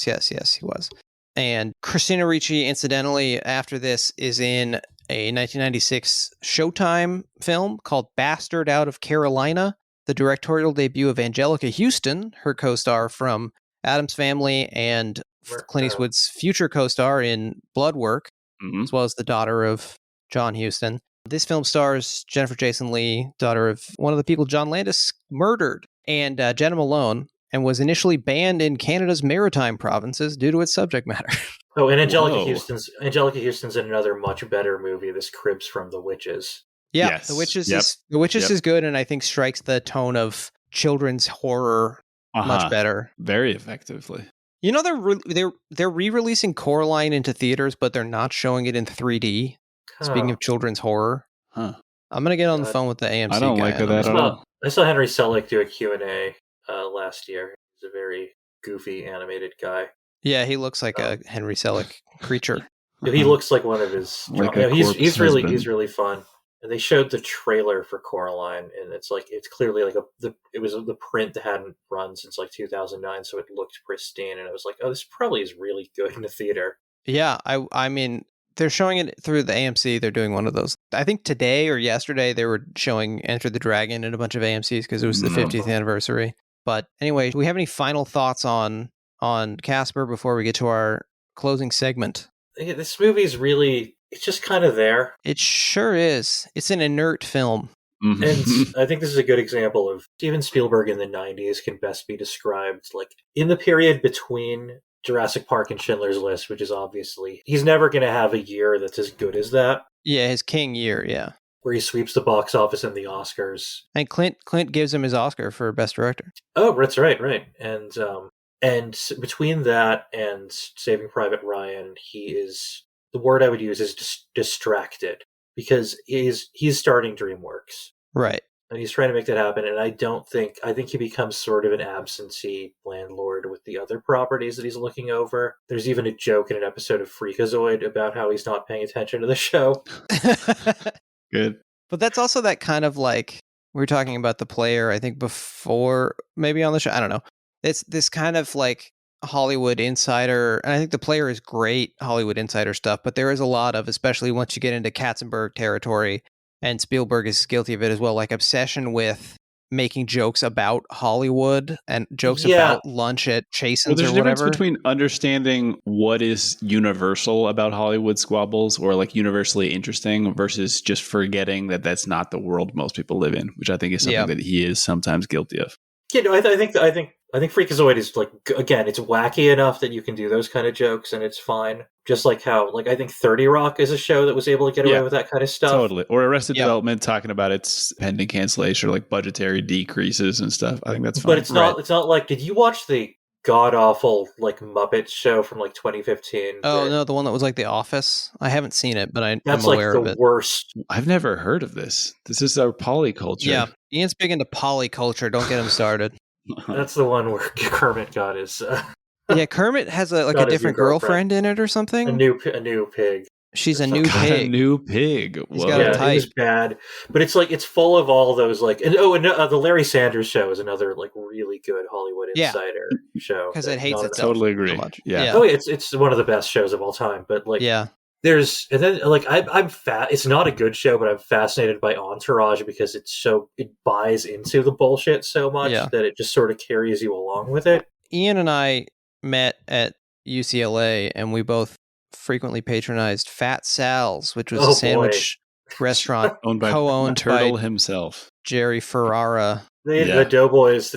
was. And Christina Ricci, incidentally, after this, is in a 1996 Showtime film called Bastard Out of Carolina, the directorial debut of Angelica Houston, her co-star from Addams Family and Clint Eastwood's future co-star in Bloodwork, as well as the daughter of John Huston. This film stars Jennifer Jason Leigh, daughter of one of the people John Landis murdered, and Jenna Malone, and was initially banned in Canada's maritime provinces due to its subject matter. Oh, and Angelica Houston's in another much better movie, This Cribs from the Witches. Yeah, yes. The Witches is good, and I think strikes the tone of children's horror much better, very effectively. You know, they're re-releasing Coraline into theaters, but they're not showing it in 3D. Speaking of children's horror, I'm gonna get on the phone with the AMC. I don't guy like that at all. I saw Henry Selick do a Q&A last year. He's a very goofy animated guy. Yeah, he looks like a Henry Selick creature. He looks like one of his. He's really fun. And they showed the trailer for Coraline, and it's clearly like it was the print that hadn't run since like 2009, so it looked pristine, and I was like, oh, this probably is really good in the theater. Yeah, I mean, they're showing it through the AMC. They're doing one of those. I think today or yesterday they were showing Enter the Dragon in a bunch of AMCs because it was the 50th anniversary. But anyway, do we have any final thoughts on Casper before we get to our closing segment? Yeah, this movie is really, it's just kind of there. It sure is. It's an inert film. And I think this is a good example of Steven Spielberg in the 90s can best be described like in the period between Jurassic Park and Schindler's List, which is obviously, he's never going to have a year that's as good as that. Yeah, his king year, yeah. Where he sweeps the box office and the Oscars. And Clint gives him his Oscar for Best Director. Oh, that's right. And between that and Saving Private Ryan, he is, the word I would use is distracted, because he's starting DreamWorks. Right. And he's trying to make that happen. And I think he becomes sort of an absentee landlord with the other properties that he's looking over. There's even a joke in an episode of Freakazoid about how he's not paying attention to the show. Good. But that's also that kind of like, we were talking about The Player, I think before, maybe on the show, I don't know. It's this kind of like Hollywood insider, and I think The Player is great Hollywood insider stuff, but there is a lot of, especially once you get into Katzenberg territory, and Spielberg is guilty of it as well, like obsession with making jokes about Hollywood and jokes about lunch at Chasen's there's or a difference whatever. between understanding what is universal about Hollywood squabbles or like universally interesting versus just forgetting that that's not the world most people live in, which I think is something that he is sometimes guilty of. Yeah, no, I think Freakazoid is like, again, it's wacky enough that you can do those kind of jokes and it's fine. Just like how, like, I think 30 Rock is a show that was able to get away with that kind of stuff. Totally. Or Arrested Development talking about its pending cancellation or like budgetary decreases and stuff. I think that's fine. But it's not like, did you watch the god-awful, like, Muppet show from, like, 2015? Oh, no, the one that was like The Office? I haven't seen it, but I'm that's aware like of it. the worst. I've never heard of this. This is our polyculture. Yeah, Ian's big into polyculture. Don't get him started. That's the one where Kermit got his... yeah, Kermit has a different girlfriend in it or something? A new pig. She's a new pig. A new pig. He's got a type. It was bad, but it's like it's full of all those like the Larry Sanders Show is another like really good Hollywood Insider show because it hates itself. Totally agree. So much. Yeah. Oh, it's one of the best shows of all time. But like there's and then like I'm fat. It's not a good show, but I'm fascinated by Entourage because it buys into the bullshit so much that it just sort of carries you along with it. Ian and I met at UCLA, and we both frequently patronized Fat Sal's, which was a sandwich restaurant co-owned Turtle by himself, Jerry Ferrara. The Doughboys,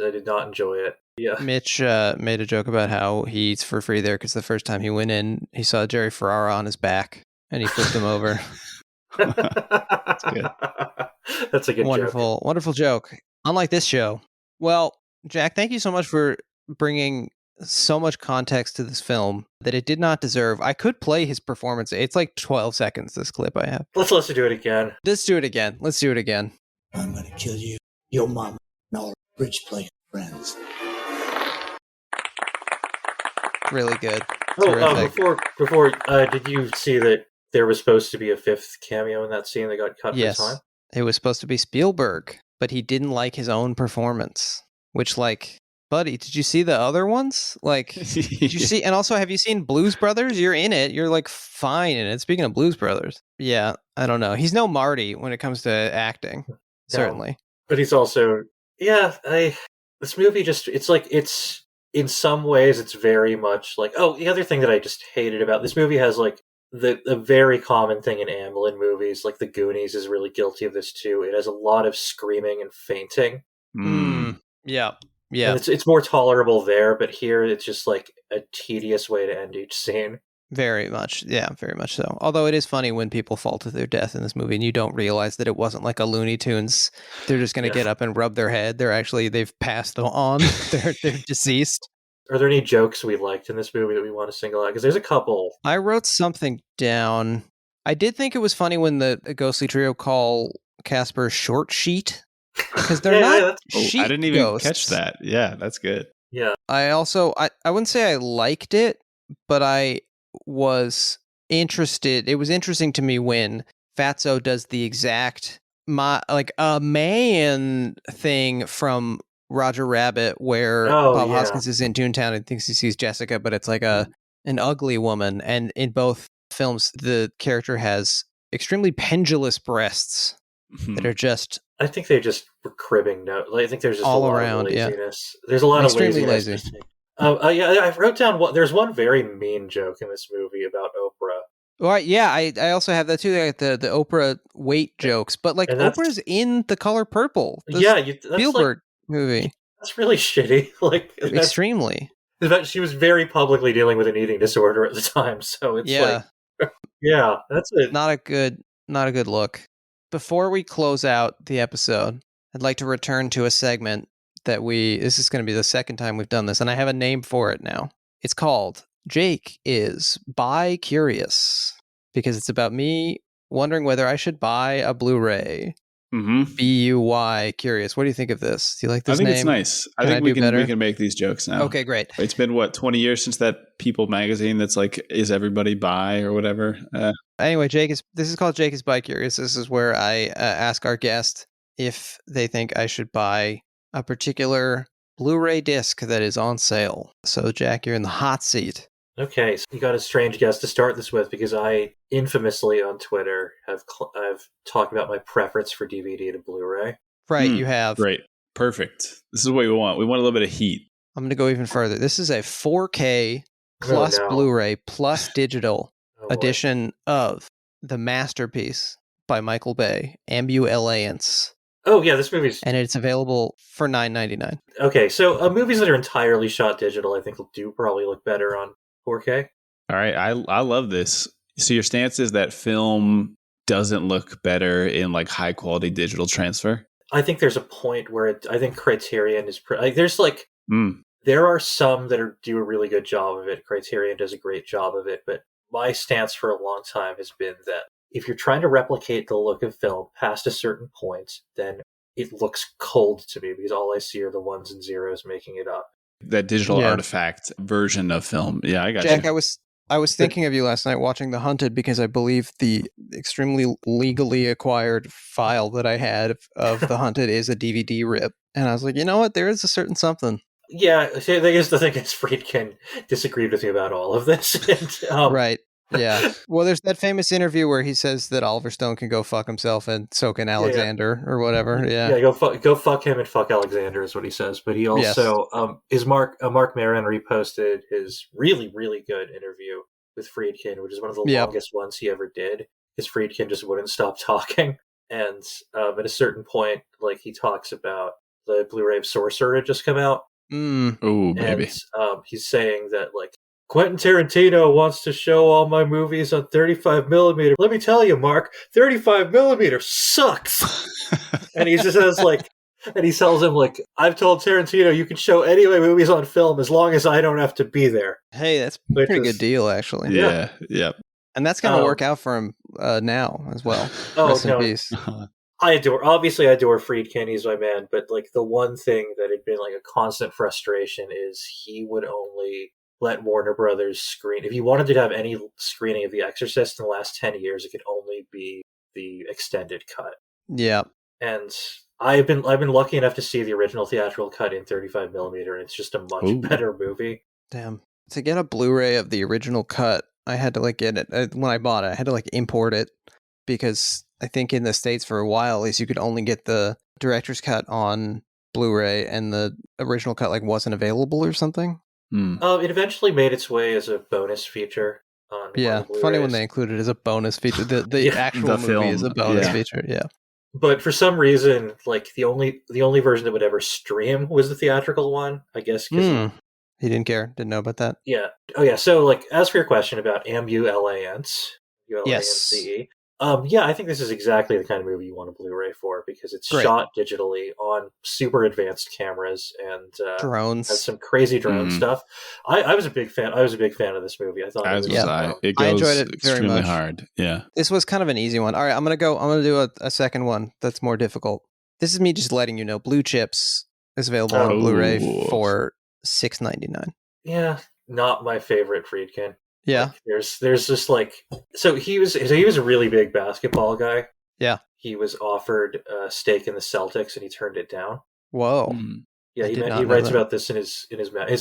I did not enjoy it. Yeah, Mitch made a joke about how he eats for free there because the first time he went in, he saw Jerry Ferrara on his back, and he flipped him over. That's good. That's a good wonderful joke. Unlike this show. Well, Jack, thank you so much for bringing so much context to this film that it did not deserve. I could play his performance. It's like 12 seconds, this clip I have. Let's do it again. Let's do it again. I'm going to kill you, your mama, and all her bridge playing friends. Really good. Before, did you see that there was supposed to be a fifth cameo in that scene that got cut for time? It was supposed to be Spielberg, but he didn't like his own performance, which like... Buddy, did you see the other ones? Like, did you see? And also, have you seen Blues Brothers? You're in it. You're like fine in it. Speaking of Blues Brothers, yeah, I don't know. He's no Marty when it comes to acting, certainly. But he's also, this movie it's in some ways it's very much like. Oh, the other thing that I just hated about this movie has like the very common thing in Amblin movies, like The Goonies is really guilty of this too. It has a lot of screaming and fainting. Yeah. Yeah, and it's more tolerable there, but here it's just like a tedious way to end each scene. Very much so. Although it is funny when people fall to their death in this movie and you don't realize that it wasn't like a Looney Tunes. They're just going to get up and rub their head. They've passed on. They're deceased. Are there any jokes we liked in this movie that we want to single out? Because there's a couple. I wrote something down. I did think it was funny when the ghostly trio call Casper Short Sheet. Because they're not sheet I didn't even ghosts. catch that. Yeah, that's good. Yeah. I also, I wouldn't say I liked it, but I was interested. It was interesting to me when Fatso does the exact, a man thing from Roger Rabbit where Bob Hoskins is in Toontown and thinks he sees Jessica, but it's like an ugly woman. And in both films, the character has extremely pendulous breasts that are just... I think they just were cribbing. I think there's just all a lot around, of laziness. There's a lot of laziness. I wrote down there's one very mean joke in this movie about Oprah. Right, yeah, I also have that too, like the Oprah weight jokes, but like Oprah's in The Color Purple. Spielberg movie. That's really shitty. Extremely. In fact, she was very publicly dealing with an eating disorder at the time, so it's that's it. Not a good look. Before we close out the episode, I'd like to return to a segment that this is going to be the second time we've done this, and I have a name for it now. It's called Jake is Buy Curious, because it's about me wondering whether I should buy a Blu-ray. BUY Curious. What do you think of this? Do you like this name? I think it's nice. I think we can make these jokes now. Okay, great. It's been 20 years since that People magazine that's like, is everybody bi or whatever? Anyway, this is called Jake is Buy Curious. This is where I ask our guest if they think I should buy a particular Blu-ray disc that is on sale. So, Jack, you're in the hot seat. Okay, so you got a strange guest to start this with because I infamously on Twitter have talked about my preference for DVD to Blu-ray. Right, you have. Great. Perfect. This is what we want. We want a little bit of heat. I'm going to go even further. This is a 4K plus Blu-ray plus digital edition of the masterpiece by Michael Bay, Ambulance. Oh, yeah, this movie's... And it's available for $9.99. Okay, so movies that are entirely shot digital, I think, do probably look better on 4K. All right, I love this. So your stance is that film doesn't look better in like high quality digital transfer? I think there's a point where I think Criterion is... there's like... There are some that do a really good job of it. Criterion does a great job of it, but my stance for a long time has been that if you're trying to replicate the look of film past a certain point, then it looks cold to me because all I see are the ones and zeros making it up. That digital artifact version of film. Yeah, I got Jack, you. I was thinking of you last night watching The Hunted because I believe the extremely legally acquired file that I had of The Hunted is a DVD rip. And I was like, you know what? There is a certain something. Yeah, the thing is, Friedkin disagreed with me about all of this. And, right. Yeah. Well, there's that famous interview where he says that Oliver Stone can go fuck himself and so can Alexander or whatever. Yeah. Yeah, go fuck him and fuck Alexander is what he says. But he also Mark Maron reposted his really, really good interview with Friedkin, which is one of the longest ones he ever did. Because Friedkin just wouldn't stop talking. And at a certain point, like he talks about the Blu-ray of Sorcerer had just come out. Oh, baby. And he's saying that like Quentin Tarantino wants to show all my movies on 35 millimeter. Let me tell you, Mark, 35 millimeter sucks. And he just says like, and he tells him like, I've told Tarantino you can show any of my movies on film as long as I don't have to be there. Hey, that's a pretty good deal, actually. Yeah. Yep. And that's going to work out for him now as well. Rest in peace. I adore Friedkin, he's my man, but like the one thing that had been like a constant frustration is he would only let Warner Brothers screen. If you wanted to have any screening of The Exorcist in the last 10 years, it could only be the extended cut. Yeah. And I've been lucky enough to see the original theatrical cut in 35 millimeter, and it's just a much better movie. Damn. To get a Blu-ray of the original cut, I had to like get it when I bought it. I had to like import it because I think in the States for a while, at least you could only get the director's cut on Blu-ray and the original cut like wasn't available or something. It eventually made its way as a bonus feature on funny when they included it as a bonus feature. The actual movie film is a bonus feature, But for some reason, like the only version that would ever stream was the theatrical one, I guess. He didn't care, didn't know about that. Yeah. Oh yeah. So like, as for your question about Ambulance, yes. I think this is exactly the kind of movie you want a Blu-ray for because it's shot digitally on super advanced cameras and drones. Has some crazy drone stuff. I was a big fan. I was a big fan of this movie. I thought it goes I enjoyed it extremely very much. Hard. Yeah, this was kind of an easy one. All right, I'm gonna do a second one that's more difficult. This is me just letting you know. Blue Chips is available on Blu-ray for $6.99. Yeah, not my favorite Friedkin. Yeah. Like, there's just like he was a really big basketball guy. Yeah. He was offered a stake in the Celtics and he turned it down. Whoa. Yeah, he writes about this in his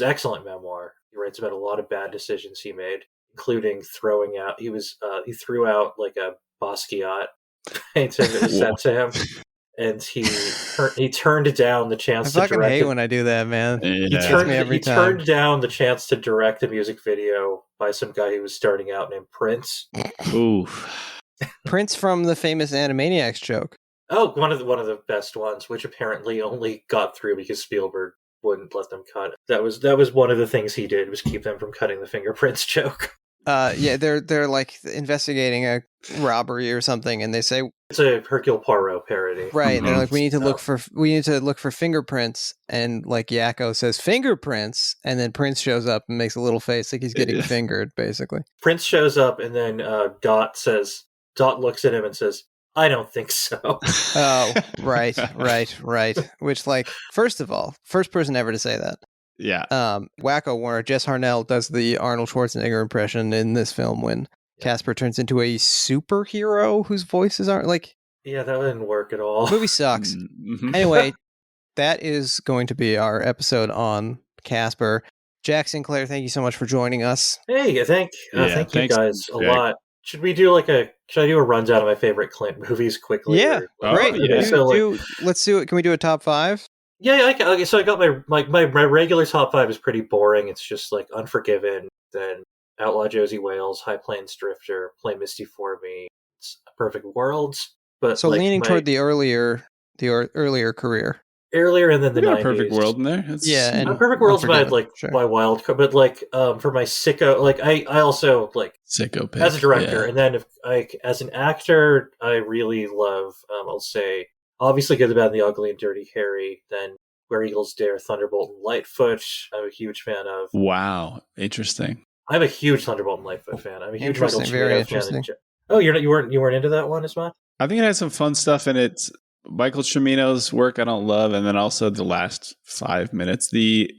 excellent memoir. He writes about a lot of bad decisions he made, including throwing out. He threw out like a Basquiat painting that was sent to him. And he turned down the chance to direct. I fucking hate when I do that, man. He turned down the chance to direct a music video by some guy who was starting out named Prince. Ooh, Prince from the famous Animaniacs joke. Oh, one of the best ones, which apparently only got through because Spielberg wouldn't let them cut it. That was one of the things he did, was keep them from cutting the fingerprints joke. They're like investigating a robbery or something, and they say it's a Hercule Poirot parody. Right, and they're like, we need to look for fingerprints, and like Yakko says fingerprints, and then Prince shows up and makes a little face like he's getting fingered, basically. Prince shows up, and then Dot looks at him and says, I don't think so. Oh, right. Which, like, first of all, first person ever to say that. Yeah. Wacko Warner, Jess Harnell does the Arnold Schwarzenegger impression in this film when Casper turns into a superhero whose voices aren't like... Yeah, that didn't work at all. The movie sucks. Anyway, that is going to be our episode on Casper. Jack Sinclair, thank you so much for joining us. Hey, thank you guys a lot. Should we do like a Should I do a rundown of my favorite Clint movies quickly? Yeah, great. Yeah. Let's do it. Can we do a top 5? Yeah. Okay, so I got my regular top 5 is pretty boring. It's just like Unforgiven, then Outlaw Josie Wales, High Plains Drifter, Play Misty for Me, it's Perfect Worlds. But so leaning toward the earlier career. Earlier and then the 90s. Perfect World in there. And Perfect World's my wild card, but for my sicko, I also sicko pick, as a director, and then as an actor, I really love I'll say obviously Good, the Bad, and the Ugly and Dirty Harry, then Where Eagles Dare, Thunderbolt, and Lightfoot. I'm a huge fan of. Wow, interesting. I'm a huge Thunderbolt and Lightfoot fan. I'm a huge Michael Cimino fan. Oh, you weren't into that one as much? I think it had some fun stuff in it. Michael Cimino's work I don't love, and then also the last 5 minutes, the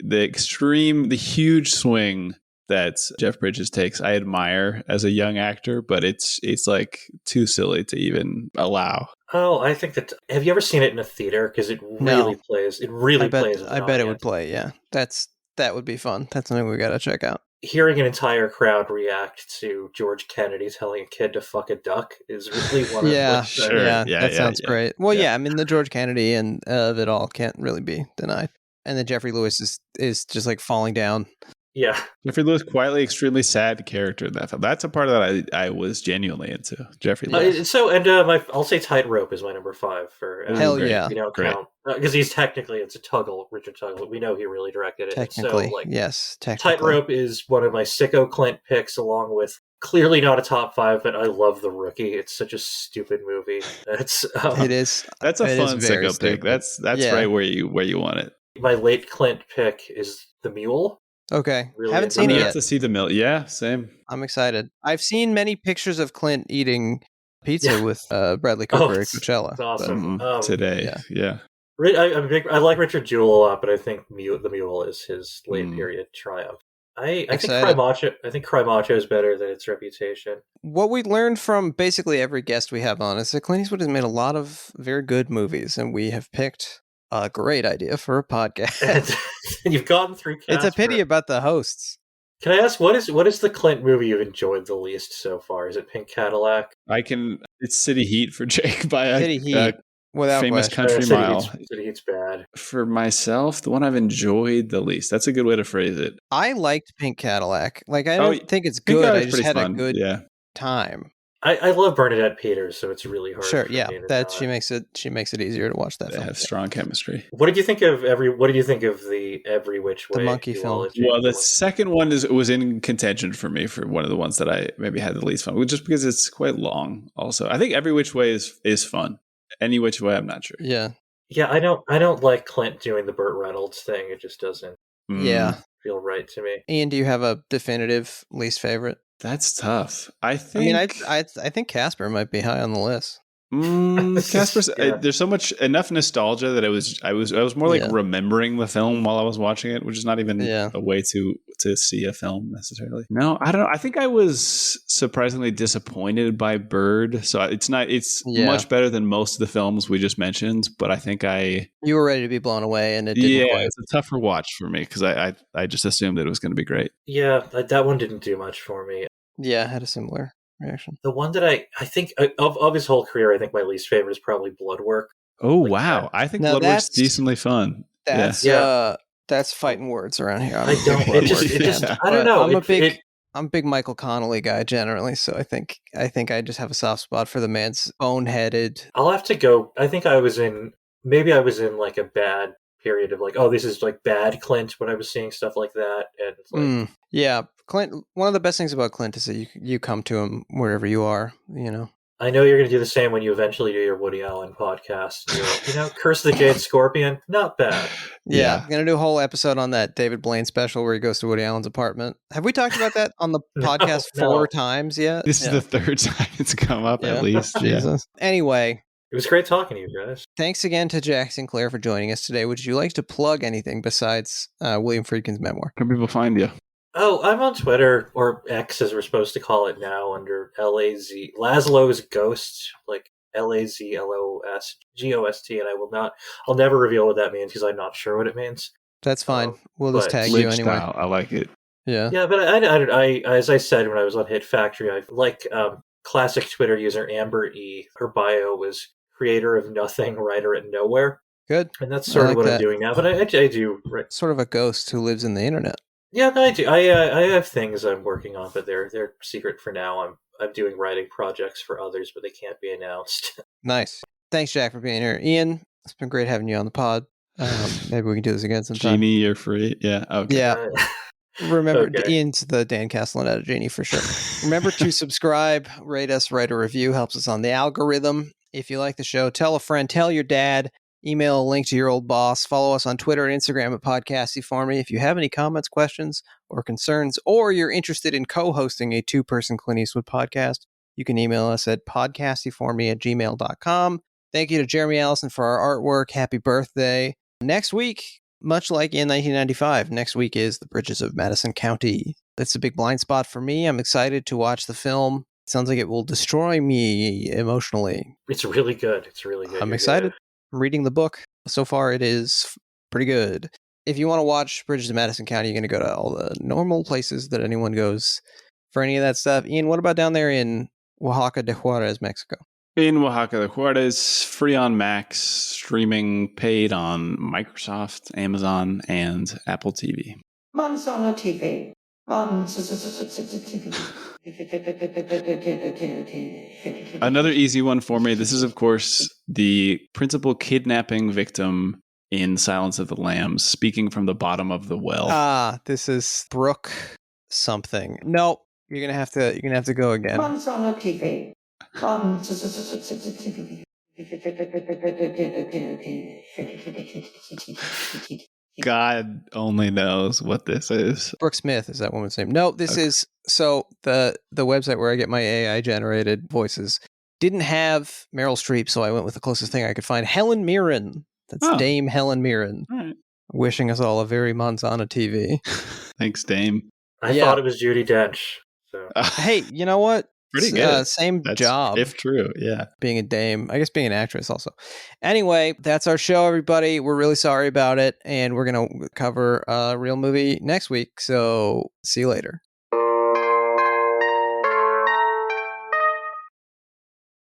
huge swing that Jeff Bridges takes, I admire as a young actor, but it's like too silly to even allow. Oh, I think that. Have you ever seen it in a theater? Because it really plays. It really plays. I bet it would play. Yeah, that would be fun. That's something we got to check out. Hearing an entire crowd react to George Kennedy telling a kid to fuck a duck is really one of that sounds great. Well, I mean, the George Kennedy and of it all can't really be denied. And then Jeffrey Lewis is just like falling down. Yeah. Jeffrey Lewis, quietly extremely sad character in that film. That's a part of that I was genuinely into. Jeffrey Lewis. I'll say Tightrope is my number 5 for hell yeah. Count because he's technically it's a Tuggle, Richard Tuggle. We know he really directed it. Technically, yes. Technically. Tightrope is one of my sicko Clint picks, along with clearly not a top 5, but I love The Rookie. It's such a stupid movie. It is. That's a fun sicko pick. That's right where you want it. My late Clint pick is The Mule. Okay. Really haven't seen it yet. To see the mill. Yeah, same. I'm excited. I've seen many pictures of Clint eating pizza with Bradley Cooper at Coachella. It's awesome. Today, yeah. I like Richard Jewell a lot, but I think The Mule is his late period triumph. I think Cry Macho is better than its reputation. What we learned from basically every guest we have on is that Clint Eastwood has made a lot of very good movies, and we have picked a great idea for a podcast. And you've gotten through Casper. It's a pity about the hosts. Can I ask, what is the Clint movie you've enjoyed the least so far? Is it Pink Cadillac? It's City Heat for Jake by City Heat. Without famous country mile. City Heat's bad. For myself, the one I've enjoyed the least. That's a good way to phrase it. I liked Pink Cadillac. I don't think it's good. I just had a good time. I love Bernadette Peters, so it's really hard. Sure, yeah, she makes it easier to watch that they film. have strong chemistry. What did you think of the Every Which Way? The monkey film. Well, the second one was in contention for me for one of the ones that I maybe had the least fun with, just because it's quite long. Also, I think Every Which Way is fun. Any Which Way, I'm not sure. Yeah. I don't like Clint doing the Burt Reynolds thing. It just doesn't. Feel right to me. Ian, do you have a definitive least favorite? That's tough. I think Casper might be high on the list. Casper's there's enough nostalgia that I was more like remembering the film while I was watching it, which is not even a way to see a film necessarily. No, I don't know. I think I was surprisingly disappointed by Bird. So it's much better than most of the films we just mentioned, but I think you were ready to be blown away, and it didn't quite. It's a tougher watch for me because I just assumed that it was going to be great. Yeah, that one didn't do much for me. Yeah, I had a similar reaction. The one that I think of his whole career, I think my least favorite is probably Bloodwork. Oh wow, I think Bloodwork's decently fun. That's fighting words around here. I don't know. I'm a big Michael Connolly guy generally, so I think I just have a soft spot for the man's boneheaded. I'll have to go. I think I was in like a bad period of this is like bad Clint when I was seeing stuff like that, and Clint. One of the best things about Clint is that you come to him wherever you are. I know you're going to do the same when you eventually do your Woody Allen podcast. Curse of the Jade Scorpion, not bad. Yeah, I'm going to do a whole episode on that David Blaine special where he goes to Woody Allen's apartment. Have we talked about that on the podcast 4 times yet? This is the 3rd time it's come up at least. Jesus. Anyway. It was great talking to you guys. Thanks again to Jack Sinclair for joining us today. Would you like to plug anything besides William Friedkin's memoir? Where can people find you? Oh, I'm on Twitter, or X as we're supposed to call it now, under Laszlo's Ghost, like LAZLOS GOST, and I'll never reveal what that means because I'm not sure what it means. That's fine. We'll just tag you anyway. Style. I like it. Yeah. Yeah, but I as I said when I was on Hit Factory, I like classic Twitter user Amber E. Her bio was creator of nothing, writer at nowhere. Good. And that's sort of what I'm doing now. But I do. Right. Sort of a ghost who lives in the internet. Yeah, no, I do. I have things I'm working on, but they're secret for now. I'm doing writing projects for others, but they can't be announced. Nice. Thanks, Jack, for being here. Ian, it's been great having you on the pod. Maybe we can do this again sometime. Genie, you're free. Yeah. Okay. Yeah. Remember, Ian's the Dan Castellaneta Genie for sure. Remember to subscribe, rate us, write a review. Helps us on the algorithm. If you like the show, tell a friend, tell your dad. Email a link to your old boss. Follow us on Twitter and Instagram at Pod Casty For Me. If you have any comments, questions, or concerns, or you're interested in co-hosting a two-person Clint Eastwood podcast, you can email us at podcastyforme@gmail.com. Thank you to Jeremy Allison for our artwork. Happy birthday. Next week, much like in 1995, next week is The Bridges of Madison County. That's a big blind spot for me. I'm excited to watch the film. It sounds like it will destroy me emotionally. It's really good. I'm excited. I'm reading the book. So far, it is pretty good. If you want to watch Bridges of Madison County, you're going to go to all the normal places that anyone goes for any of that stuff. Ian, what about down there in Oaxaca de Juarez, Mexico? In Oaxaca de Juarez, free on Max, streaming paid on Microsoft, Amazon, and Apple TV. Manzana TV. Another easy one for me. This is, of course, the principal kidnapping victim in Silence of the Lambs, speaking from the bottom of the well. This is Brooke something. No, you're gonna have to go again. Manzana TV. God only knows what this is. Brooke Smith is that woman's name. No, this is so the website where I get my AI generated voices didn't have Meryl Streep, so I went with the closest thing I could find. Helen Mirren. That's Dame Helen Mirren. All right. Wishing us all a very Manzana TV. Thanks, Dame. I thought it was Judi Dench. So. Hey, you know what? Pretty good. Same That's, job. If true, yeah. Being a dame. I guess being an actress also. Anyway, that's our show, everybody. We're really sorry about it. And we're going to cover a real movie next week. So see you later.